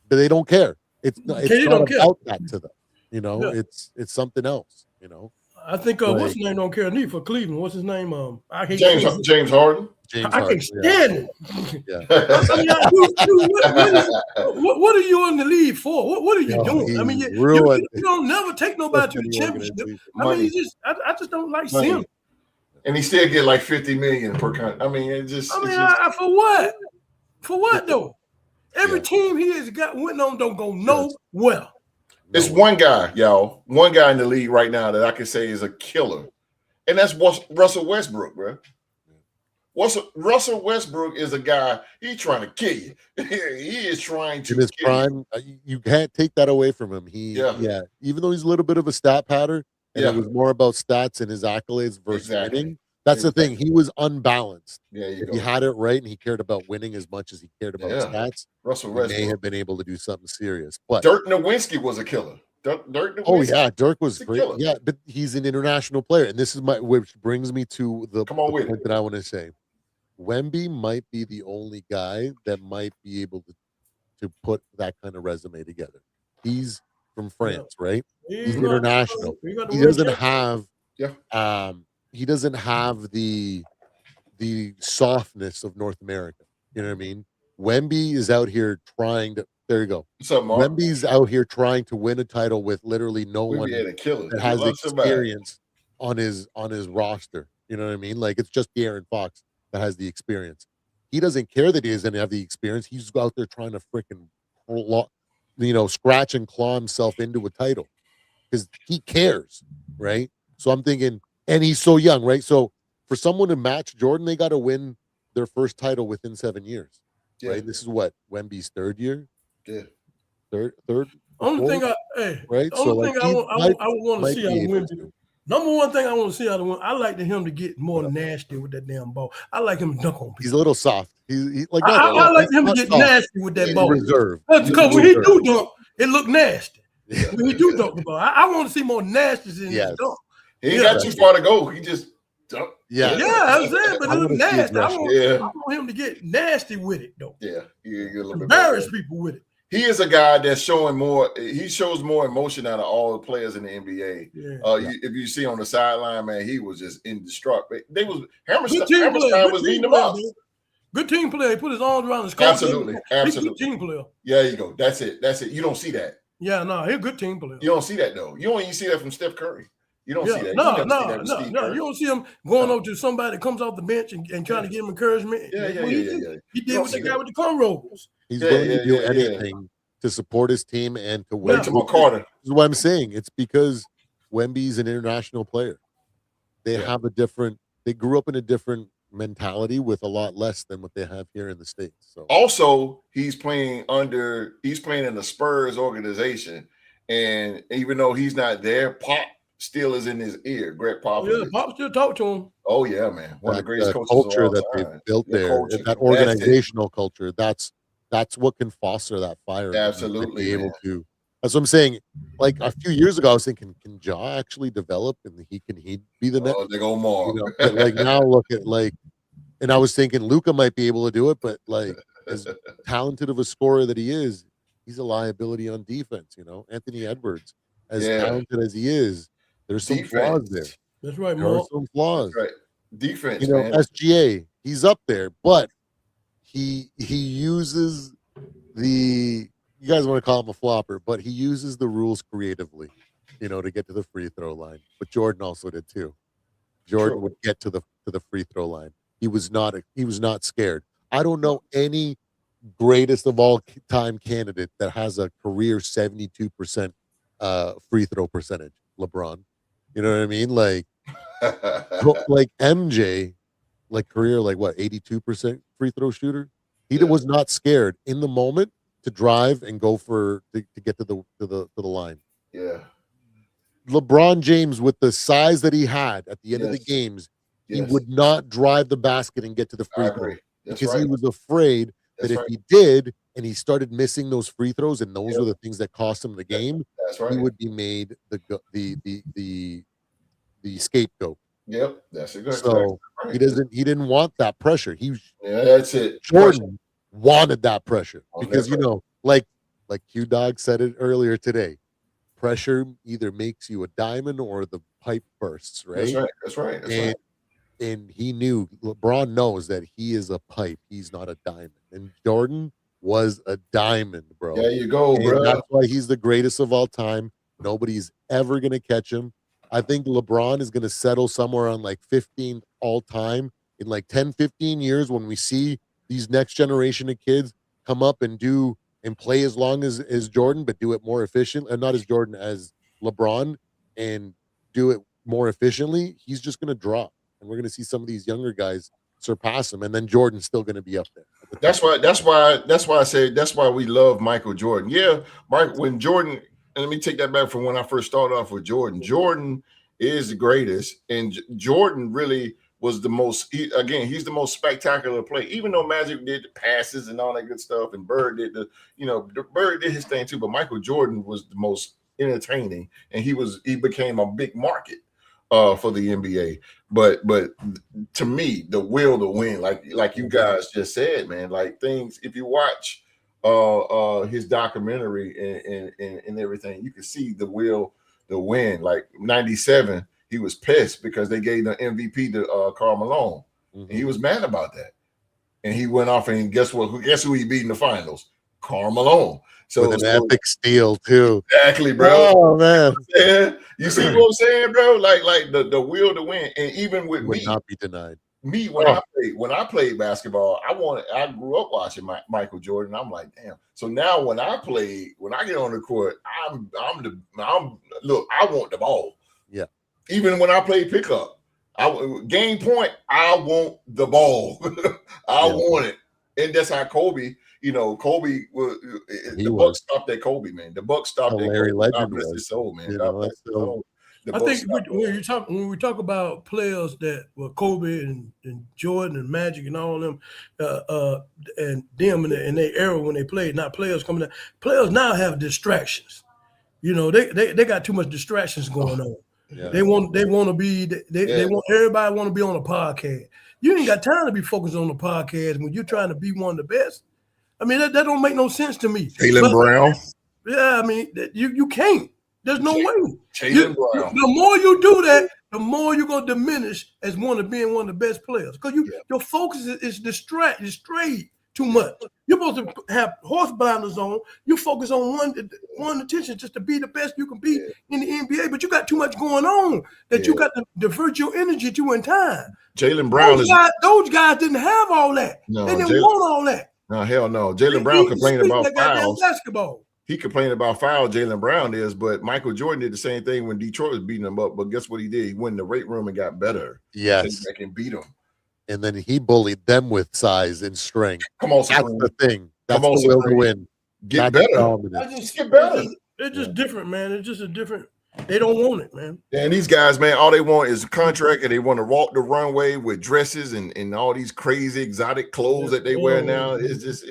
but they don't care. It's not KD don't care. about that to them. You know, Yeah. it's something else. You know, I think what's his name don't care neither for Cleveland. What's his name? I hate James Harden. James I Harden. can't stand him. Yeah. I mean, what are you in the league for? What are you doing? I mean, you don't never take nobody to the championship. I mean, I just don't like seeing him. And he still get like 50 million per country. I mean, it's just for what? For what though? Every team he has went on don't go nowhere. It's one guy, y'all. One guy in the league right now that I can say is a killer, and that's Russell Westbrook, bro. Russell Westbrook is a guy. He's trying to kill you. He is trying to in his kill prime. You can't take that away from him. Even though he's a little bit of a stat patter, and it was more about stats and his accolades versus winning. That's the thing. He was unbalanced. If he had it right and he cared about winning as much as he cared about stats, Russell he may have been able to do something serious. But Dirk Nowitzki was a killer. Dirk Nowitzki, Dirk was great. Yeah, but he's an international player, and this is which brings me to the point that I want to say. Wemby might be the only guy that might be able to put that kind of resume together. He's from France, right? He's international. He doesn't have he doesn't have the softness of North America. You know what I mean? Wemby is out here trying to. There you go. What's up, Mark? Wemby's out here trying to win a title with literally no one that has experience on his roster. You know what I mean? Like it's just De'Aaron Fox that has the experience. He doesn't care that he doesn't have the experience. He's out there trying to freaking, scratch and claw himself into a title because he cares, right? So I'm thinking, and he's so young, right? So for someone to match Jordan, they got to win their first title within 7 years, right? This is what Wemby's third year. Yeah, third. Only thing right? Only thing I want to see out of Wemby. Number one thing I want to see out of him, I like him to get more nasty with that damn ball. I like him to dunk on people. He's a little soft. I like him to get nasty with that ball. Reserved. Because when he do dunk, it look nasty. Yeah. When he do dunk the ball, I want to see more nasties in his dunk. He ain't got too far to go. He just dunk. I'm saying, but it look nasty. I want him to get nasty with it, though. Yeah, embarrass people with it. he is a guy that's showing more. He shows more emotion out of all the players in the NBA. Yeah. If you see on the sideline, man, he was just indestructible. They was Good team player. Hammerstein was eating him up. Good team player. He put his arms around his coach. Absolutely. He's a good team player. Yeah, you go. That's it. You don't see that. Yeah, no, he's a good team player. You don't see that though. You don't even see that from Steph Curry. You don't see that. No. You don't see him going over to somebody that comes off the bench and trying to give him encouragement. Yeah. He did with the guy with the cornrows. He's willing to do anything to support his team and to win. Carter. This is what I'm saying. It's because Wemby's an international player. They grew up in a different mentality with a lot less than what they have here in the States. So also he's playing in the Spurs organization, and even though he's not there, Pop still is in his ear. Greg Popovich. Yeah, Pop still talk to him. Oh yeah, man. One of the greatest coaches culture of all that time. they've built there, culture. that organizational culture. That's what can foster that fire. Absolutely, be able to. That's what I'm saying. Like a few years ago, I was thinking, can Ja actually develop and he be the next? Oh, they go more. You know, but like now, look at and I was thinking Luka might be able to do it, but like as talented of a scorer that he is, he's a liability on defense. You know, Anthony Edwards, as talented as he is, there's some flaws there. That's right, there are some flaws. That's right. Defense, you know, man. SGA, he's up there, but he uses you guys want to call him a flopper, but he uses the rules creatively, you know, to get to the free throw line. But Jordan also did too. Jordan would get to the free throw line. He was not scared. I don't know any greatest of all time candidate that has a career 72% free throw percentage. LeBron, you know what I mean? Like MJ, like career, like what, 82% free throw shooter. He was not scared in the moment to drive and go to get to the line. Yeah. LeBron James, with the size that he had at the end of the games, he would not drive the basket and get to the free throw because he was afraid that if he did and he started missing those free throws, and those are the things that cost him the game, he would be made the scapegoat. Yep, that's a good. So he didn't want that pressure. That's it. Jordan wanted that pressure because you know, like Q Dog said it earlier today. Pressure either makes you a diamond or the pipe bursts, right? That's right. And he knew, LeBron knows that he is a pipe. He's not a diamond. And Jordan was a diamond, bro. There you go, bro. That's why he's the greatest of all time. Nobody's ever going to catch him. I think LeBron is going to settle somewhere on like 15 all time in like 10, 15 years when we see these next generation of kids come up and play as long as Jordan, but do it more efficient, and not as Jordan, as LeBron, and do it more efficiently. He's just going to drop, and we're going to see some of these younger guys surpass him, and then Jordan's still going to be up there. That's why I say that's why we love Michael Jordan. Yeah, when Jordan, and let me take that back from when I first started off with Jordan. Jordan is the greatest, and Jordan really was the most. He's the most spectacular play. Even though Magic did the passes and all that good stuff, and Bird did Bird did his thing too. But Michael Jordan was the most entertaining, and he became a big market for the NBA. But to me, the will to win, like you guys just said, man, like things. If you watch his documentary and everything, you can see the will to win. Like 97. He was pissed because they gave the MVP to Karl Malone. And he was mad about that. And he went off and guess what? Guess who he beat in the finals? Karl Malone. So with an epic steal too. Exactly, bro. Oh man. You see what I'm saying, bro? Like the will to win. And even with would me, not be denied. Me when I played basketball, I grew up watching Michael Jordan. I'm like, damn. So now when I get on the court, I want the ball. Yeah. Even when I play pickup, game point, I want the ball. I want it. And that's how Kobe, Kobe was the Buck stopped at Kobe, man. The Buck stopped at Larry Kobe. Legend God bless his soul, man. I think when we talk about players that were Kobe and Jordan and Magic and all of them, and them in their era when they played, not players coming out. Players now have distractions. They got too much distractions going on. Yeah. They want to be. They want everybody want to be on a podcast. You ain't got time to be focused on the podcast when you're trying to be one of the best. I mean, that don't make no sense to me. Jaylen Brown. Yeah, I mean, you can't. There's no way. Jaylen Brown. The more you do that, the more you're gonna diminish as being one of the best players. Because your focus is strayed too much. You're supposed to have horse blinders on. You focus on one attention just to be the best you can be in the NBA. But you got too much going on that you got to divert your energy to in time. Jaylen Brown those guys didn't have all that. No, they didn't want all that. No, hell no. Jaylen Brown complained about fouls. Basketball. He complained about foul, Jaylen Brown is, but Michael Jordan did the same thing when Detroit was beating him up. But guess what he did? He went in the weight room and got better. Yes. Back and beat him. And then he bullied them with size and strength. Come on, that's the thing. That's the will to win. Get better. Just get better. It's just different, man. It's just a different. They don't want it, man. Yeah, and these guys, man, all they want is a contract, and they want to walk the runway with dresses and all these crazy exotic clothes that they wear now. It's just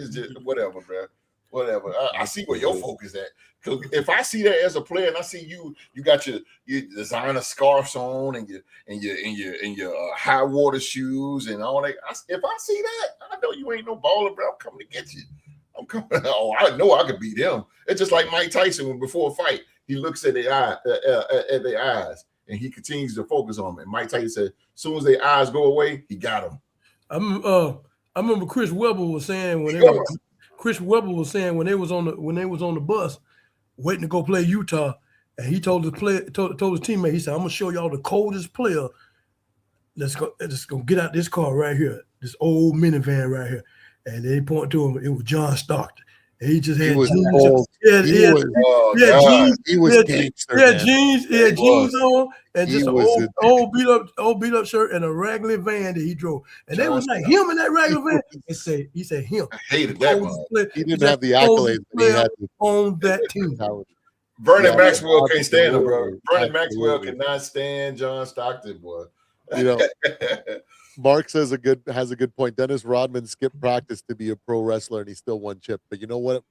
whatever, bro. Whatever. I see where your focus at. Because if I see that as a player, and I see you got your designer scarves on and your high water shoes and all that. If I see that, I know you ain't no baller, bro. I'm coming to get you. I'm coming. Oh, I know I could beat them. It's just like Mike Tyson when before a fight, he looks at their eyes and he continues to focus on them. And Mike Tyson said, as soon as their eyes go away, he got them. I remember Chris Webber was saying when they was on the bus waiting to go play Utah, and he told his teammate, he said, "I'm gonna show y'all the coldest player that's gonna get out this car right here, this old minivan right here." And they point to him. It was John Stockton. And he just had jeans. He was gangster. Jeans on, and just an old beat up shirt and a Wrangler van that he drove. And they was like him in that Wrangler van. He said him. I hated that one. He didn't have the accolades that he had on that team. Vernon Maxwell can't stand him, bro. Vernon Maxwell cannot stand John Stockton, boy. You know, Mark has a good point. Dennis Rodman skipped practice to be a pro wrestler, and he still won chip. But you know what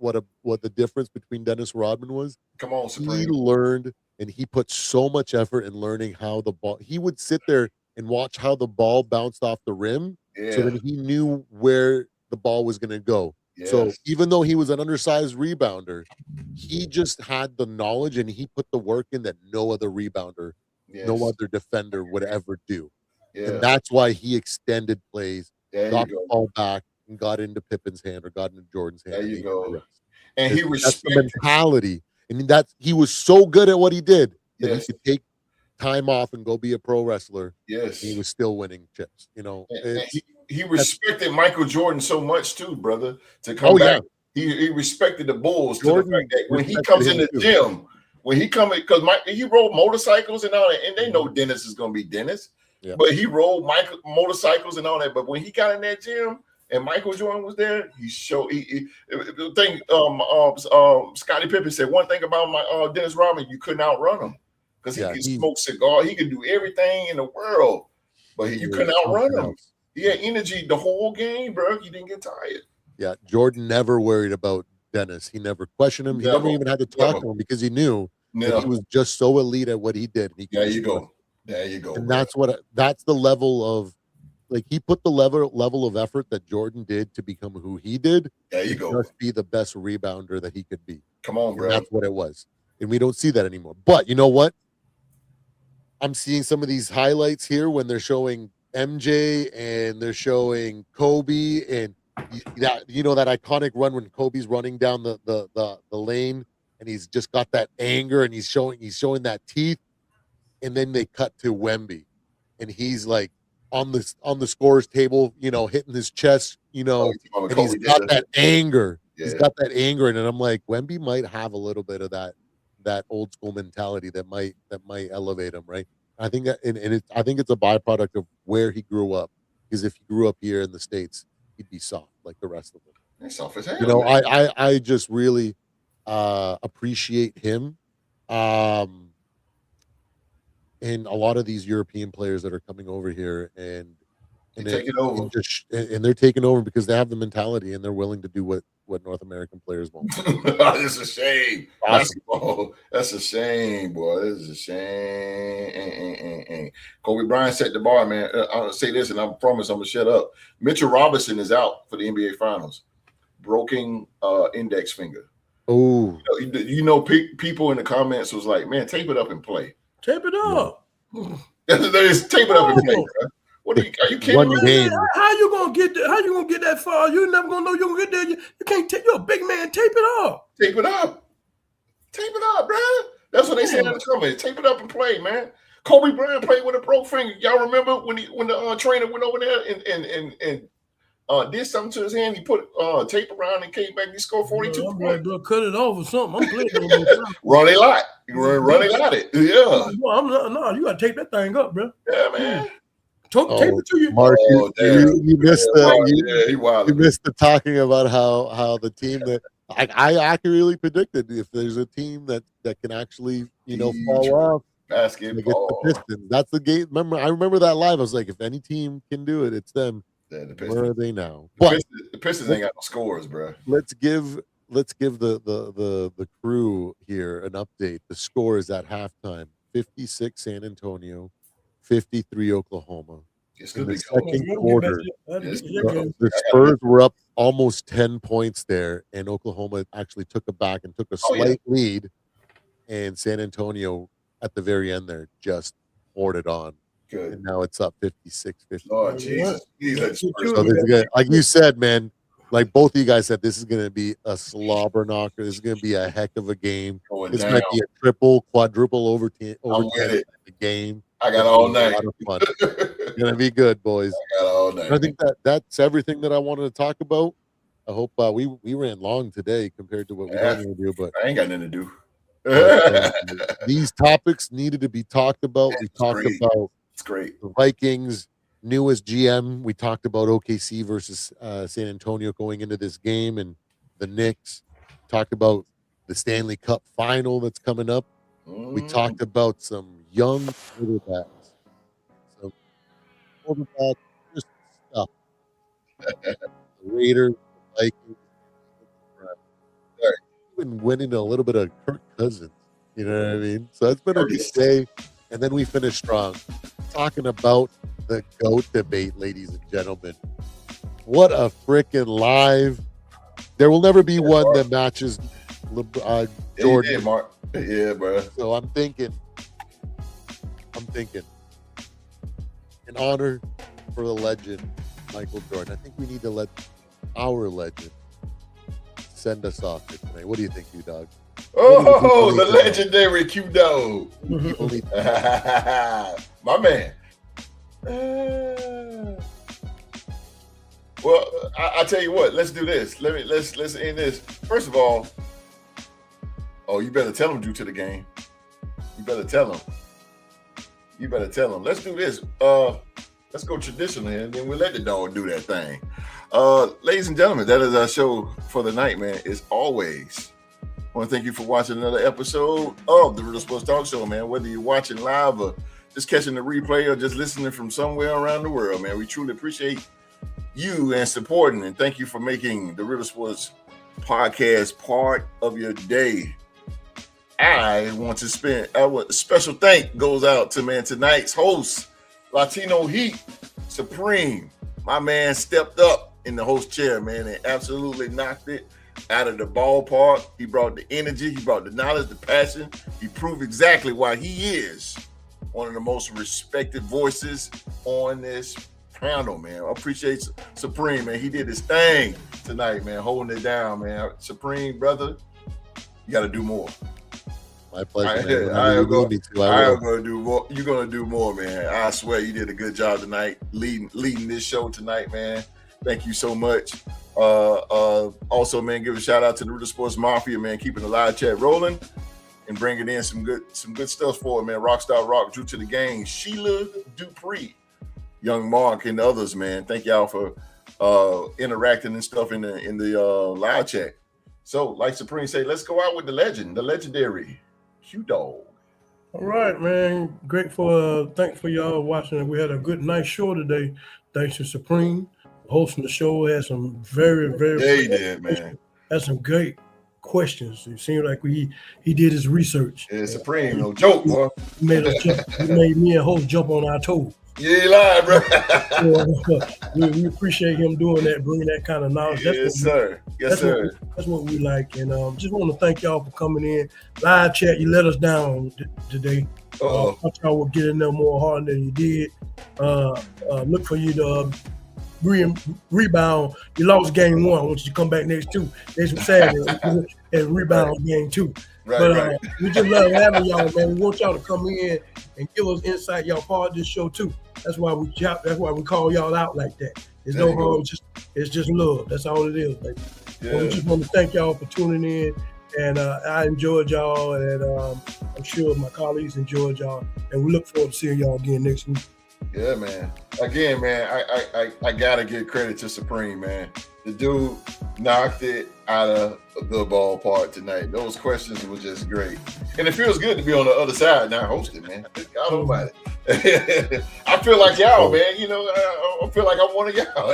the difference between Dennis Rodman was? Come on, Supreme. He learned, and he put so much effort in learning how the ball. He would sit there and watch how the ball bounced off the rim, so that he knew where the ball was going to go. Yes. So even though he was an undersized rebounder, he just had the knowledge, and he put the work in that no other rebounder, no other defender would ever do. Yeah. And that's why he extended plays, got the ball back, and got into Pippen's hand or got into Jordan's hand. There you go. And he respected the mentality. I mean, he was so good at what he did that he could take time off and go be a pro wrestler. Yes. He was still winning chips. You know, and he respected Michael Jordan so much too, brother, to come back. Yeah. He respected the Bulls to the fact that when he comes in the gym, when he come in, because he rode motorcycles and all that, and they know Dennis is gonna be Dennis. Yeah. But he rode motorcycles and all that. But when he got in that gym and Michael Jordan was there, Scottie Pippen said one thing about Dennis Rodman, you couldn't outrun him because he could smoke cigar, he could do everything in the world, but you couldn't outrun him. He had energy the whole game, bro. He didn't get tired. Yeah, Jordan never worried about Dennis. He never questioned him. He never even had to talk to him because he knew that he was just so elite at what he did. There you go. There you go. And that's the level of, like, he put the level of effort that Jordan did to become who he did. There you go. Just be the best rebounder that he could be. Come on, bro. And that's what it was. And we don't see that anymore. But you know what? I'm seeing some of these highlights here when they're showing MJ and they're showing Kobe and that iconic run when Kobe's running down the lane and he's just got that anger and he's showing that teeth. And then they cut to Wemby, and he's like on the scorer's table, hitting his chest, and he's got that anger. Yeah. He's got that anger, and I'm like, Wemby might have a little bit of that old school mentality that might elevate him, right? I think that, I think it's a byproduct of where he grew up. Because if he grew up here in the States, he'd be soft like the rest of them. He's soft as hell. I just really appreciate him. And a lot of these European players that are coming over here and they're taking over because they have the mentality and they're willing to do what North American players won't. It's a shame. Basketball. That's a shame, boy. This is a shame. Kobe Bryant set the bar, man. I'll say this, and I promise I'm gonna shut up. Mitchell Robinson is out for the NBA Finals. broken index finger. Oh, People in the comments was like, "Man, tape it up and play." Tape it up. There's tape it up and play, bro. What are you kidding One me? game. How you gonna get there? How you gonna get that far? You never gonna know you're gonna get there. You can't take. You're a big man. Tape it up. Tape it up. Tape it up, bro. That's what they said in the comments. Tape it up and play, man. Kobe Bryant played with a broke finger. Y'all remember when the trainer went over there and did something to his hand? He put tape around and came back and he scored 42 I'm points. like, bro, cut it off or something. I'm playing. Run a lot. Run a lot. Yeah. No, you gotta tape that thing up, bro. Yeah, man. Tape it to you. Mark, Oh, you missed he wild. you missed the talking about how the team that I accurately predicted if there's a team that can actually fall off. Basketball. The Pistons. That's the game. I remember that live. I was like, if any team can do it, it's them. Yeah, the Where are they now? The Pistons ain't got no scores, bro. Let's give the crew here an update. The score is at halftime: 56 San Antonio, 53 Oklahoma. It's In gonna the be going. second quarter, Yes. the Spurs were up almost 10 points there, and Oklahoma actually took it back and took a slight lead. And San Antonio at the very end there just poured it on. Good. And now it's up 56-50. Lord Jesus. So this is good. Like you said, man, like both of you guys said, this is going to be a slobber knocker. This is going to be a heck of a game. This might be a triple, quadruple overtime game. I got all night. A lot of fun. It's going to be good, boys. I got all night. I think that's everything that I wanted to talk about. I hope we ran long today compared to what we normally do, but I ain't got nothing to do. These topics needed to be talked about. We talked about it's great. The Vikings' newest GM. We talked about OKC versus San Antonio going into this game, and the Knicks. Talked about the Stanley Cup final that's coming up. We talked about some young quarterbacks, some quarterback stuff. The Raiders, the Vikings, even winning a little bit of Kirk Cousins. You know what I mean? So it's been a good day. And then we finished strong. Talking about the GOAT debate, ladies and gentlemen. What a freaking live. There will never be one that matches Jordan. Yeah, Mark. Yeah, bro. So I'm thinking, in honor for the legend, Michael Jordan, I think we need to let our legend send us off here tonight. What do you think, Q-Dog? Oh, the legendary Q-Dog. My man. Well, I tell you what, let's do this. Let's end this. First of all, you better tell him due to the game. You better tell him. Let's do this. Let's go traditional here, and then we'll let the dog do that thing. Ladies and gentlemen, that is our show for the night, man. As always, I want to thank you for watching another episode of the Real Sports Talk Show, man. Whether you're watching live or just catching the replay or just listening from somewhere around the world, man, we truly appreciate you and supporting, and thank you for making the Real Sports Podcast part of your day. I want to special thank goes out to, man, tonight's host, Latino Heat Supreme. My man stepped up in the host chair, man, and absolutely knocked it out of the ballpark. He brought the energy, he brought the knowledge, the passion. He proved exactly why he is one of the most respected voices on this panel, man. I appreciate Supreme, man. He did his thing tonight, man, holding it down, man. Supreme, brother, you got to do more. My pleasure. I am going to do more. You're going to do more, man. I swear you did a good job tonight, leading this show tonight, man. Thank you so much. Also, man, give a shout out to the Real Sports Mafia, man, keeping the live chat rolling and bringing in some good stuff for it, man. Rockstar Rock, Drew to the Gang, Sheila Dupree, Young Mark, and others, man. Thank y'all for interacting and stuff in the live chat. So, like Supreme say, let's go out with the legend, the legendary Q-Dog. All right, man. Grateful. Thanks for y'all watching. We had a good, nice show today. Thanks to Supreme hosting the show. Had some very He did, man. Had some great questions. It seemed like he did his research. Yeah, Supreme, no joke, boy. He made me and host jump on our toes. You ain't lying, bro. We appreciate him doing that, bringing that kind of knowledge. Yes, sir. Yes, sir. That's what we like. And just want to thank y'all for coming in. Live chat, you let us down today. I thought y'all would get in there more hard than you did. Look for you to rebound. You lost game 1. I want you to come back next Saturday and rebound game 2. Right. We just love having y'all, man. We want y'all to come in and give us insight. Y'all part of this show too. That's why we call y'all out like that. There's no harm. It's just love. That's all it is, baby. Yeah. So we just want to thank y'all for tuning in. And I enjoyed y'all, and I'm sure my colleagues enjoyed y'all. And we look forward to seeing y'all again next week. Yeah, man. Again, man, I gotta give credit to Supreme, man. The dude knocked it out of the ballpark tonight. Those questions were just great. And it feels good to be on the other side now hosting, man. I don't know about it. I feel like y'all, man. You know, I feel like I'm one of y'all.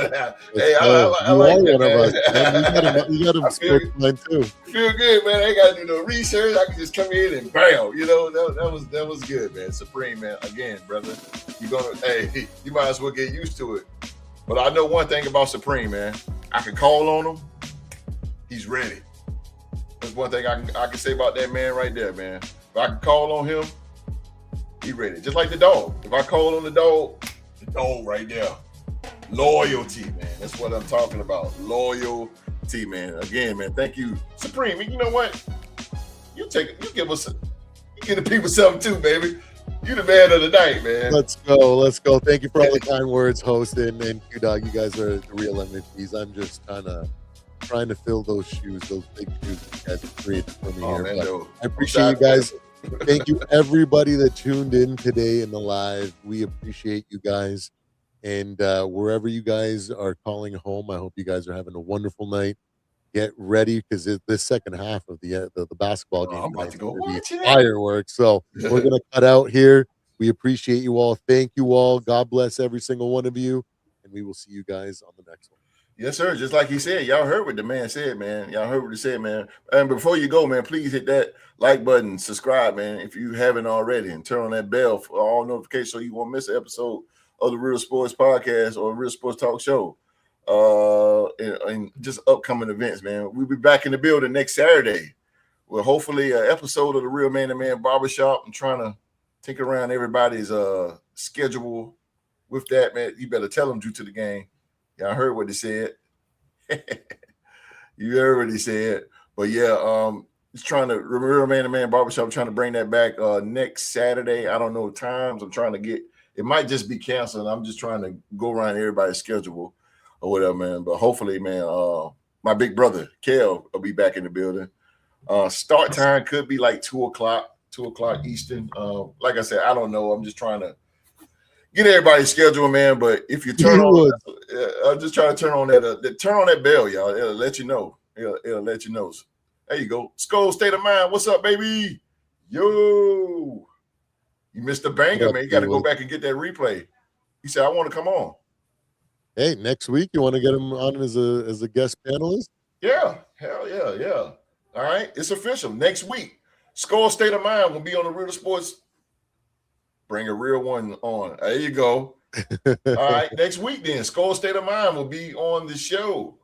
Hey, I like that, one of us. You got him sportsman too. Feel good, man. I ain't got to do no research. I can just come in and bam. You know, that was good, man. Supreme, man. Again, brother, you might as well get used to it. But I know one thing about Supreme, man. I can call on him. He's ready. That's one thing I can say about that man right there, man. If I can call on him, he ready. Just like the dog. If I call on the dog right there. Loyalty, man. That's what I'm talking about. Loyalty, man. Again, man. Thank you, Supreme. You know what? You give the people something too, baby. You the man of the night, man. Let's go. Thank you for all the kind words, host, and Q-Dog. You guys are the real MVPs. I'm just trying to fill those shoes, those big shoes you guys have created for me here. Man, I appreciate you guys. Thank you, everybody that tuned in today in the live. We appreciate you guys. And wherever you guys are calling home, I hope you guys are having a wonderful night. Get ready, because this second half of the basketball game I'm about to go watch it. Fireworks. So we're gonna cut out here. We appreciate you all. Thank you all. God bless every single one of you, and we will see you guys on the next one. Yes, sir. Just like he said, y'all heard what the man said, man. Y'all heard what he said, man. And before you go, man, please hit that like button, subscribe, man, if you haven't already, and turn on that bell for all notifications so you won't miss an episode of the Real Sports Podcast or Real Sports Talk Show. And just upcoming events, man. We'll be back in the building next Saturday with hopefully an episode of the Real Man to Man Barbershop. I'm trying to tinker around everybody's schedule with that, man. You better tell them due to the game. Y'all heard what he said. You heard what he said. But yeah, it's trying to Real Man to Man Barbershop. I'm trying to bring that back next Saturday. I don't know times. I'm trying to get it might just be canceled. I'm just trying to go around everybody's schedule or whatever, man. But hopefully, man, my big brother, Kel, will be back in the building. Start time could be like 2:00 Eastern. Like I said, I don't know. I'm just trying to get everybody's schedule, man. But if you turn on, I'm just trying to turn on that bell, y'all. It'll let you know. It'll let you know. There you go. Skull State of Mind. What's up, baby? Yo. You missed the banger, man. You got to go back and get that replay. He said, I want to come on. Hey, next week you want to get him on as a guest panelist? Yeah, hell yeah. All right, it's official. Next week, Skull State of Mind will be on the Real Sports. Bring a real one on. There you go. All right, next week then, Skull State of Mind will be on the show.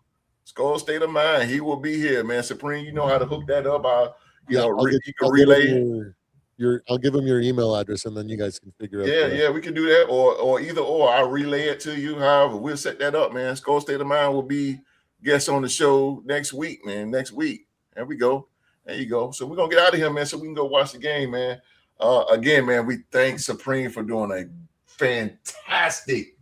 Skull State of Mind, he will be here, man. Supreme, you know how to hook that up. I'll relay. I'll give him your email address, and then you guys can figure out. Yeah, we can do that, or either or. I'll relay it to you. However, we'll set that up, man. Skull State of Mind will be guest on the show next week, man. Next week. There we go. There you go. So we're gonna get out of here, man, so we can go watch the game, man. Again, man, we thank Supreme for doing a fantastic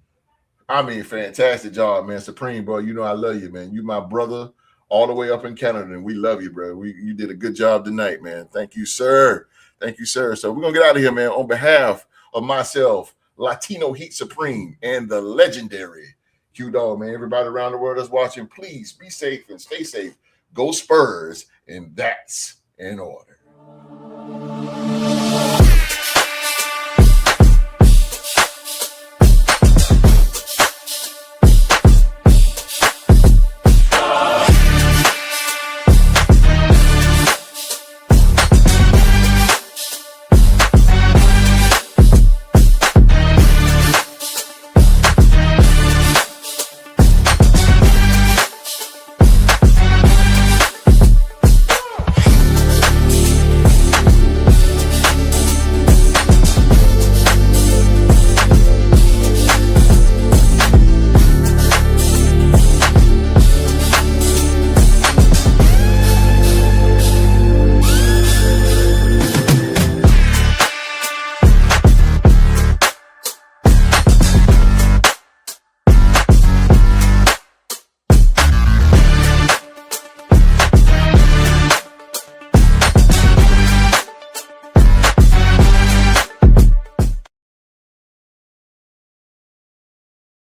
job, man. Supreme, bro. You know I love you, man. You my brother all the way up in Canada, and we love you, bro. You did a good job tonight, man. Thank you, sir. Thank you, sir. So we're going to get out of here, man. On behalf of myself, Latino Heat Supreme, and the legendary Q-Dog, man. Everybody around the world that's watching, please be safe and stay safe. Go Spurs, and that's in order.